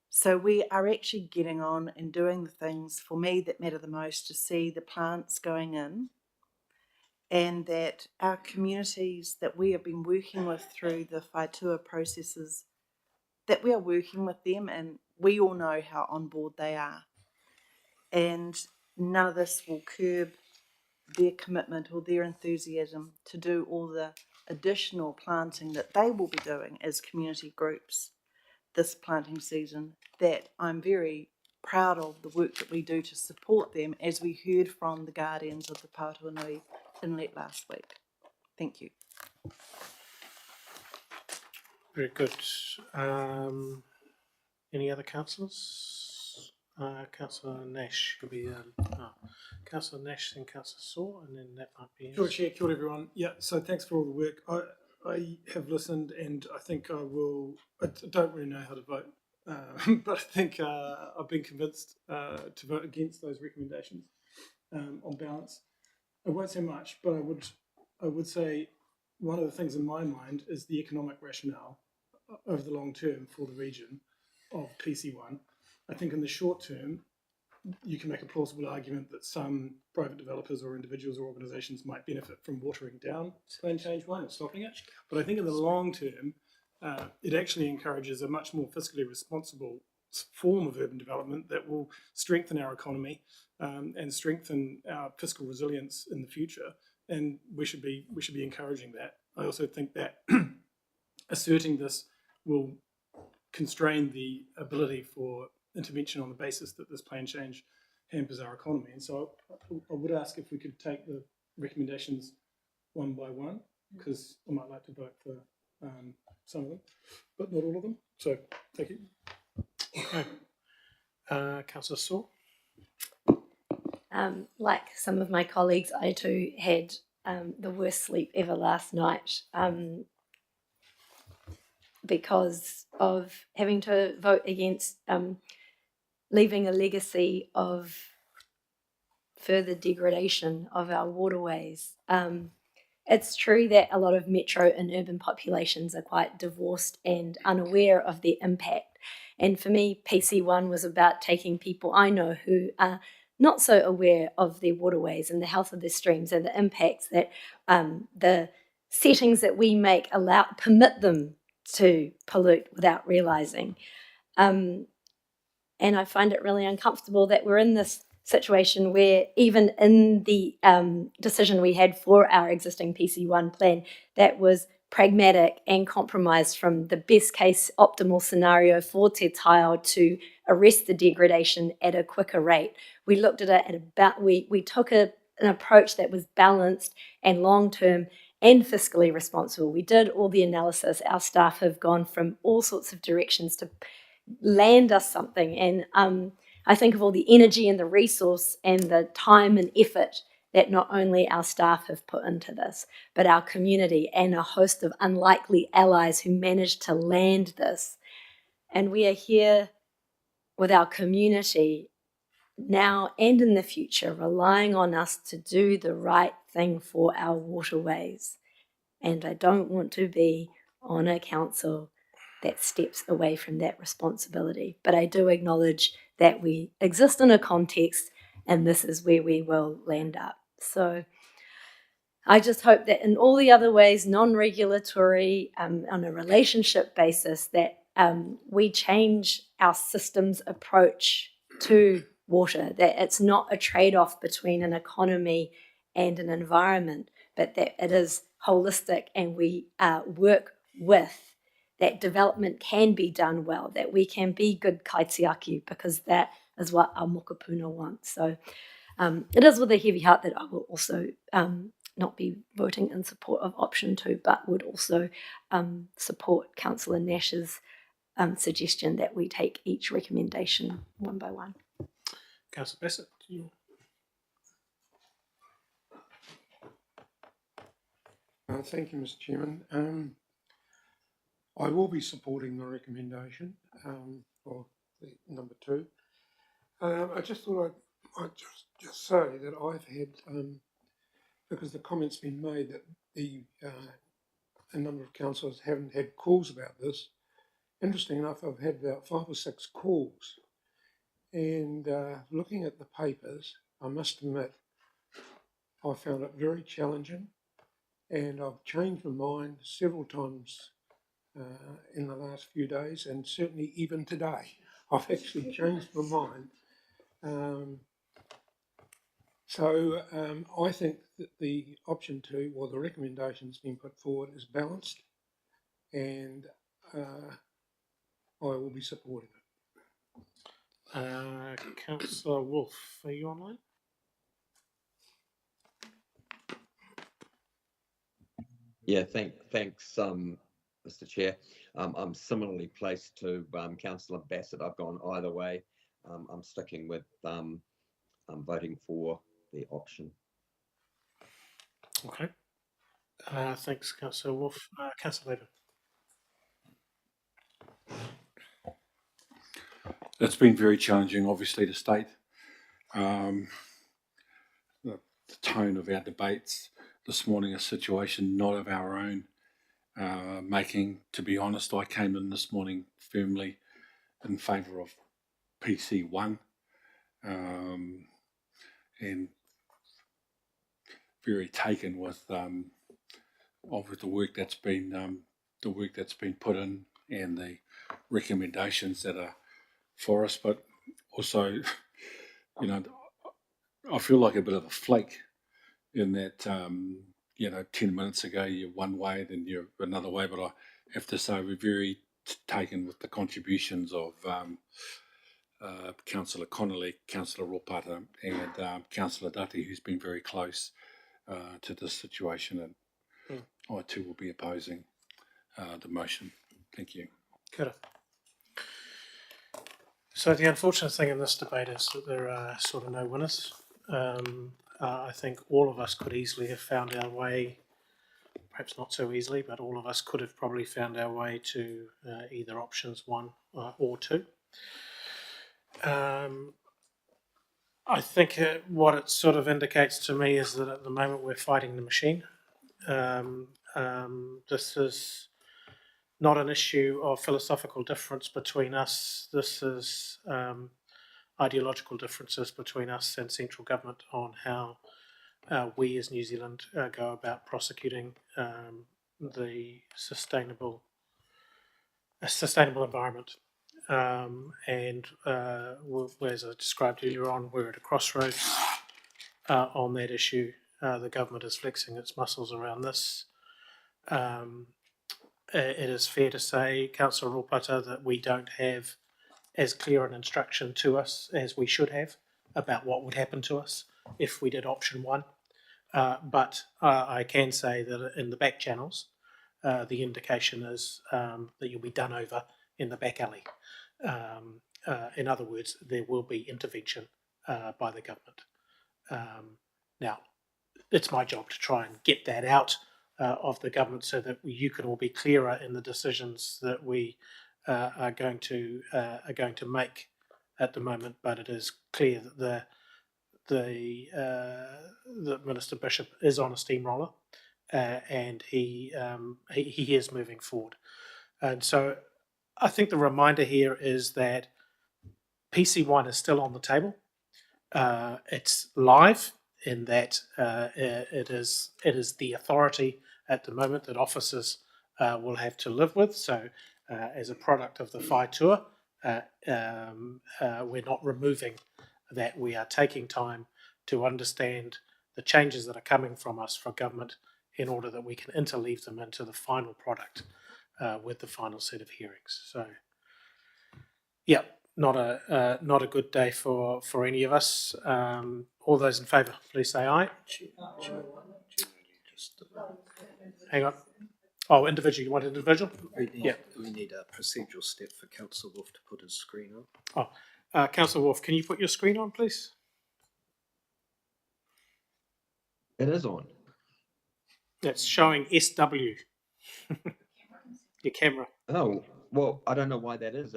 So we are actually getting on and doing the things for me that matter the most, to see the plants going in, and that our communities that we have been working with through the whaitua processes, that we are working with them, and we all know how on board they are. And none of this will curb their commitment or their enthusiasm to do all the additional planting that they will be doing as community groups this planting season, that I'm very proud of the work that we do to support them, as we heard from the guardians of the Pātuanui Inlet last week. Thank you. Very good. Any other councillors? Councillor Nash could be Councillor Nash, then Councillor Saw, and then that might be. Kia ora, Chair. Kia ora, everyone. Yeah, so thanks for all the work. I have listened, and I think I will. I don't really know how to vote but I think I've been convinced to vote against those recommendations on balance. I won't say much, but I would say one of the things in my mind is the economic rationale over the long term for the region of PC1. I think in the short term, you can make a plausible argument that some private developers or individuals or organisations might benefit from watering down Plan Change 1 or stopping it. But I think in the long term, it actually encourages a much more fiscally responsible form of urban development that will strengthen our economy and strengthen our fiscal resilience in the future. And we should be encouraging that. I also think that asserting this will constrain the ability for intervention on the basis that this plan change hampers our economy. And so I would ask if we could take the recommendations one by one, because I might like to vote for some of them, but not all of them. So thank you. Okay. Councillor Saw. Like some of my colleagues, I too had the worst sleep ever last night because of having to vote against leaving a legacy of further degradation of our waterways. It's true that a lot of metro and urban populations are quite divorced and unaware of their impact. And for me, PC1 was about taking people I know who are not so aware of their waterways and the health of their streams and the impacts that the settings that we make permit them to pollute without realising. And I find it really uncomfortable that we're in this situation where even in the decision we had for our existing PC1 plan that was pragmatic and compromised from the best case optimal scenario for Te Taiao to arrest the degradation at a quicker rate. We looked at it at about, we took an approach that was balanced and long-term and fiscally responsible. We did all the analysis. Our staff have gone from all sorts of directions to land us something. And I think of all the energy and the resource and the time and effort that not only our staff have put into this, but our community and a host of unlikely allies who managed to land this. And we are here with our community now and in the future, relying on us to do the right thing for our waterways. And I don't want to be on a council that steps away from that responsibility. But I do acknowledge that we exist in a context and this is where we will land up. So I just hope that in all the other ways, non-regulatory, on a relationship basis, that we change our systems approach to water, that it's not a trade-off between an economy and an environment, but that it is holistic and we work with that development can be done well, that we can be good kaitiaki, because that is what our mokopuna wants. So it is with a heavy heart that I will also not be voting in support of option 2, but would also support Councillor Nash's suggestion that we take each recommendation one by one. Councillor Bassett, you. Thank you, Mr. Chairman. I will be supporting the recommendation for the number 2. I just thought I'd just say that I've had, because the comment's been made that a number of councillors haven't had calls about this. Interesting enough, I've had about 5 or 6 calls, and looking at the papers, I must admit, I found it very challenging, and I've changed my mind several times in the last few days, and certainly even today, I've actually changed my mind. So I think that the option 2, or the recommendation that's been put forward, is balanced, and I will be supporting it. Councillor Wolf, are you online? Yeah, thanks, Mr. Chair. I'm similarly placed to Councillor Bassett. I've gone either way. I'm sticking with I'm voting for the option. Okay. Thanks, Councillor Wolf. Councillor Levin. it's been very challenging, obviously, to state the tone of our debates this morning, a situation not of our own making. To be honest, I came in this morning firmly in favour of PC1 and very taken with the work that's been put in and the recommendations that are for us. But also, you know, I feel like a bit of a flake in that 10 minutes ago you're one way, then you're another way. But I have to say we're very taken with the contributions of Councillor Connolly, Councillor Ropata, and Councillor Dutty, who's been very close to this situation, and I too will be opposing the motion. Thank you. Good. So the unfortunate thing in this debate is that there are sort of no winners. I think all of us could easily have found our way, perhaps not so easily, but all of us could have probably found our way to either options 1 or 2. I think what it sort of indicates to me is that at the moment we're fighting the machine. This is not an issue of philosophical difference between us. This is ideological differences between us and central government on how we as New Zealand go about prosecuting the sustainable environment. And as I described earlier on, we're at a crossroads on that issue. The government is flexing its muscles around this. It is fair to say, Councillor Ropata, that we don't have as clear an instruction to us as we should have about what would happen to us if we did option 1. But I can say that in the back channels, the indication is that you'll be done over in the back alley. In other words, there will be intervention by the government. Now, it's my job to try and get that out of the government so that you can all be clearer in the decisions that we are going to make at the moment. But it is clear that that Minister Bishop is on a steamroller, and he is moving forward. And so, I think the reminder here is that PC1 is still on the table. It's live in that it is the authority at the moment that officers will have to live with. So, as a product of the Whai Tour, we're not removing that. We are taking time to understand the changes that are coming from us from government in order that we can interleave them into the final product with the final set of hearings. So, yeah, not a good day for any of us. All those in favour, please say aye. Hang on. Oh, individual. You want individual? We need a procedural step for Councillor Wolf to put his screen on. Oh, Councillor Wolf, can you put your screen on, please? It is on. It's showing SW. Your camera. Oh, well, I don't know why that is.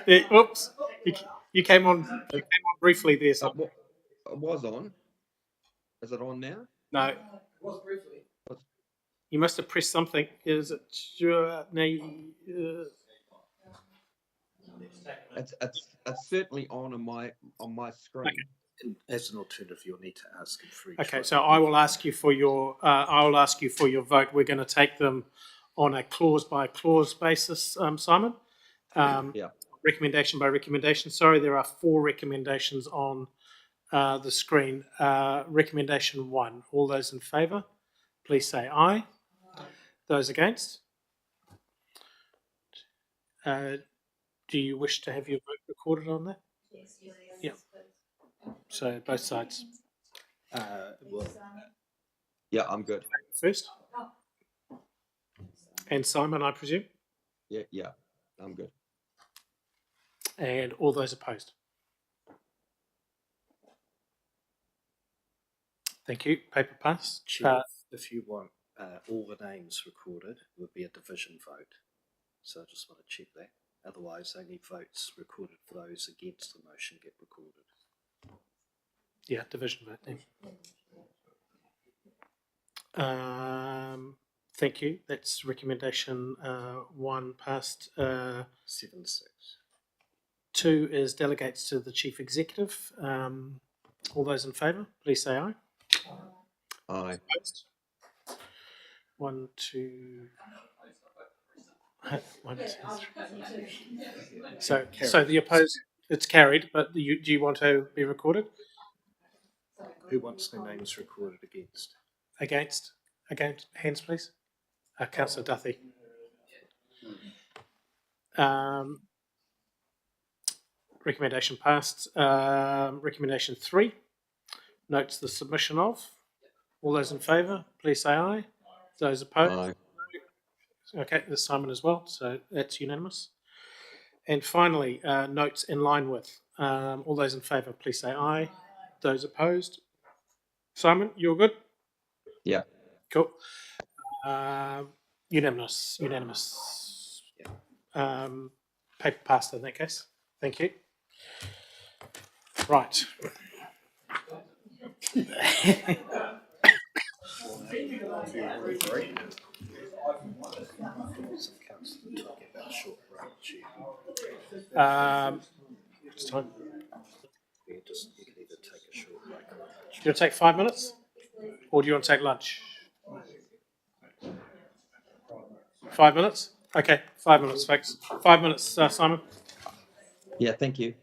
Yeah, oops. You came on briefly there. So. It was on. Is it on now? No. It was briefly. You must have pressed something. Is it sure? No. It's certainly on my screen. Okay. As an alternative, you'll need to ask him for each. Okay, so I will ask you for your vote. We're going to take them on a clause by clause basis, Simon. Yeah. Recommendation by recommendation. Sorry, there are 4 recommendations on the screen. Recommendation 1. All those in favour, please say aye. Those against? Do you wish to have your vote recorded on that? Yes. Yeah. So both sides. Yeah, I'm good. First. And Simon, I presume? Yeah, I'm good. And all those opposed? Thank you. Paper pass. Chief, if you want all the names recorded, it would be a division vote. So I just want to check that. Otherwise, only votes recorded for those against the motion get recorded. Yeah, division vote then. Thank you. That's recommendation 1 passed. 7-6. 2 is delegates to the chief executive. All those in favour, please say aye. Aye. Opposed? 1, 2. 1, 2, 3. So the opposed, it's carried, but do you want to be recorded? Who wants their names recorded against? Against? Hands, please. Councillor Duthie. Recommendation passed. Recommendation 3 notes the submission of. All those in favour, please say aye. Those opposed? Aye. Okay, there's Simon as well, so that's unanimous. And finally, notes in line with. All those in favour, please say aye. Those opposed? Simon, you're good? Yeah. Cool. Unanimous. Paper passed in that case. Thank you. Right. What's time? You can either take a short break or lunch. Do you want to take 5 minutes? Or do you want to take lunch? 5 minutes? Okay, 5 minutes, folks. 5 minutes, Simon. Yeah, thank you.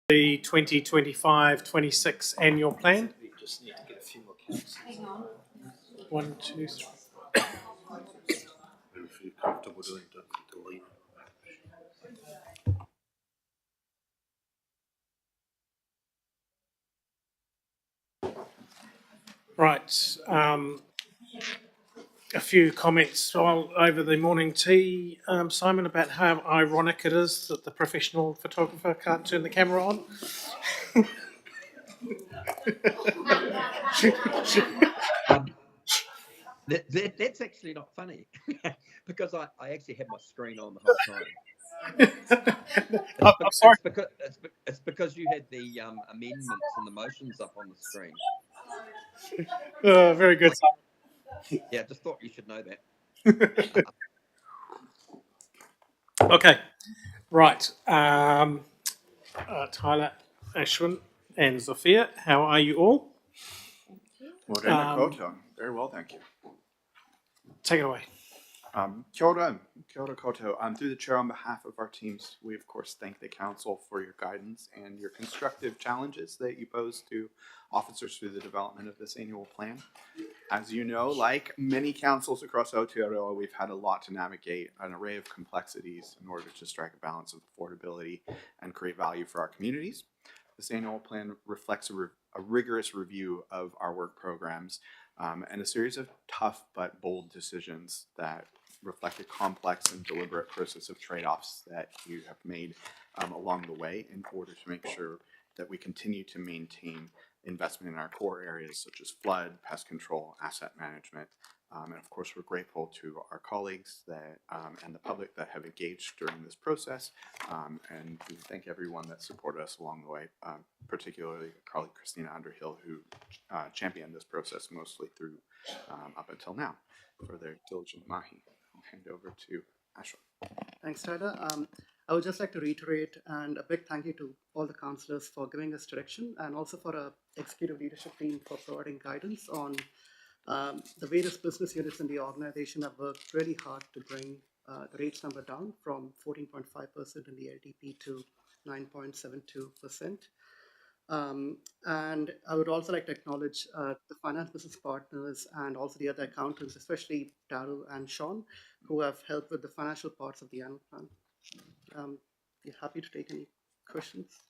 the 2025-26 annual plan. We just need to get a few more counts. Hang on. 1, 2, 3. And if you're comfortable doing it, don't delete. Right. A few comments over the morning tea, Simon, about how ironic it is that the professional photographer can't turn the camera on. That's actually not funny because I actually had my screen on the whole time. I'm sorry. It's because you had the amendments and the motions up on the screen. Very good. Yeah, just thought you should know that. Okay, right. Tyler, Ashwin, and Zofia, how are you all? Morena koutou. Very well, thank you. Take it away. Kia ora koutou. Through the chair, on behalf of our teams, we of course thank the council for your guidance and your constructive challenges that you pose to officers through the development of this annual plan. As you know, like many councils across Aotearoa, we've had a lot to navigate, an array of complexities in order to strike a balance of affordability and create value for our communities. This annual plan reflects a rigorous review of our work programs and a series of tough but bold decisions that reflect a complex and deliberate process of trade-offs that you have made along the way in order to make sure that we continue to maintain investment in our core areas such as flood, pest control, asset management. And of course, we're grateful to our colleagues that and the public that have engaged during this process. And we thank everyone that supported us along the way, particularly colleague Christina Underhill, who championed this process mostly through up until now for their diligent mahi. I'll hand over to Ashwin. Thanks, Tyler. I would just like to reiterate and a big thank you to all the councillors for giving us direction and also for our executive leadership team for providing guidance on the various business units in the organization have worked really hard to bring the rates number down from 14.5% in the LTP to 9.72%. And I would also like to acknowledge the finance business partners and also the other accountants, especially Daryl and Sean, who have helped with the financial parts of the annual plan. Be happy to take any questions.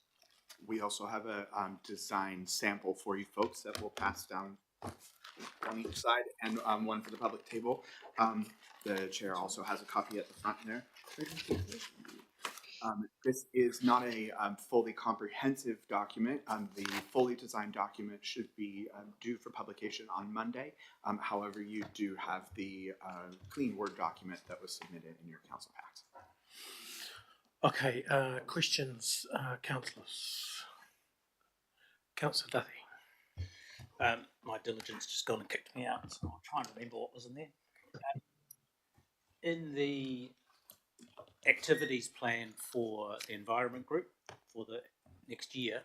We also have a design sample for you folks that we'll pass down on each side and one for the public table. The chair also has a copy at the front there. This is not a fully comprehensive document. The fully designed document should be due for publication on Monday. However, you do have the clean Word document that was submitted in your council packs. Okay, questions, councillors? Councillor Duthie. My diligence just gone and kicked me out, so I'll try and remember what was in there. In the activities plan for the environment group for the next year,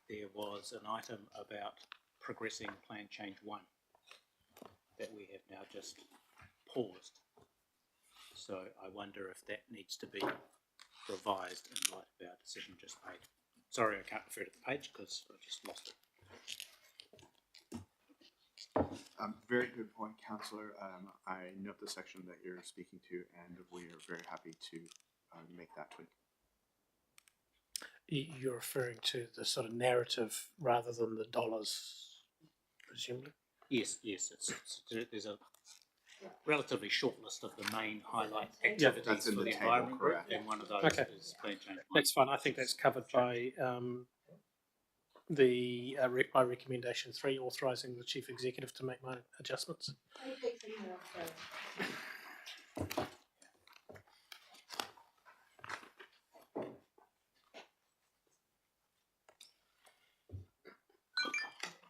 there was an item about progressing plan change 1 that we have now just paused. So I wonder if that needs to be revised in light of our decision just made. Sorry, I can't refer to the page because I just lost it. Very good point, Councillor. I note the section that you're speaking to, and we are very happy to make that tweak. You're referring to the sort of narrative rather than the dollars, presumably? Yes, there's a relatively short list of the main highlight activities for the environment group, and one of those is plan change 1. That's fine. I think that's covered by my recommendation 3, authorising the chief executive to make my adjustments.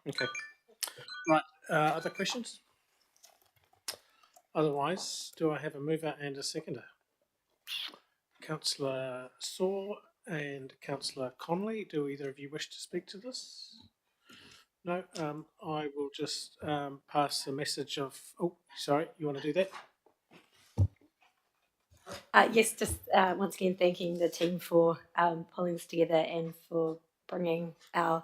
Okay. Right. Other questions? Otherwise, do I have a mover and a seconder? Councillor Saw and Councillor Conley, do either of you wish to speak to this? No, I will just pass the message of, oh, sorry, you want to do that? Yes, just once again thanking the team for pulling this together and for bringing our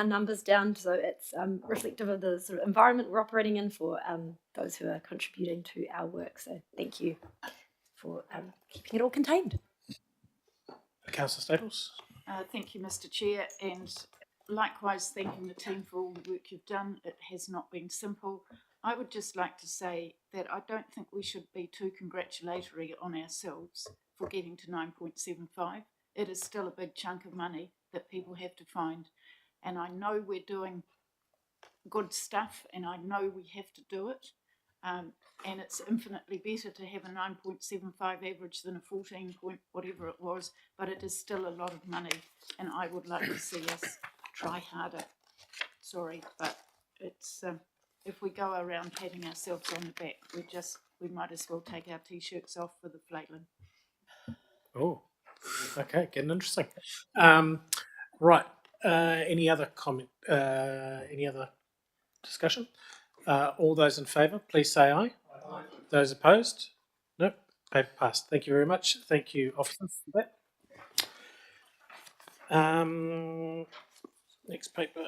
numbers down so it's reflective of the sort of environment we're operating in for those who are contributing to our work. So thank you for keeping it all contained. Councillor Staples. Thank you, Mr. Chair, and likewise thanking the team for all the work you've done. It has not been simple. I would just like to say that I don't think we should be too congratulatory on ourselves for getting to 9.75. It is still a big chunk of money that people have to find, and I know we're doing good stuff, and I know we have to do it. And it's infinitely better to have a 9.75 average than a 14 point whatever it was, but it is still a lot of money, and I would like to see us try harder. Sorry, but it's if we go around patting ourselves on the back, we might as well take our t-shirts off for the flatland. Oh, okay, getting interesting. Right. Any other comment? Any other discussion? All those in favour, please say aye. Aye. Those opposed? Nope. Paper passed. Thank you very much. Thank you, officers, for that. Next paper.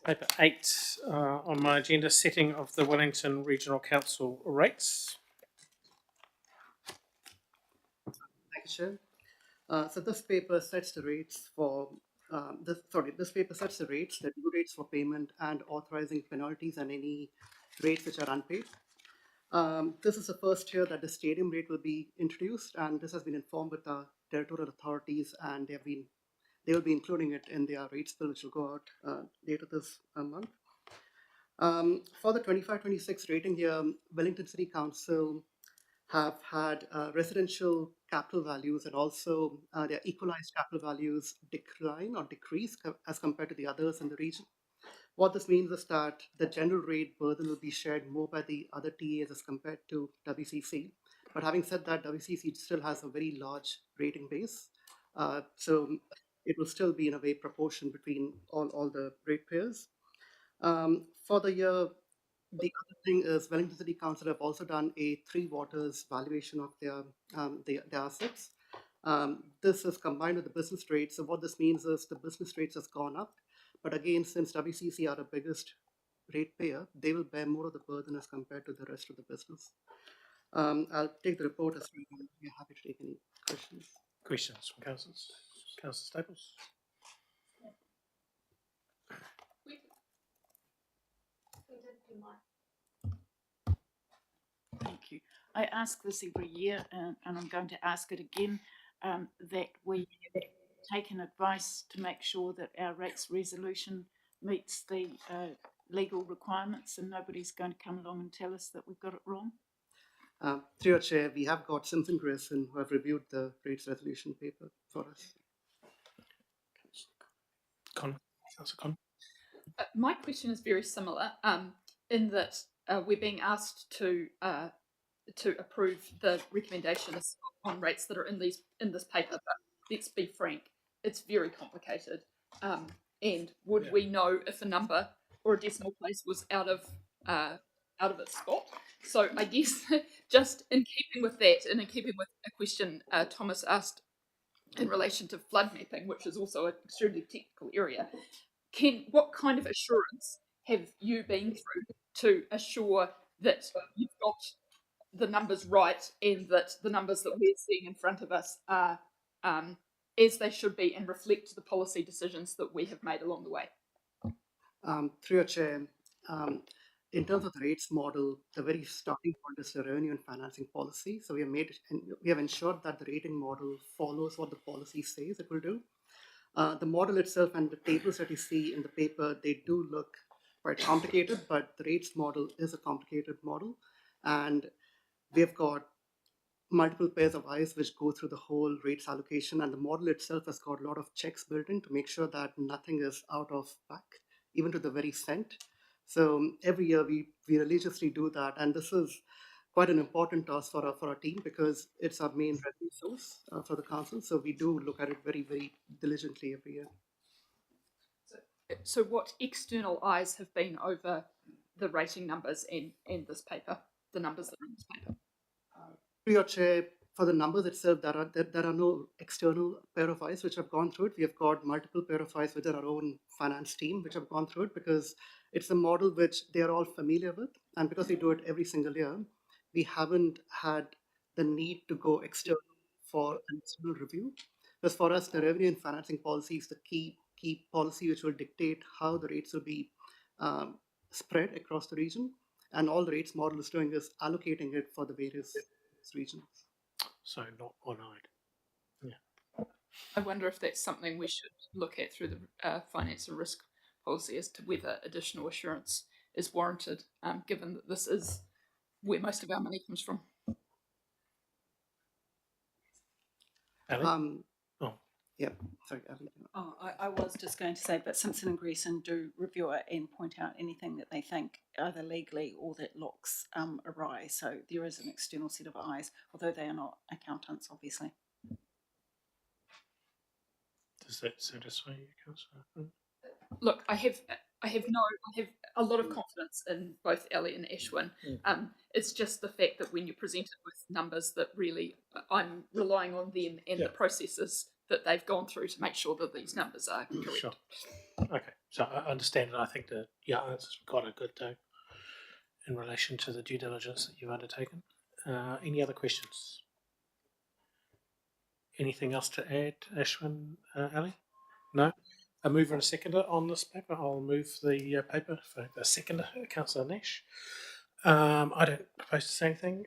Paper 8 on my agenda, setting of the Wellington Regional Council rates. Thank you, Chair. So this paper sets the rates for this paper sets the rates, the due rates for payment, and authorizing penalties and any rates which are unpaid. This is the first year that the stadium rate will be introduced, and this has been informed with the territorial authorities, and they will be including it in their rates bill, which will go out later this month. For the 25-26 rating year, Wellington City Council have had residential capital values and also their equalized capital values decline or decrease as compared to the others in the region. What this means is that the general rate burden will be shared more by the other TAs as compared to WCC. But having said that, WCC still has a very large rating base. So it will still be in a way proportion between all the ratepayers. For the year, the other thing is Wellington City Council have also done a Three Waters valuation of their assets. This is combined with the business rates. So what this means is the business rates has gone up. But again, since WCC are the biggest ratepayer, they will bear more of the burden as compared to the rest of the business. I'll take the report as well. We're happy to take any questions. Questions from councillors? Councillor Staples? Thank you. I ask this every year, and I'm going to ask it again, that we have taken advice to make sure that our rates resolution meets the legal requirements, and nobody's going to come along and tell us that we've got it wrong. Through your chair, we have got Simpson Grayson who have reviewed the rates resolution paper for us. My question is very similar, in that we're being asked to approve the recommendations on rates that are in this paper. But let's be frank, it's very complicated. And would we know if a number or a decimal place was out of its spot? So I guess just in keeping with that, and in keeping with a question Thomas asked in relation to flood mapping, which is also an extremely technical area, what kind of assurance have you been through to assure that you've got the numbers right and that the numbers that we're seeing in front of us are as they should be and reflect the policy decisions that we have made along the way? Through your chair, in terms of the rates model, the very starting point is the revenue and financing policy. So we have ensured that the rating model follows what the policy says it will do. The model itself and the tables that you see in the paper, they do look quite complicated, but the rates model is a complicated model. And we've got multiple pairs of eyes which go through the whole rates allocation, and the model itself has got a lot of checks built in to make sure that nothing is out of whack, even to the very cent. So every year we religiously do that, and this is quite an important task for our team because it's our main revenue source for the council. So we do look at it very, very diligently every year. So what external eyes have been over the rating numbers and this paper, the numbers that are in this paper. To your chair, for the numbers itself, there are no external pair of eyes which have gone through it. We have got multiple pair of eyes within our own finance team which have gone through it, because it's a model which they are all familiar with, and because we do it every single year, we haven't had the need to go external for an external review. Because for us, the revenue and financing policy is the key policy which will dictate how the rates will be spread across the region, and all the rates model is doing is allocating it for the various regions. So not one-eyed. Yeah. I wonder if that's something we should look at through the finance and risk policy as to whether additional assurance is warranted, given that this is where most of our money comes from. Oh. Yeah, sorry, Ali. Oh, I was just going to say, but Simpson and Greason do review it and point out anything that they think either legally or that looks awry. So there is an external set of eyes, although they are not accountants, obviously. Does that satisfy you, Councillor? Look, I have a lot of confidence in both Ellie and Ashwin. It's just the fact that when you're presented with numbers that really, I'm relying on them and the processes that they've gone through to make sure that these numbers are correct. Sure. Okay, so I understand, and I think the answer's got a good though in relation to the due diligence that you've undertaken. Any other questions? Anything else to add, Ashwin, Ali? No? A mover and a seconder on this paper. I'll move the paper for the seconder, Councillor Nash. I don't propose to say anything.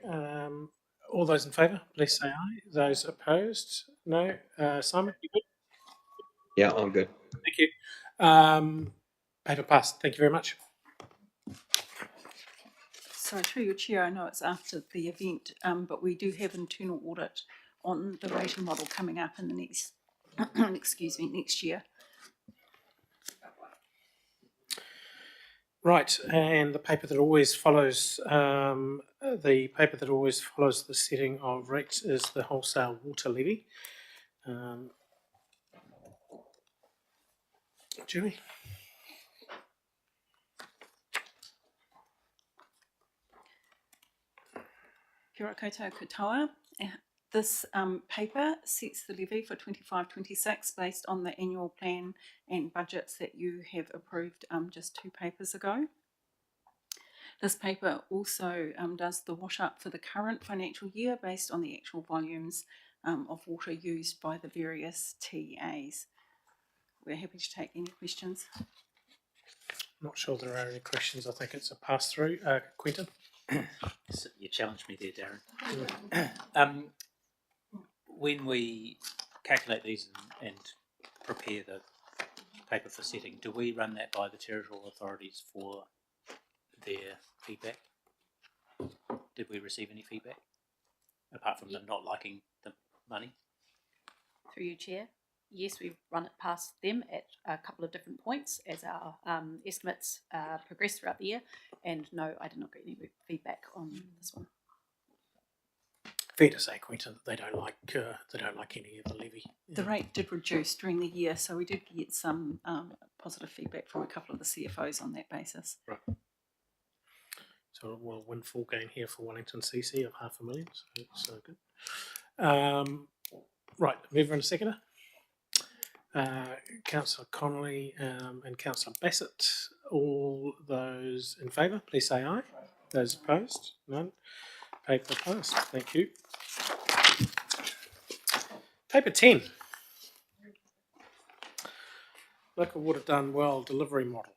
All those in favour, please say aye. Those opposed, no. Simon, you good? Yeah, I'm good. Thank you. Paper passed. Thank you very much. So through your chair, I know it's after the event, but we do have internal audit on the rating model coming up in the next, next year. Right, and the paper that always follows the setting of rates is the wholesale water levy. Julie. Kia ora koutou katoa. This paper sets the levy for 25-26 based on the annual plan and budgets that you have approved just 2 papers ago. This paper also does the wash up for the current financial year based on the actual volumes of water used by the various TAs. We're happy to take any questions. Not sure there are any questions. I think it's a pass through. Quentin? So you challenged me there, Darren. When we calculate these and prepare the paper for setting, do we run that by the territorial authorities for their feedback? Did we receive any feedback apart from them not liking the money? Through you, Chair. Yes, we've run it past them at a couple of different points as our estimates progress throughout the year, and no, I did not get any feedback on this one. Fair to say, Quentin, that they don't like any of the levy. The rate did reduce during the year, so we did get some positive feedback from a couple of the CFOs on that basis. Right. So we'll windfall gain here for Wellington CC of $500,000. So good. Right, mover and a seconder. Councillor Connolly and Councillor Bassett. All those in favour, please say aye. Those opposed? None. Paper passed. Thank you. Paper 10. Local Water Done Well delivery model.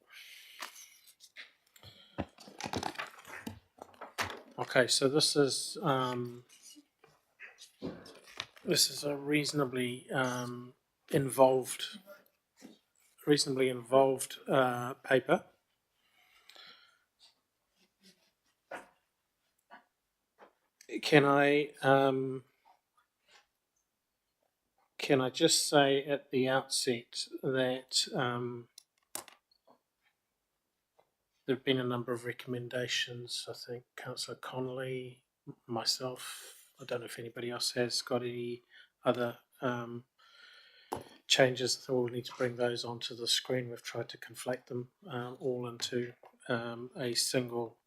Okay, so this is a reasonably involved paper. Can I just say at the outset that there have been a number of recommendations. I think Councillor Connolly, myself, I don't know if anybody else has got any other changes. I thought we'll need to bring those onto the screen. We've tried to conflate them all into a single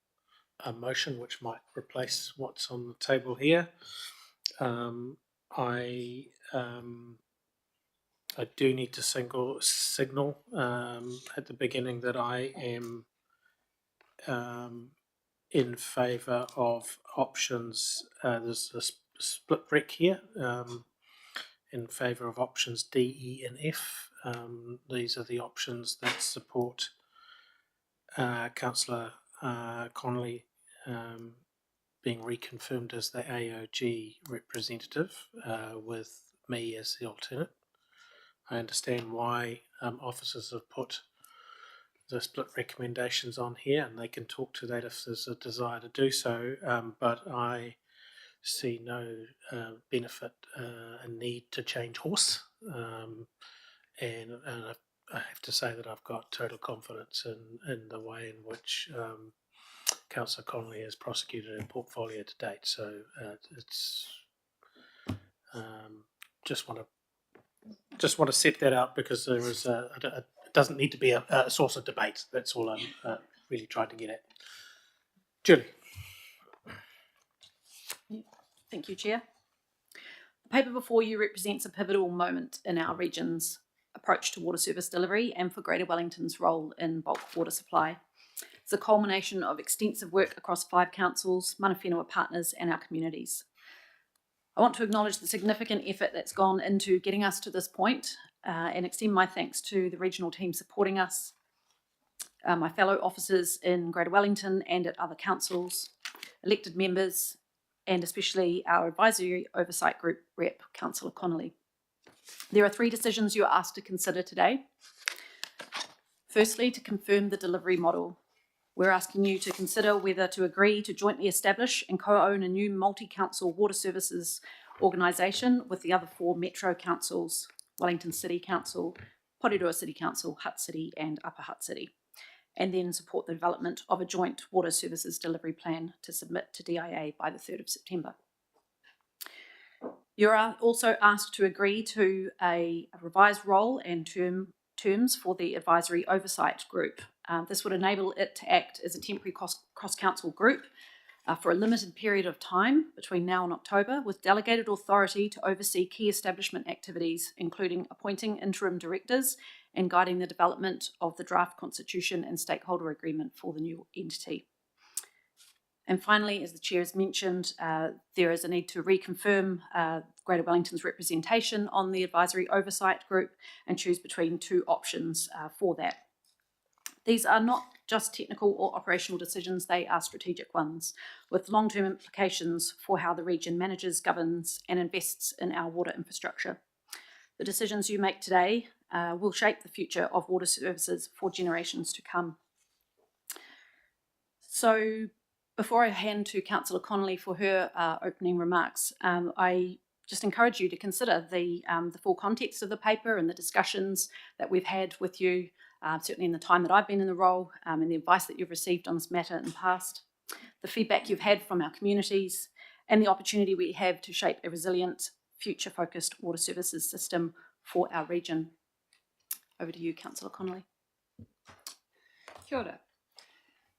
motion which might replace what's on the table here. I do need to signal at the beginning that I am in favour of options. There's a split rec here. In favour of options D, E, and F. These are the options that support Councillor Connolly being reconfirmed as the AOG representative with me as the alternate. I understand why officers have put the split recommendations on here, and they can talk to that if there's a desire to do so, but I see no benefit and need to change horse, and I have to say that I've got total confidence in the way in which Councillor Connolly has prosecuted her portfolio to date. So it's just want to set that out, because there is it doesn't need to be a source of debate. That's all I'm really trying to get at. Julie. Thank you, Chair. The paper before you represents a pivotal moment in our region's approach to water service delivery and for Greater Wellington's role in bulk water supply. It's a culmination of extensive work across 5 councils, mana whenua partners, and our communities. I want to acknowledge the significant effort that's gone into getting us to this point and extend my thanks to the regional team supporting us, my fellow officers in Greater Wellington and at other councils, elected members, and especially our advisory oversight group rep, Councillor Connolly. There are 3 decisions you are asked to consider today. Firstly, to confirm the delivery model. We're asking you to consider whether to agree to jointly establish and co-own a new multi-council water services organisation with the other 4 metro councils, Wellington City Council, Porirua City Council, Hutt City and Upper Hutt City, and then support the development of a joint water services delivery plan to submit to DIA by the 3rd of September. You're also asked to agree to a revised role and terms for the advisory oversight group. This would enable it to act as a temporary cross-council group for a limited period of time between now and October, with delegated authority to oversee key establishment activities, including appointing interim directors and guiding the development of the draft constitution and stakeholder agreement for the new entity. And finally, as the Chair has mentioned, there is a need to reconfirm Greater Wellington's representation on the advisory oversight group and choose between 2 options for that. These are not just technical or operational decisions, they are strategic ones, with long-term implications for how the region manages, governs and invests in our water infrastructure. The decisions you make today will shape the future of water services for generations to come. So before I hand to Councillor Connolly for her opening remarks, I just encourage you to consider the full context of the paper and the discussions that we've had with you, certainly in the time that I've been in the role, and the advice that you've received on this matter in the past, the feedback you've had from our communities, and the opportunity we have to shape a resilient, future-focused water services system for our region. Over to you, Councillor Connolly. Kia ora.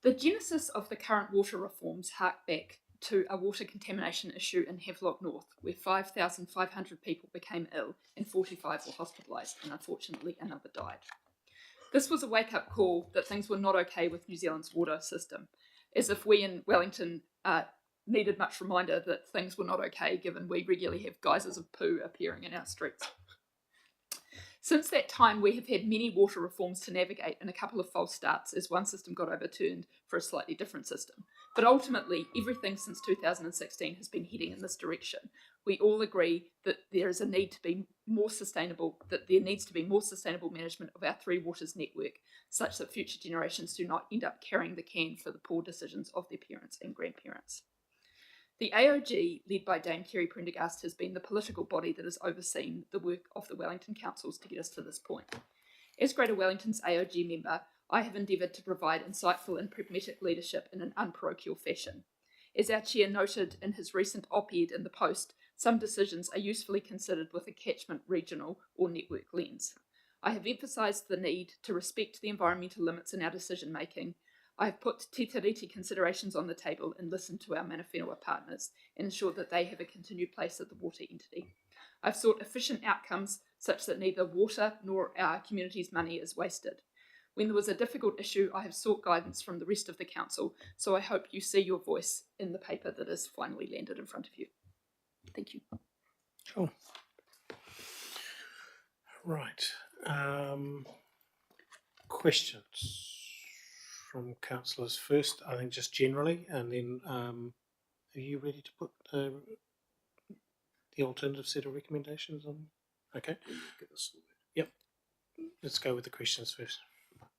The genesis of the current water reforms hark back to a water contamination issue in Havelock North, where 5,500 people became ill and 45 were hospitalised, and unfortunately another died. This was a wake-up call that things were not okay with New Zealand's water system, as if we in Wellington needed much reminder that things were not okay, given we regularly have geysers of poo appearing in our streets. Since that time, we have had many water reforms to navigate and a couple of false starts as one system got overturned for a slightly different system. But ultimately, everything since 2016 has been heading in this direction. We all agree that there is a need to be more sustainable, that there needs to be more sustainable management of our 3 waters network, such that future generations do not end up carrying the can for the poor decisions of their parents and grandparents. The AOG, led by Dame Kerry Prendergast, has been the political body that has overseen the work of the Wellington councils to get us to this point. As Greater Wellington's AOG member, I have endeavoured to provide insightful and pragmatic leadership in an unparochial fashion. As our chair noted in his recent op-ed in the Post, some decisions are usefully considered with a catchment, regional or network lens. I have emphasised the need to respect the environmental limits in our decision-making. I have put Te Tiriti considerations on the table and listened to our mana whenua partners and ensured that they have a continued place at the water entity. I've sought efficient outcomes such that neither water nor our community's money is wasted. When there was a difficult issue, I have sought guidance from the rest of the council, so I hope you see your voice in the paper that has finally landed in front of you. Thank you. Sure. Right. Questions from councillors first, I think just generally, and then are you ready to put the alternative set of recommendations on? Okay. Yep. Let's go with the questions first.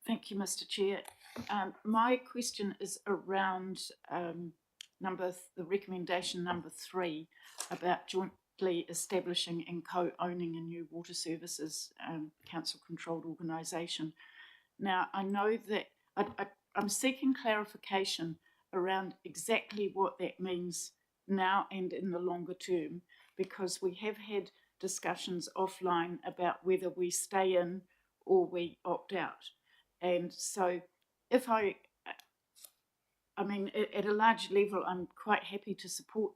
Thank you, Mr. Chair. My question is around the recommendation number 3 about jointly establishing and co-owning a new water services council-controlled organisation. Now, I know that I'm seeking clarification around exactly what that means now and in the longer term, because we have had discussions offline about whether we stay in or we opt out. And so if I mean, at a large level, I'm quite happy to support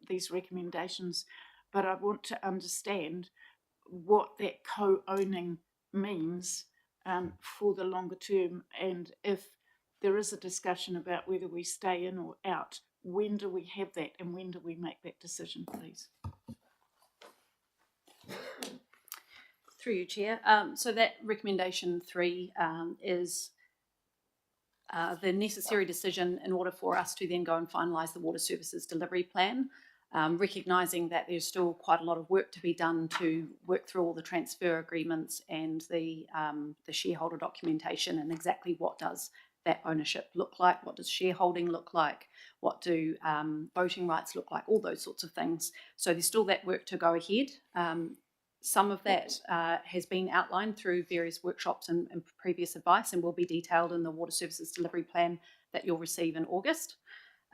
these recommendations, but I want to understand what that co-owning means for the longer term, and if there is a discussion about whether we stay in or out, when do we have that and when do we make that decision, please? Through you, Chair. So that recommendation 3 is the necessary decision in order for us to then go and finalise the water services delivery plan, recognising that there's still quite a lot of work to be done to work through all the transfer agreements and the shareholder documentation and exactly what does that ownership look like, what does shareholding look like, what do voting rights look like, all those sorts of things. So there's still that work to go ahead. Some of that has been outlined through various workshops and previous advice and will be detailed in the water services delivery plan that you'll receive in August.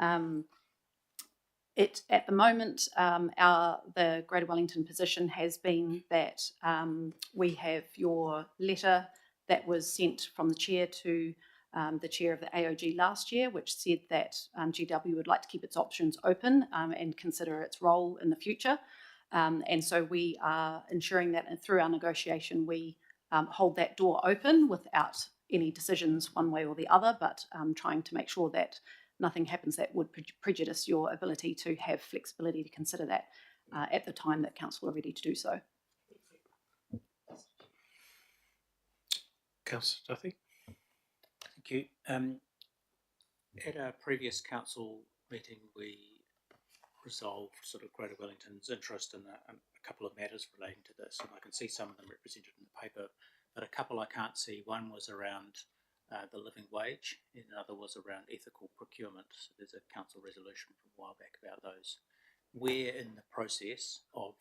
At the moment, the Greater Wellington position has been that we have your letter that was sent from the chair to the chair of the AOG last year, which said that GW would like to keep its options open and consider its role in the future. And so we are ensuring that through our negotiation we hold that door open without any decisions one way or the other, but trying to make sure that nothing happens that would prejudice your ability to have flexibility to consider that at the time that council are ready to do so. Councillor Duffy. Thank you. At our previous council meeting, we resolved sort of Greater Wellington's interest in a couple of matters relating to this, and I can see some of them represented in the paper, but a couple I can't see. One was around the living wage, and another was around ethical procurement. So there's a council resolution from a while back about those. Where in the process of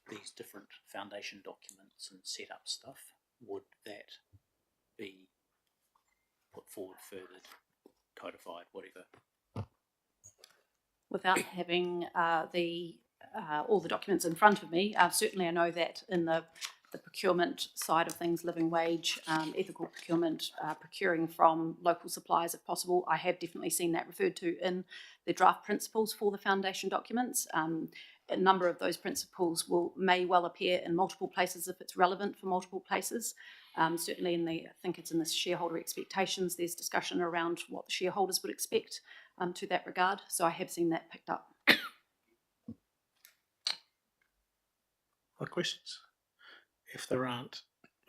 these different foundation documents and setup stuff would that be put forward, furthered, codified, whatever? Without having all the documents in front of me, certainly I know that in the procurement side of things, living wage, ethical procurement, procuring from local suppliers if possible, I have definitely seen that referred to in the draft principles for the foundation documents. A number of those principles may well appear in multiple places if it's relevant for multiple places. Certainly I think it's in the shareholder expectations, there's discussion around what the shareholders would expect to that regard. So I have seen that picked up. Other questions? If there aren't,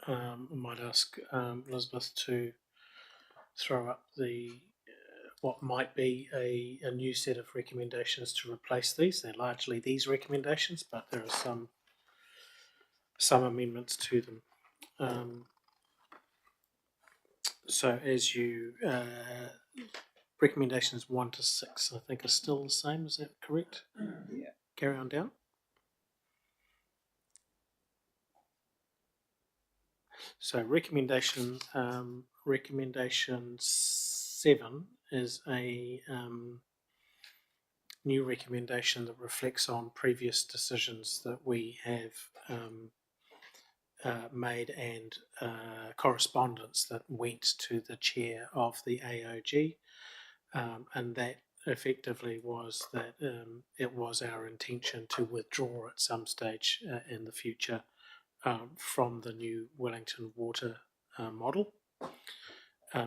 I might ask Elizabeth to throw up what might be a new set of recommendations to replace these. They're largely these recommendations, but there are some amendments to them. So as you recommendations 1 to 6, I think, are still the same. Is that correct? Yeah. Carry on down. So recommendation 7 is a new recommendation that reflects on previous decisions that we have made and correspondence that went to the chair of the AOG, and that effectively was that it was our intention to withdraw at some stage in the future from the new Wellington water model.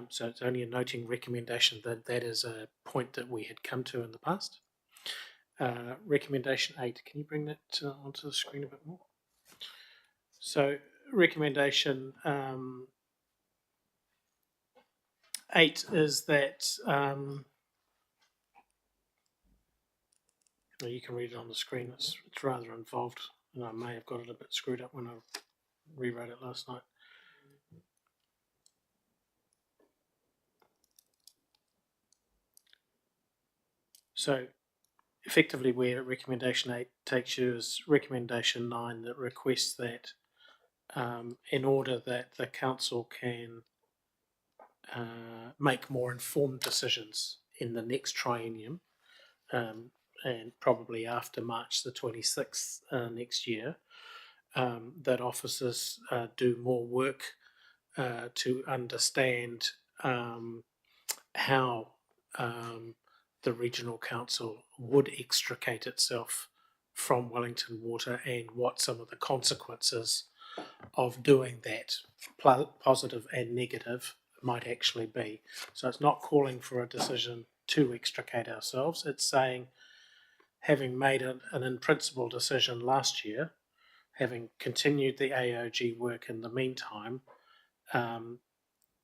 So it's only a noting recommendation that that is a point that we had come to in the past. Recommendation 8, can you bring that onto the screen a bit more? So recommendation 8 is that, well, you can read it on the screen, it's rather involved, and I may have got it a bit screwed up when I rewrote it last night. So effectively where recommendation 8 takes you is recommendation 9 that requests that in order that the council can make more informed decisions in the next triennium, and probably after March the 26th next year, that officers do more work to understand how the regional council would extricate itself from Wellington Water and what some of the consequences of doing that, positive and negative, might actually be. So it's not calling for a decision to extricate ourselves, it's saying, having made an in principle decision last year, having continued the AOG work in the meantime,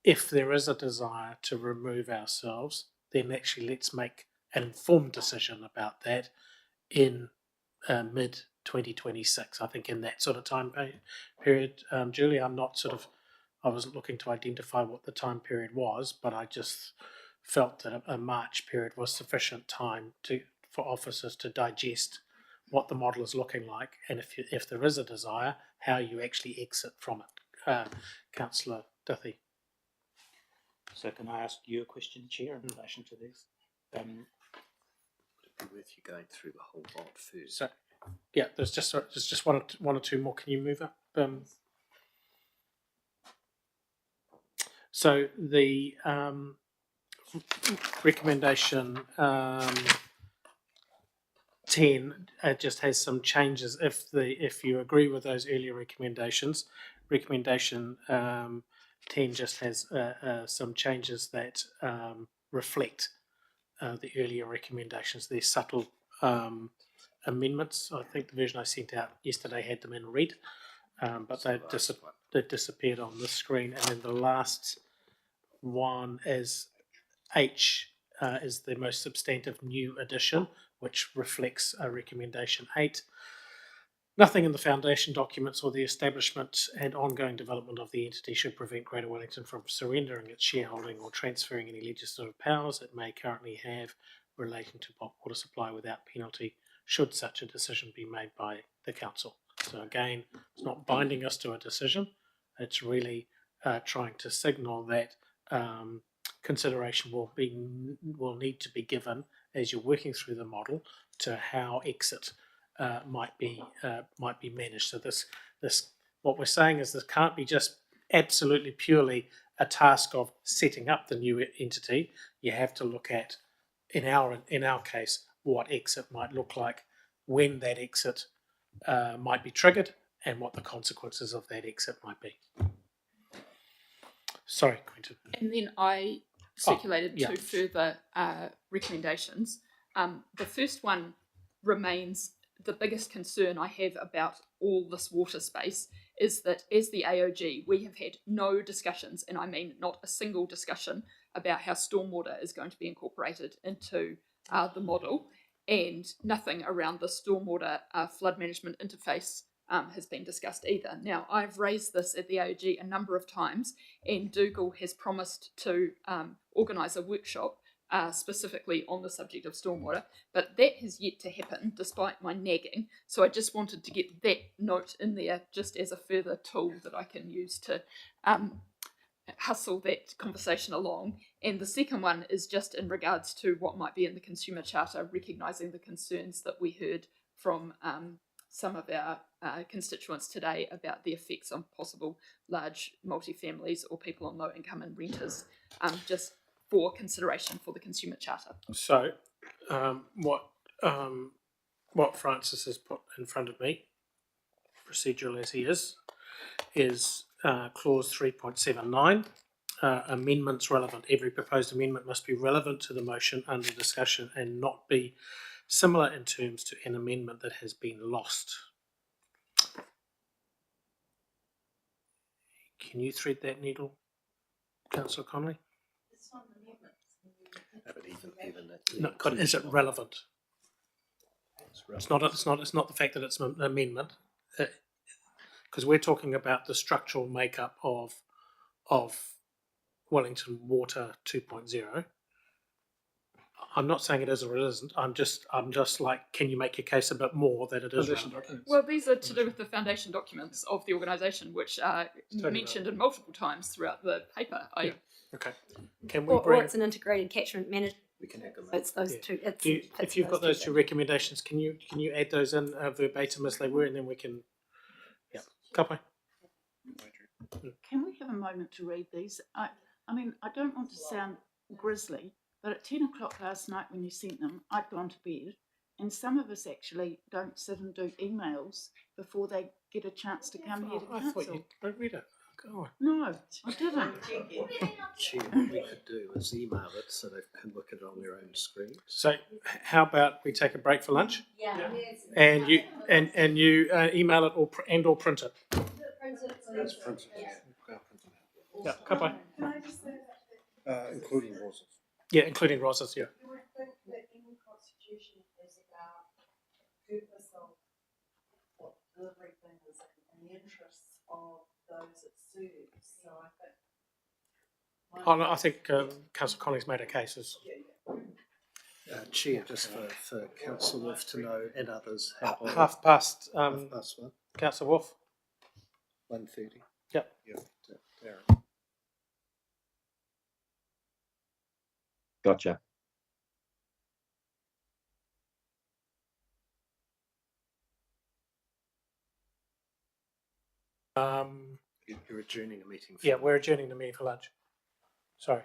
if there is a desire to remove ourselves, then actually let's make an informed decision about that in mid 2026. I think in that sort of time period, Julie, I wasn't looking to identify what the time period was, but I just felt that a March period was sufficient time for officers to digest what the model is looking like, and if there is a desire, how you actually exit from it. Councillor Duthie. So can I ask you a question, Chair, in relation to this? Would it be worth you going through the whole lot first? So, yeah, there's just one or two more. Can you move up? So the recommendation 10 just has some changes. If you agree with those earlier recommendations, recommendation 10 just has some changes that reflect the earlier recommendations. They're subtle amendments. I think the version I sent out yesterday had them in red, but they disappeared on the screen. And then the last one is H is the most substantive new addition, which reflects recommendation 8. Nothing in the foundation documents or the establishment and ongoing development of the entity should prevent Greater Wellington from surrendering its shareholding or transferring any legislative powers it may currently have relating to bulk water supply without penalty, should such a decision be made by the council. So again, it's not binding us to a decision. It's really trying to signal that consideration will need to be given as you're working through the model to how exit might be managed. So this what we're saying is this can't be just absolutely purely a task of setting up the new entity. You have to look at, in our case, what exit might look like, when that exit might be triggered, and what the consequences of that exit might be. Sorry, Quentin. And then I circulated two further recommendations. The first one remains the biggest concern I have about all this water space is that as the AOG, we have had no discussions, and I mean not a single discussion, about how stormwater is going to be incorporated into the model, and nothing around the stormwater flood management interface has been discussed either. Now, I've raised this at the AOG a number of times, and Dougal has promised to organise a workshop specifically on the subject of stormwater, but that has yet to happen despite my nagging. So I just wanted to get that note in there just as a further tool that I can use to hustle that conversation along. And the second one is just in regards to what might be in the Consumer Charter, recognising the concerns that we heard from some of our constituents today about the effects on possible large multifamilies or people on low income and renters, just for consideration for the Consumer Charter. So, what Francis has put in front of me, procedural as he is clause 3.79. Amendments relevant. Every proposed amendment must be relevant to the motion under discussion and not be similar in terms to an amendment that has been lost. Can you thread that needle, Councillor Connolly? It's not an amendment. Even No, God, is it relevant? It's not. It's not the fact that it's an amendment, because we're talking about the structural makeup of Wellington Water 2.0. I'm not saying it is or it isn't. I'm just like, can you make your case a bit more that it is relevant? Well, these are to do with the foundation documents of the organisation, which are mentioned in multiple times throughout the paper. Okay. Can we or bring? it's an integrated catchment management. We can echo It's those two. If you've got those two recommendations, can you add those in verbatim as they were, and then we can. Yeah. Kapai. Can we have a moment to read these? I mean, I don't want to sound grisly, but at 10 o'clock last night when you sent them, I'd gone to bed, and some of us actually don't sit and do emails before they get a chance to come here to council. I thought you don't read it. Go on. No, I didn't. Chair, what we could do is email it so they can look at it on their own screen. So, how about we take a break for lunch? Yeah. And you email it or print it. It's printed. Yeah. Kapai. Including Rosas. Yeah, including Rosas. Yeah. You would think that any constitution is about the purpose of what everything is in the interests of those it serves. So I think. Oh, no, I think Councillor Connolly's made a case. Chair, just for Councillor Wolf to know and others. Half past. Half past one. Councillor Wolf. 1:30. Yep. Yeah. Darren. Gotcha. You're adjourning the meeting. Yeah, we're adjourning the meeting for lunch. Sorry.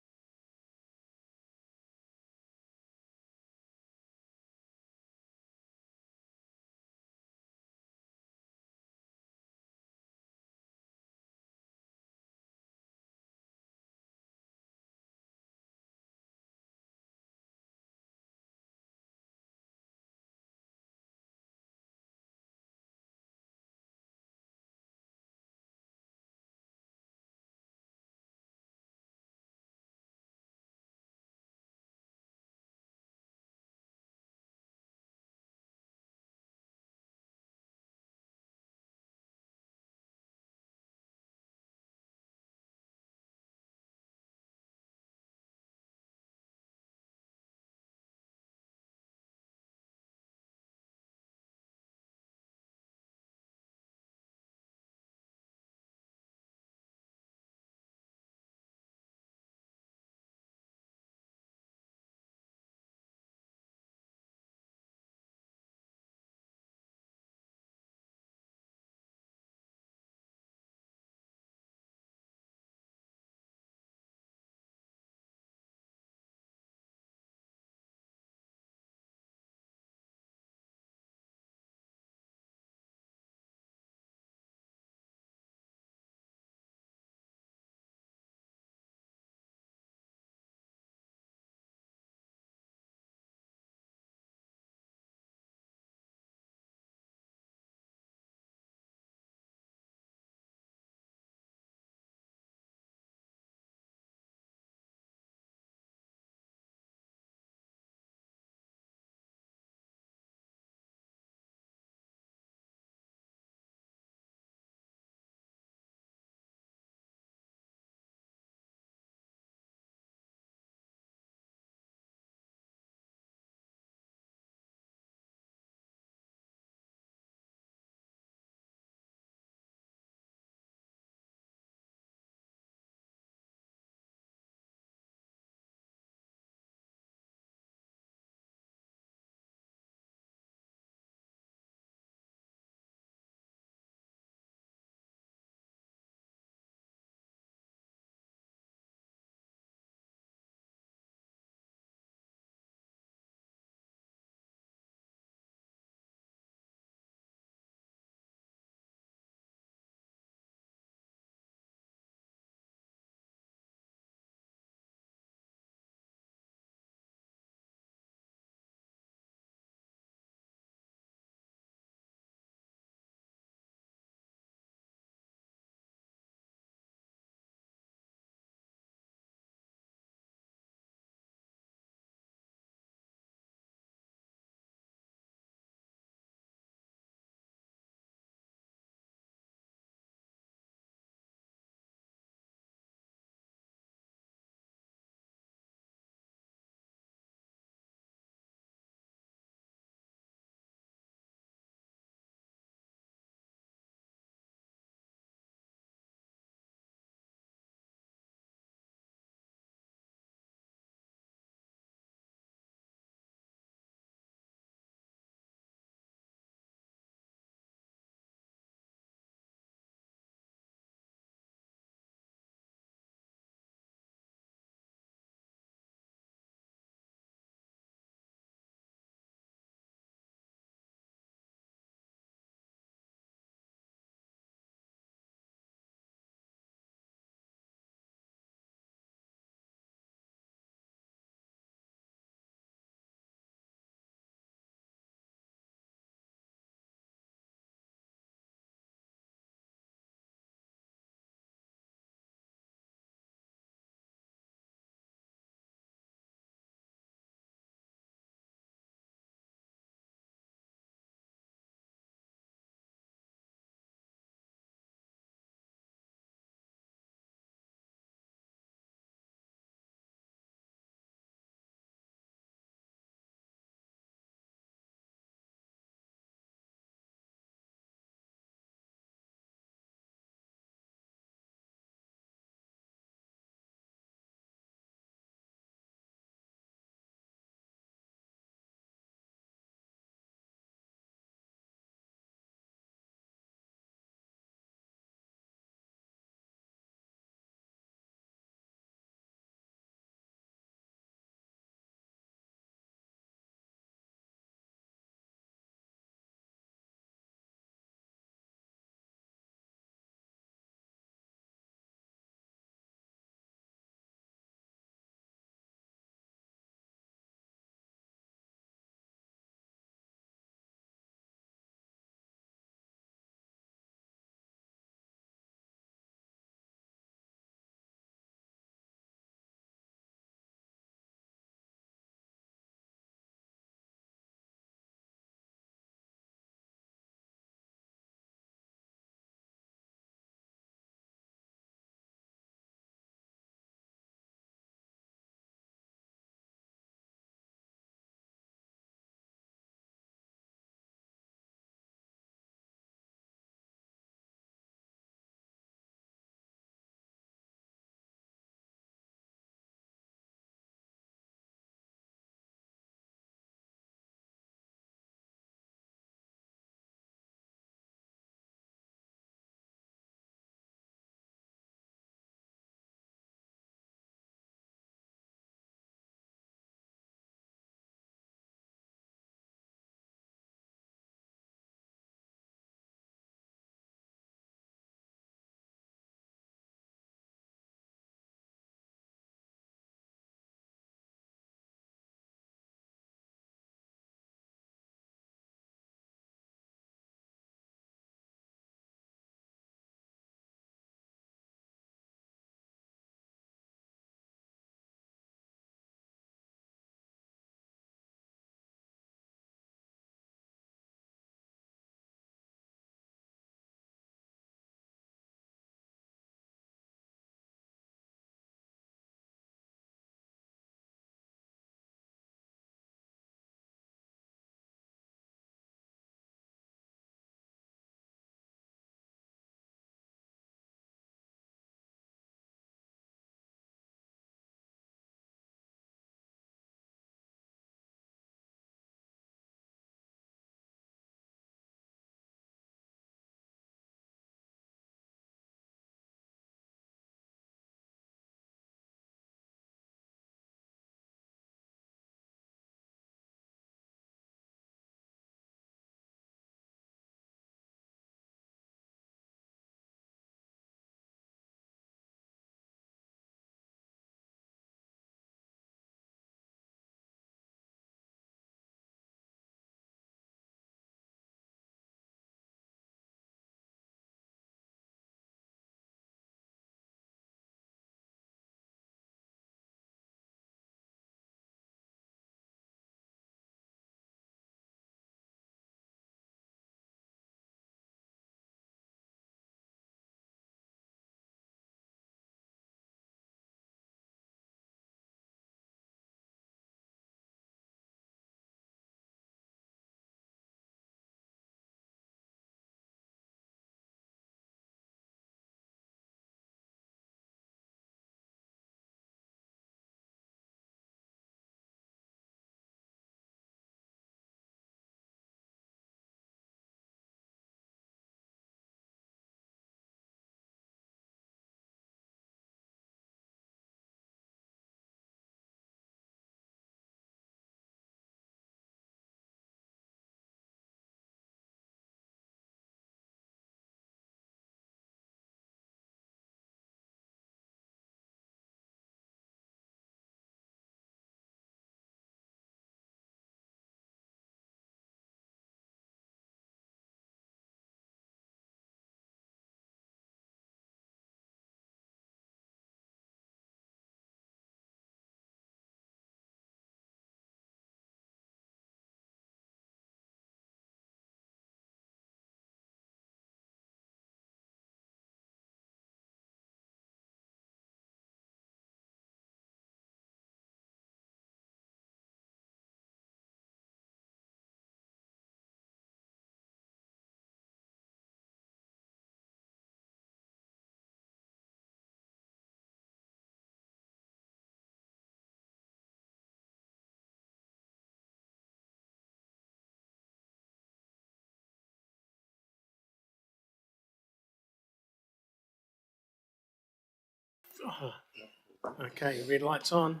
Okay, red light's on.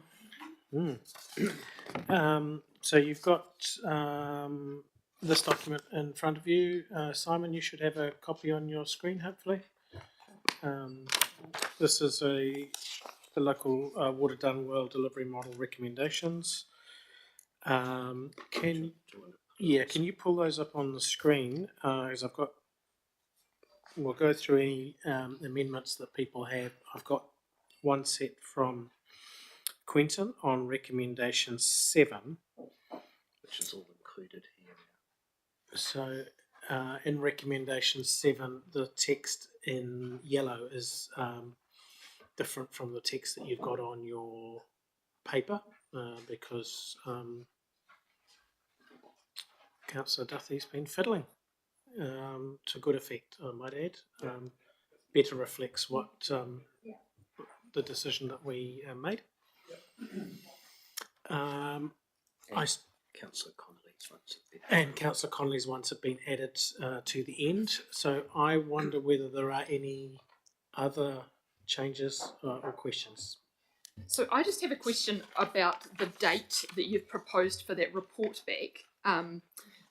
So you've got this document in front of you. Simon, you should have a copy on your screen, hopefully. This is the local water done well delivery model recommendations. Can you pull those up on the screen? As we'll go through any amendments that people have. I've got one set from Quentin on recommendation 7, which is all included here. So in recommendation 7, the text in yellow is different from the text that you've got on your paper because Councillor Duthie's been fiddling to good effect, I might add. Better reflects what the decision that we made. Councillor Connolly's ones have been Councillor Connolly's ones have been added to the end. So I wonder whether there are any other changes or questions. So I just have a question about the date that you've proposed for that report back.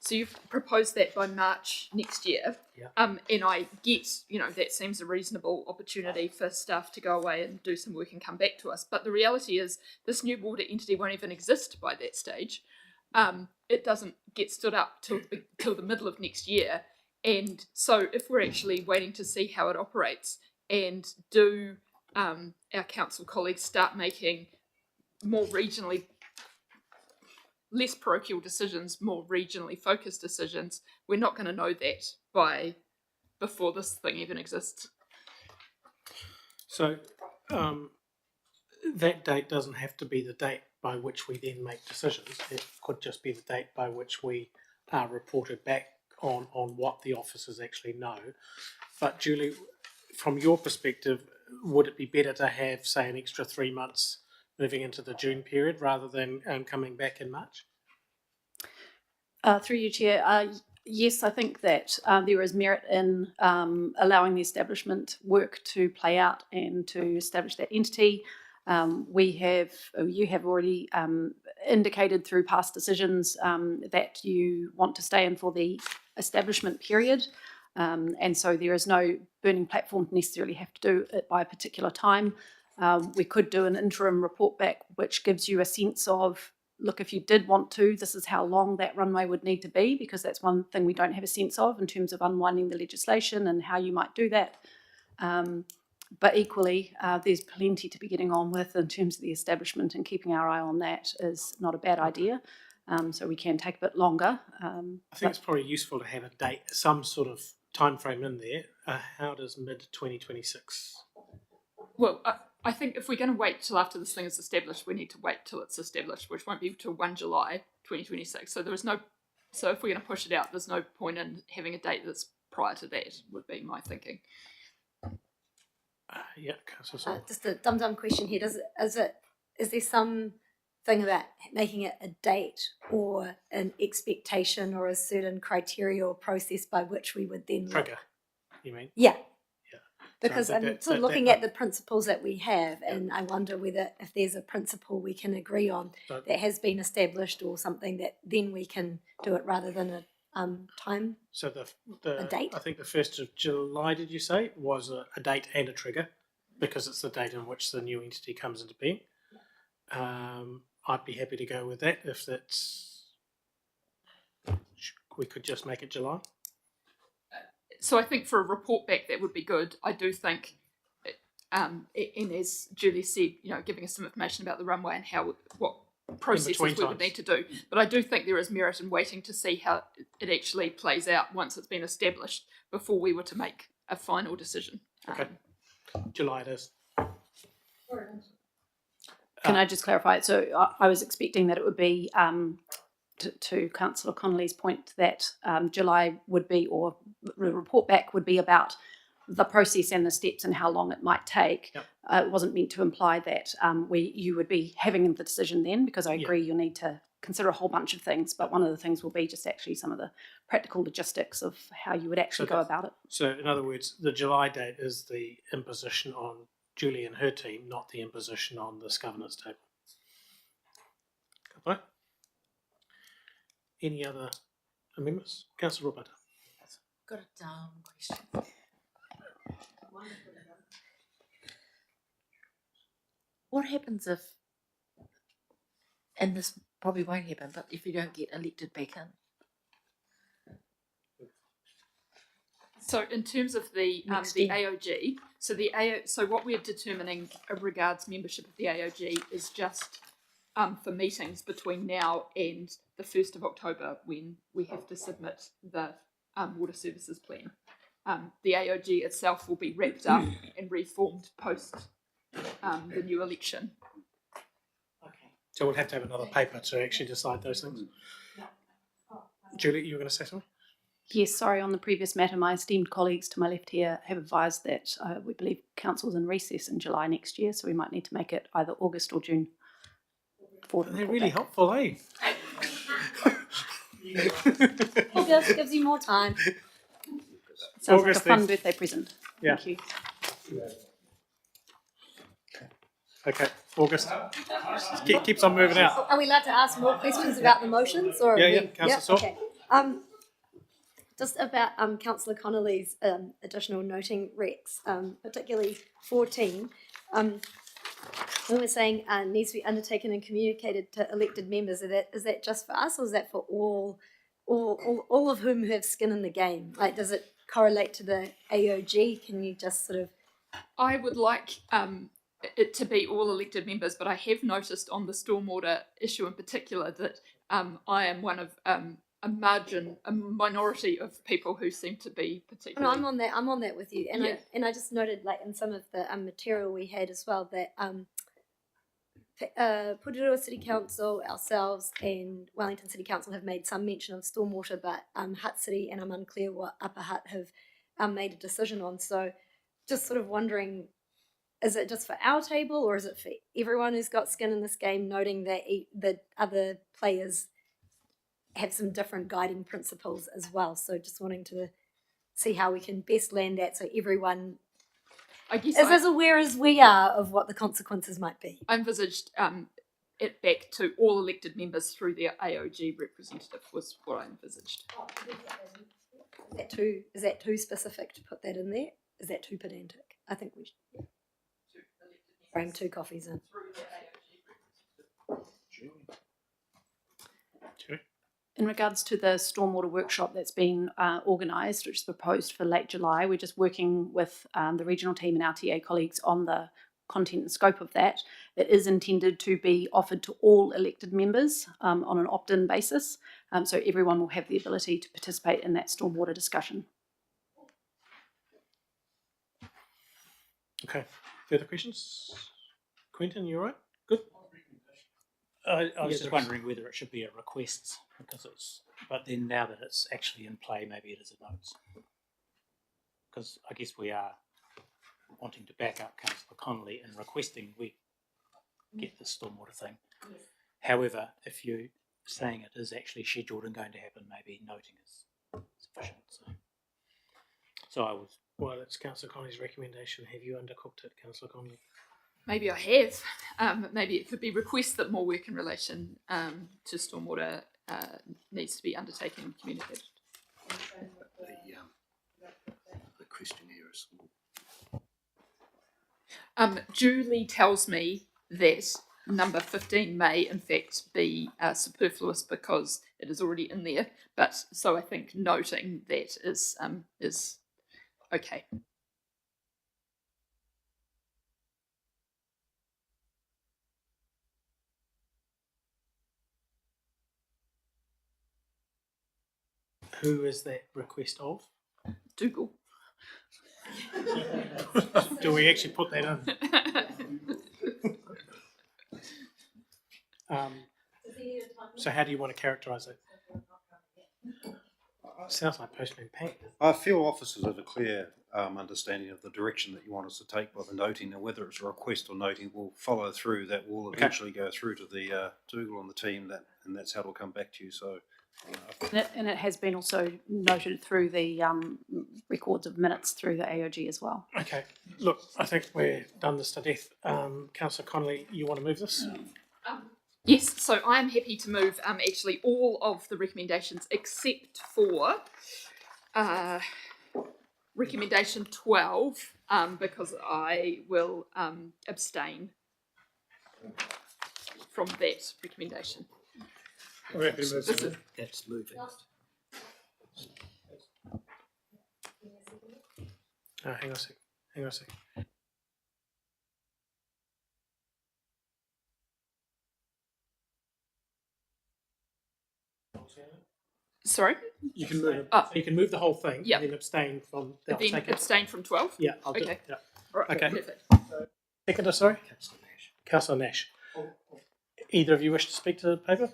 So you've proposed that by March next year. Yeah. And I get, that seems a reasonable opportunity for staff to go away and do some work and come back to us. But the reality is this new water entity won't even exist by that stage. It doesn't get stood up till the middle of next year. And so if we're actually waiting to see how it operates and do our council colleagues start making more regionally, less parochial decisions, more regionally focused decisions, we're not going to know that before this thing even exists. So that date doesn't have to be the date by which we then make decisions. It could just be the date by which we are reported back on what the officers actually know. But Julie, from your perspective, would it be better to have, say, an extra 3 months moving into the June period rather than coming back in March? Through you, Chair. Yes, I think that there is merit in allowing the establishment work to play out and to establish that entity. You have already indicated through past decisions that you want to stay in for the establishment period. And so there is no burning platform to necessarily have to do it by a particular time. We could do an interim report back, which gives you a sense of, look, if you did want to, this is how long that runway would need to be, because that's one thing we don't have a sense of in terms of unwinding the legislation and how you might do that. But equally, there's plenty to be getting on with in terms of the establishment, and keeping our eye on that is not a bad idea. So we can take a bit longer. I think it's probably useful to have a date, some sort of time frame in there. How does mid-2026? Well, I think if we're going to wait till after this thing is established, we need to wait till it's established, which won't be till 1 July 2026. So so if we're going to push it out, there's no point in having a date that's prior to that, would be my thinking. Just a dum-dum question here. Is there some thing about making it a date or an expectation or a certain criteria or process by which we would then trigger? You mean? Yeah. Because I'm sort of looking at the principles that we have, and I wonder whether if there's a principle we can agree on that has been established, or something that then we can do it rather than a time. So a date. I think the 1st of July, did you say, was a date and a trigger, because it's the date in which the new entity comes into being. I'd be happy to go with that if we could just make it July. So I think for a report back, that would be good. I do think, and as Julie said, giving us some information about the runway and what processes we would need to do. But I do think there is merit in waiting to see how it actually plays out once it's been established before we were to make a final decision. Okay. July it is. Can I just clarify? So I was expecting that it would be, to Councillor Connolly's point, that July would be, or the report back would be about the process and the steps and how long it might take. Yep. It wasn't meant to imply that you would be having the decision then, because I agree you'll need to consider a whole bunch of things, but one of the things will be just actually some of the practical logistics of how you would actually go about it. So in other words, the July date is the imposition on Julie and her team, not the imposition on this governance table. Right. Any other amendments? Councillor Robert. Got a question. What happens if, and this probably won't happen, but if you don't get elected back in? So in terms of the AOG, so what we're determining regards membership of the AOG is just for meetings between now and the 1st of October when we have to submit the water services plan. The AOG itself will be wrapped up and reformed post the new election. Okay. So we'll have to have another paper to actually decide those things. Julie, you were going to say something? Yes, sorry, on the previous matter, my esteemed colleagues to my left here have advised that we believe Council's in recess in July next year, so we might need to make it either August or June. They're really helpful, eh? August gives you more time. Sounds August, like a fun then. birthday present. Yeah. Thank you. Okay, August. Keeps on moving out. Are we allowed to ask more questions about the motions? Or Yeah, Councillor Saw. Okay. Just about Councillor Connolly's additional noting recs, particularly 14. When we're saying needs to be undertaken and communicated to elected members, is that just for us, or is that for all of whom who have skin in the game? Like, does it correlate to the AOG? Can you just sort of? I would like it to be all elected members, but I have noticed on the stormwater issue in particular that I am one of a minority of people who seem to be particularly. No, I'm on that with you, and I just noted, like, in some of the material we had as well, that Purirua City Council, ourselves, and Wellington City Council have made some mention of stormwater, but Hutt City, and I'm unclear what Upper Hutt have made a decision on. So, just sort of wondering, is it just for our table, or is it for everyone who's got skin in this game, noting that the other players have some different guiding principles as well? So just wanting to see how we can best land that so everyone is as aware as we are of what the consequences might be. I envisaged it back to all elected members through their AOG representative was what I envisaged. Is that too specific to put that in there? Is that too pedantic? I think we should frame 2 coffees in. In regards to the stormwater workshop that's been organised, which is proposed for late July, we're just working with the regional team and RTA colleagues on the content and scope of that. It is intended to be offered to all elected members on an opt-in basis, so everyone will have the ability to participate in that stormwater discussion. Okay, further questions? Quentin, you all right? Good. I was just wondering whether it should be a request, but then now that it's actually in play, maybe it is a notes. Because I guess we are wanting to back up Councillor Connolly and requesting we get this stormwater thing. Yes. However, if you're saying it is actually scheduled and going to happen, maybe noting is sufficient. So I was. Well, it's Councillor Connolly's recommendation. Have you undercooked it, Councillor Connolly? Maybe I have. Maybe it could be request that more work in relation to stormwater needs to be undertaken and communicated. The questionnaire is Julie tells me that number 15 may in fact be superfluous because it is already in there, but so I think noting that is okay. Who is that request of? Dougal. Do we actually put that in? So how do you want to characterise it? Sounds like postman Pat. I feel officers have a clear understanding of the direction that you want us to take by the noting, and whether it's a request or noting will follow through. That will eventually go through to the Dougal and the team, and that's how it'll come back to you. So And it has been also noted through the records of minutes through the AOG as well. Okay, look, I think we're done this to death. Councillor Connolly, you want to move this? Yes, so I am happy to move actually all of the recommendations except for recommendation 12 because I will abstain from that recommendation. That's moving. Hang on a sec. Sorry? You can move it. Oh. So you can move the whole thing Yeah. and then abstain from... Then abstain from 12? Yeah, I'll do okay. it. Yeah. All right, okay. perfect. Seconder, sorry? Councillor Nash. Either of you wish to speak to the paper?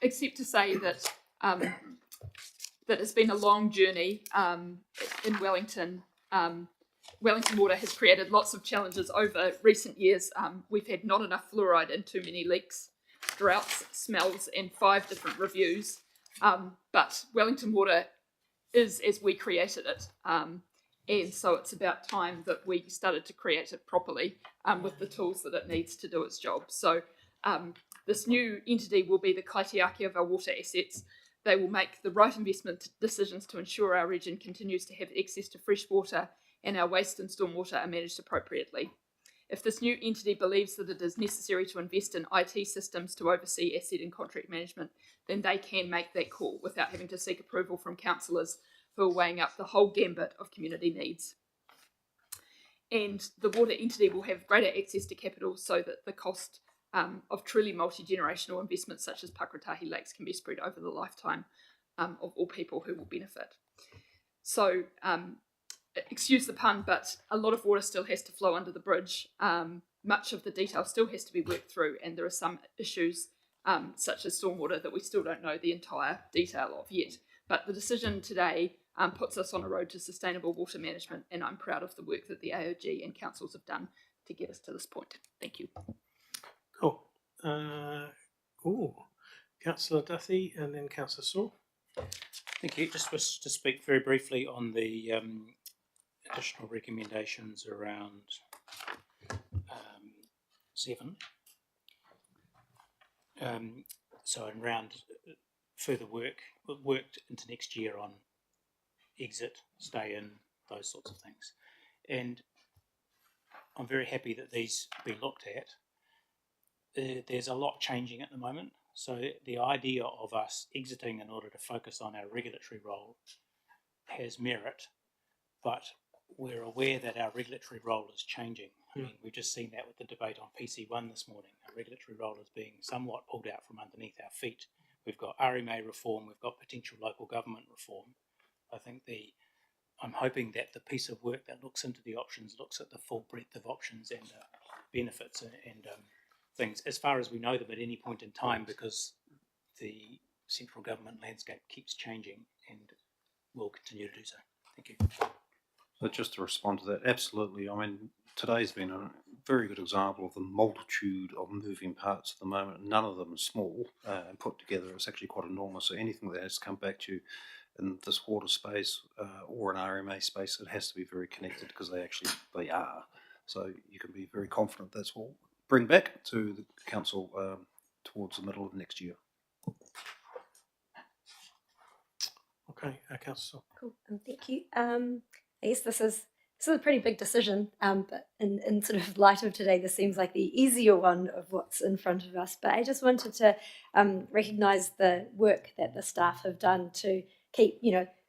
Except to say that that it's been a long journey in Wellington. Wellington Water has created lots of challenges over recent years. We've had not enough fluoride and too many leaks, droughts, smells, and 5 different reviews. But Wellington Water is as we created it. And so it's about time that we started to create it properly with the tools that it needs to do its job. So this new entity will be the kaitiaki of our water assets. They will make the right investment decisions to ensure our region continues to have access to fresh water and our waste and stormwater are managed appropriately. If this new entity believes that it is necessary to invest in IT systems to oversee asset and contract management, then they can make that call without having to seek approval from councillors who are weighing up the whole gambit of community needs. And the water entity will have greater access to capital so that the cost of truly multi-generational investments such as Pakratahi Lakes can be spread over the lifetime of all people who will benefit. So, excuse the pun, but a lot of water still has to flow under the bridge. Much of the detail still has to be worked through, and there are some issues such as stormwater that we still don't know the entire detail of yet. But the decision today puts us on a road to sustainable water management, and I'm proud of the work that the AOG and councils have done to get us to this point. Thank you. Cool. Councillor Duthie and then Councillor Saul. Thank you. Just wish to speak very briefly on the additional recommendations around 7. So around further worked into next year on exit, stay in, those sorts of things. And I'm very happy that these have been looked at. There's a lot changing at the moment. So the idea of us exiting in order to focus on our regulatory role has merit, but we're aware that our regulatory role is changing. I mean, we've just seen that with the debate on PC1 this morning. Our regulatory role is being somewhat pulled out from underneath our feet. We've got RMA reform, we've got potential local government reform. I think I'm hoping that the piece of work that looks into the options looks at the full breadth of options and benefits and things as far as we know them at any point in time, because the central government landscape keeps changing and will continue to do so. Thank you. So just to respond to that, absolutely. I mean, today's been a very good example of the multitude of moving parts at the moment. None of them are small and put together. It's actually quite enormous. So anything that has to come back to you in this water space or an RMA space, it has to be very connected because they are. So you can be very confident that's what we'll bring back to the council towards the middle of next year. Okay, Councillor. Cool, thank you. I guess this is a pretty big decision, but in sort of light of today, this seems like the easier one of what's in front of us. But I just wanted to recognise the work that the staff have done to keep,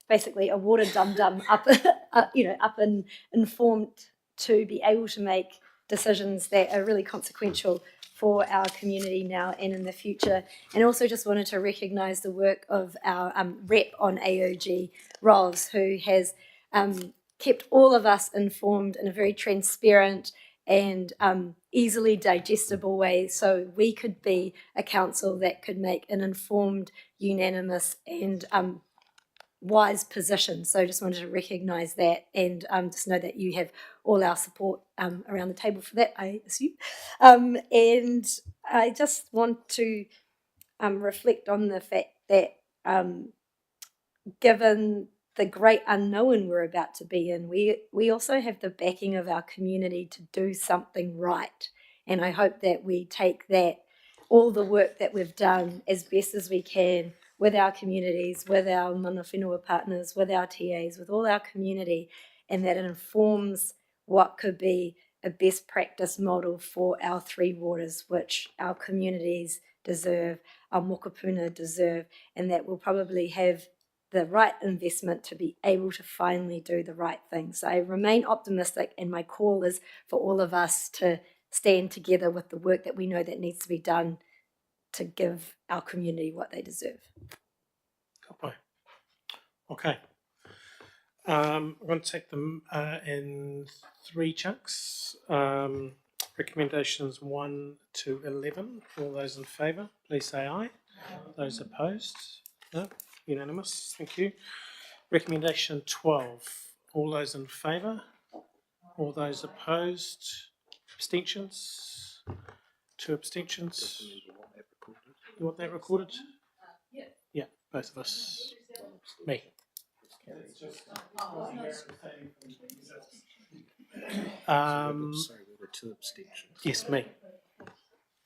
basically a water dum-dum up, up and informed to be able to make decisions that are really consequential for our community now and in the future. And also just wanted to recognise the work of our rep on AOG, Ros, who has kept all of us informed in a very transparent and easily digestible way, so we could be a council that could make an informed, unanimous and wise position. So I just wanted to recognise that and just know that you have all our support around the table for that, I assume. And I just want to reflect on the fact that given the great unknown we're about to be in, we also have the backing of our community to do something right. And I hope that we take that, all the work that we've done as best as we can with our communities, with our mana whenua partners, with our TAs, with all our community, and that it informs what could be a best practice model for our three waters, which our communities deserve, our mokopuna deserve, and that we'll probably have the right investment to be able to finally do the right thing. So I remain optimistic, and my call is for all of us to stand together with the work that we know that needs to be done to give our community what they deserve. Okay. I'm going to take them in three chunks. Recommendations 1 to 11. All those in favour, please say aye. Those opposed? No? Unanimous. Thank you. Recommendation 12. All those in favour? All those opposed? Abstentions? 2 abstentions. You want that recorded? Yeah, both of us. Me. Sorry, there were 2 abstentions. Yes, me.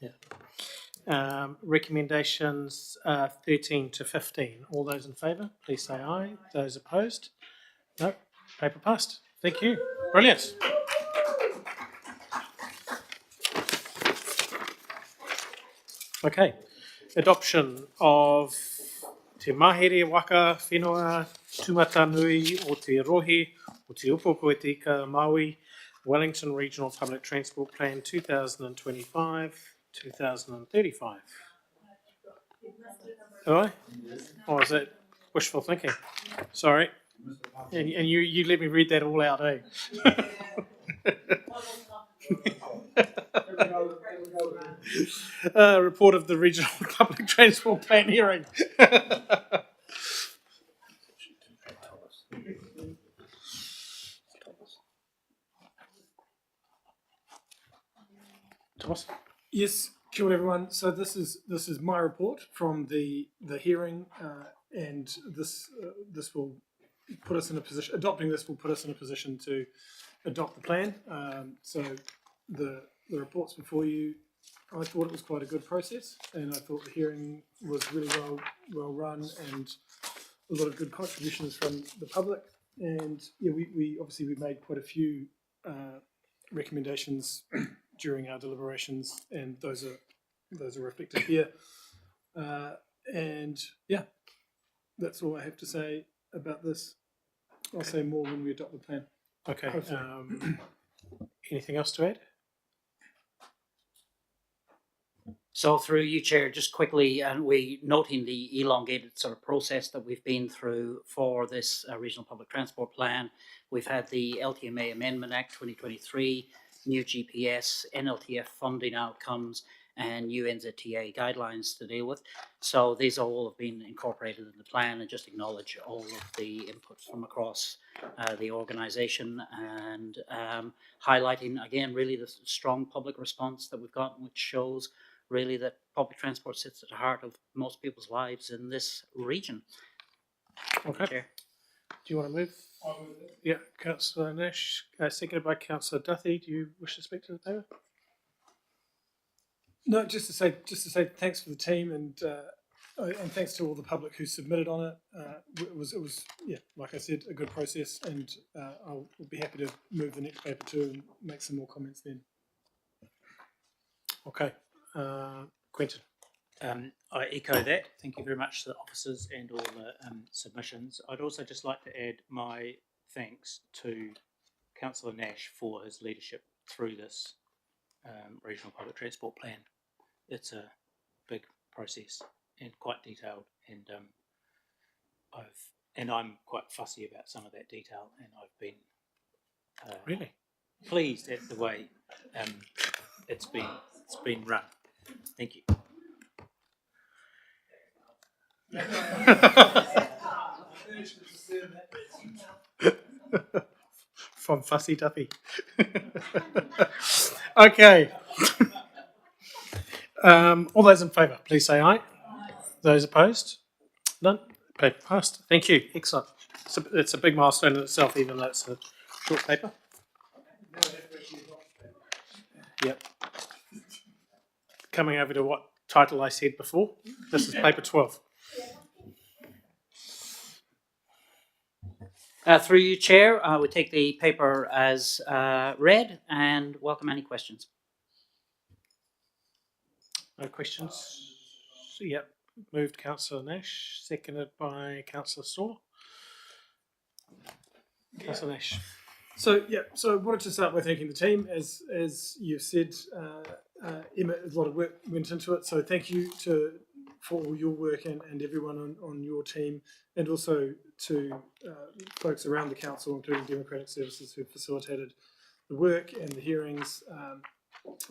Yeah. Recommendations 13 to 15. All those in favour, please say aye. Those opposed? No. Paper passed. Thank you. Brilliant. Okay. Adoption of te mahere waka whenua tumata nui o te rohe o te upoko e te ika Maui Wellington Regional Public Transport Plan 2025-2035. Am I? Or is that wishful thinking? Sorry. And you let me read that all out, eh? Report of the Regional Public Transport Plan hearing. Thomas? Yes, kia ora everyone. So this is my report from the hearing, and this will put us in a position. Adopting this will put us in a position to adopt the plan. So the report's before you. I thought it was quite a good process, and I thought the hearing was really well run, and a lot of good contributions from the public. And yeah, we obviously we made quite a few recommendations during our deliberations, and those are reflected here. And yeah, that's all I have to say about this. I'll say more when we adopt the plan. Okay. Anything else to add? So through you, Chair, just quickly, and we noting the elongated sort of process that we've been through for this Regional Public Transport Plan. We've had the LTMA Amendment Act 2023, new GPS, NLTF funding outcomes, and UNZTA guidelines to deal with. So these all have been incorporated in the plan, and just acknowledge all of the inputs from across the organisation, and highlighting again really the strong public response that we've gotten, which shows really that public transport sits at the heart of most people's lives in this region. Okay. Chair. Do you want to move? Yeah, Councillor Nash, seconded by Councillor Duthie. Do you wish to speak to the paper? No, just to say thanks for the team, and thanks to all the public who submitted on it. It was yeah, like I said, a good process, and I'll be happy to move the next paper too and make some more comments then. Okay. Quentin. I echo that. Thank you very much to the officers and all the submissions. I'd also just like to add my thanks to Councillor Nash for his leadership through this Regional Public Transport Plan. It's a big process and quite detailed, and I'm quite fussy about some of that detail, and I've been really pleased at the way it's been run. Thank you. From Fussy Duffy. Okay. All those in favour, please say aye. Those opposed? None. Paper passed. Thank you. Excellent. It's a big milestone in itself, even though it's a short paper. Yep. Coming over to what title I said before. This is paper 12. Through you, Chair, we take the paper as read and welcome any questions. No questions? Yep. Moved Councillor Nash, seconded by Councillor Saw. Councillor Nash. So I wanted to start by thanking the team. As you've said, Emma, a lot of work went into it. So thank you for all your work and everyone on your team, and also to folks around the council, including Democratic Services, who facilitated the work and the hearings.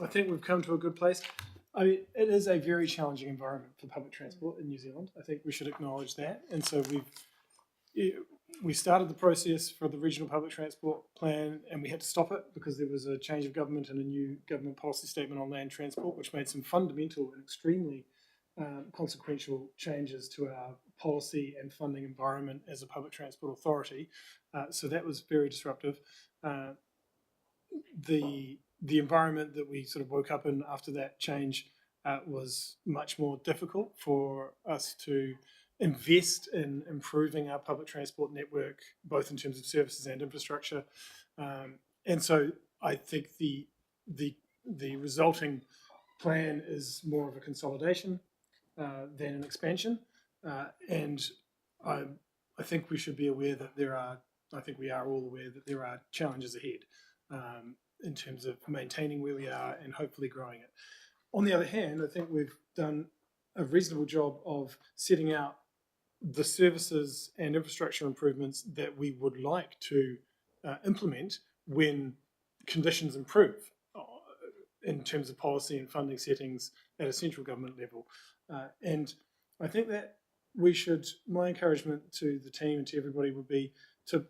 I think we've come to a good place. I mean, it is a very challenging environment for public transport in New Zealand. I think we should acknowledge that. And so we started the process for the regional public transport plan, and we had to stop it because there was a change of government and a new government policy statement on land transport, which made some fundamental and extremely consequential changes to our policy and funding environment as a public transport authority. So that was very disruptive. The environment that we sort of woke up in after that change was much more difficult for us to invest in improving our public transport network, both in terms of services and infrastructure. And so I think the resulting plan is more of a consolidation than an expansion. And I think we should be aware that I think we are all aware that there are challenges ahead in terms of maintaining where we are and hopefully growing it. On the other hand, I think we've done a reasonable job of setting out the services and infrastructure improvements that we would like to implement when conditions improve in terms of policy and funding settings at a central government level. And I think that my encouragement to the team and to everybody would be to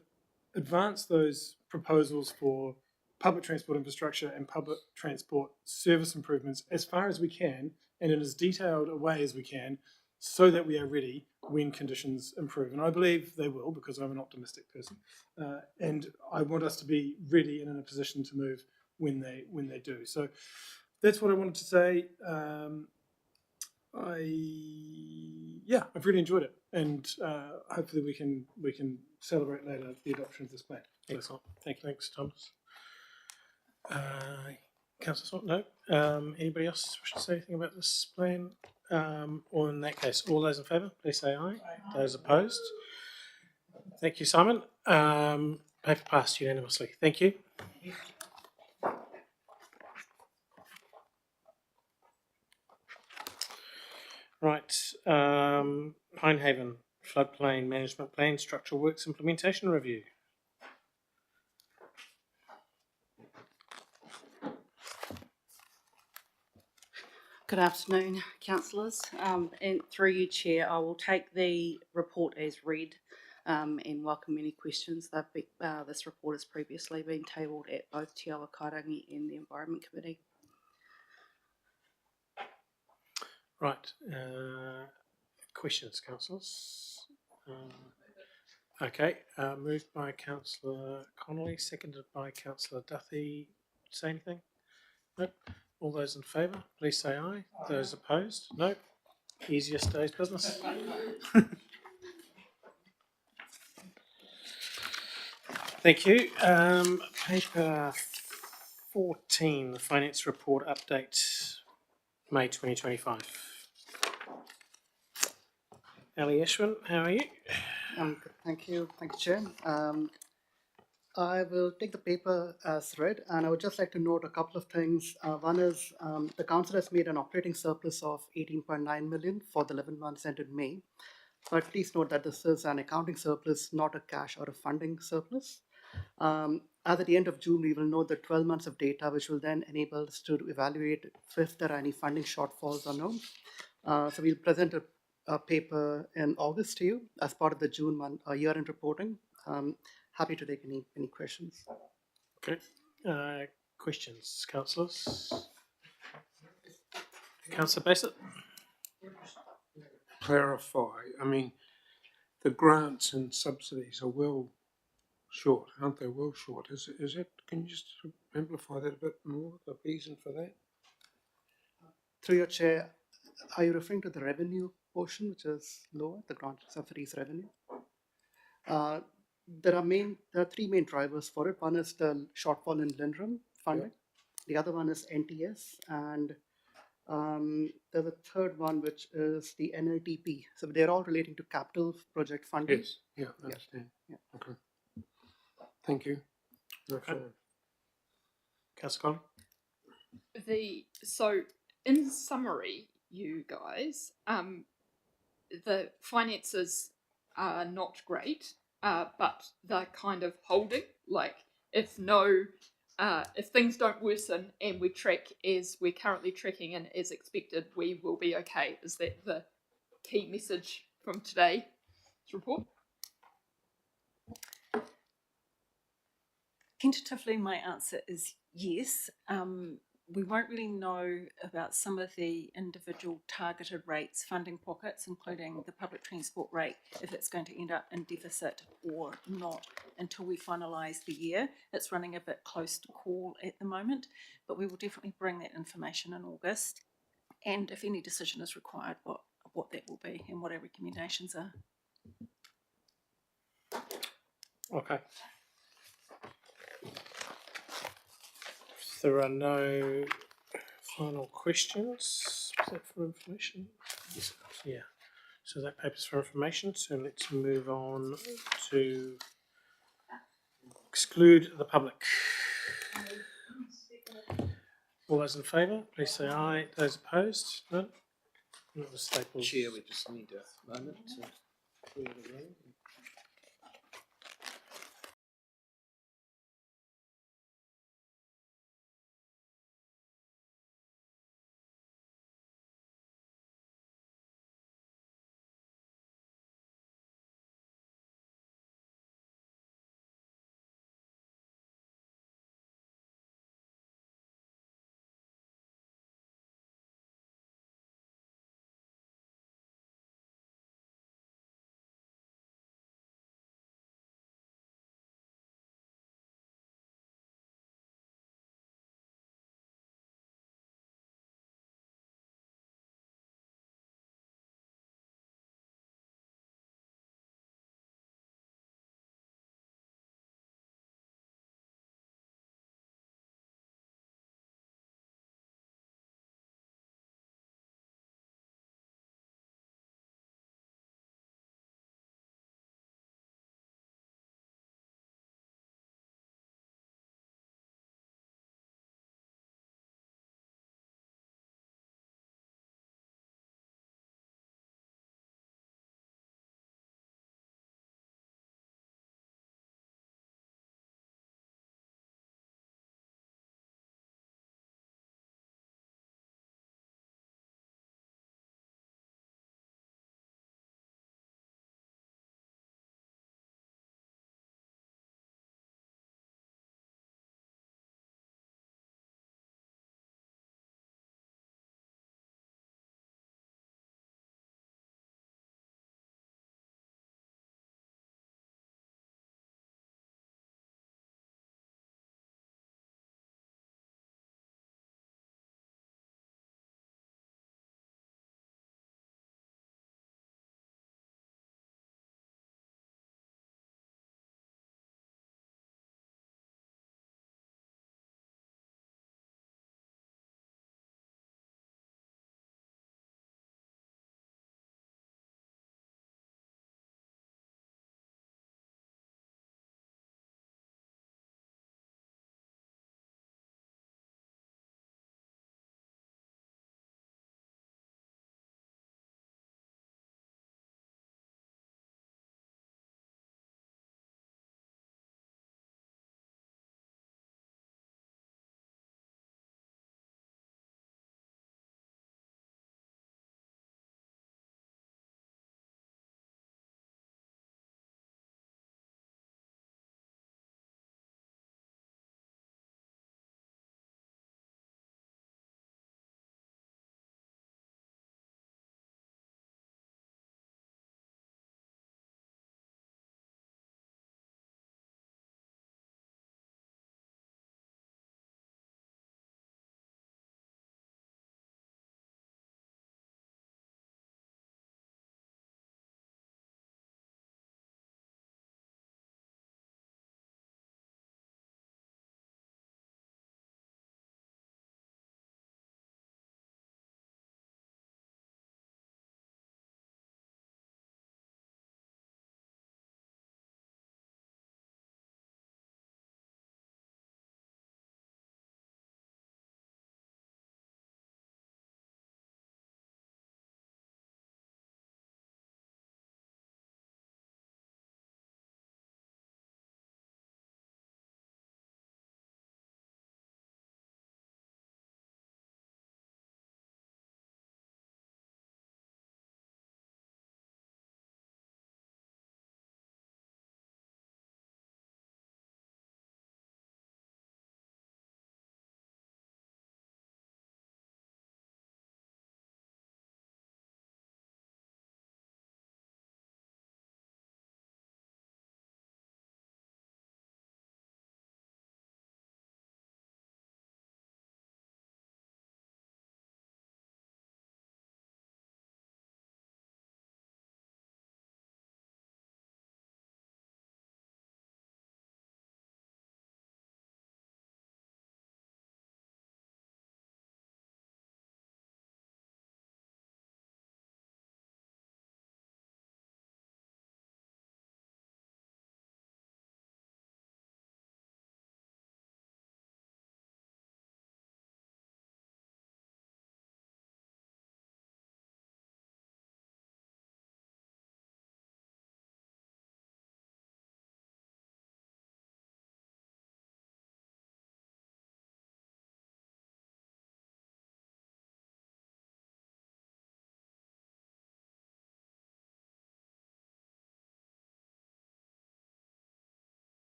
advance those proposals for public transport infrastructure and public transport service improvements as far as we can and in as detailed a way as we can, so that we are ready when conditions improve. And I believe they will, because I'm an optimistic person. And I want us to be ready and in a position to move when they do. So that's what I wanted to say. I've really enjoyed it, and hopefully we can celebrate later the adoption of this plan. Excellent. Thank you. Thanks, Thomas. Councillor Swart, no. Anybody else wish to say anything about this plan? Or in that case, all those in favour, please say aye. Those opposed? Thank you, Simon. Paper passed unanimously. Thank you. Right. Pinehaven Floodplain Management Plan Structural Works Implementation Review. Good afternoon, councillors. And through you, Chair, I will take the report as read and welcome any questions. This report has previously been tabled at both Te Awa Kairangi and the Environment Committee. Right. Questions, councillors? Okay. Moved by Councillor Connolly, seconded by Councillor Duthie. Say anything? Nope. All those in favour, please say aye. Those opposed? No. Easiest day's business. Thank you. Paper 14, the Finance Report Update, May 2025. Ali Ashwin, how are you? Thank you, Chair. I will take the paper as read, and I would just like to note a couple of things. One is the council has made an operating surplus of 18.9 million for the 11 months ended May. But please note that this is an accounting surplus, not a cash or a funding surplus. As at the end of June, we will know the 12 months of data, which will then enable us to evaluate if there are any funding shortfalls or no. So we'll present a paper in August to you as part of the June month year-end reporting. Happy to take any questions. Okay. Questions, councillors? Councillor Bassett? clarify, I mean, the grants and subsidies are well short, aren't they? Well short. Is it? Can you just amplify that a bit more? The reason for that? Through your chair, are you referring to the revenue portion, which is lower, the grant subsidies revenue? There are three main drivers for it. One is the shortfall in Lindrum funding. The other one is NTS, and there's a third one, which is the NLTP. So they're all relating to capital project funding. Yes. Yeah, I understand. Yeah. Okay. Thank you. Okay. Councillor Colley? So in summary, you guys, the finances are not great, but they're kind of holding. Like if things don't worsen and we track as we're currently tracking and as expected, we will be okay. Is that the key message from today's report? Tentatively, my answer is yes. We won't really know about some of the individual targeted rates, funding pockets, including the public transport rate, if it's going to end up in deficit or not, until we finalise the year. It's running a bit close to call at the moment, but we will definitely bring that information in August. And if any decision is required, what that will be and what our recommendations are. Okay. If there are no final questions, is that for information? Yes. Yeah. So that paper's for information. So let's move on to exclude the public. All those in favour, please say aye. Those opposed, none. Not the staples. Chair, we just need a moment to clear the room.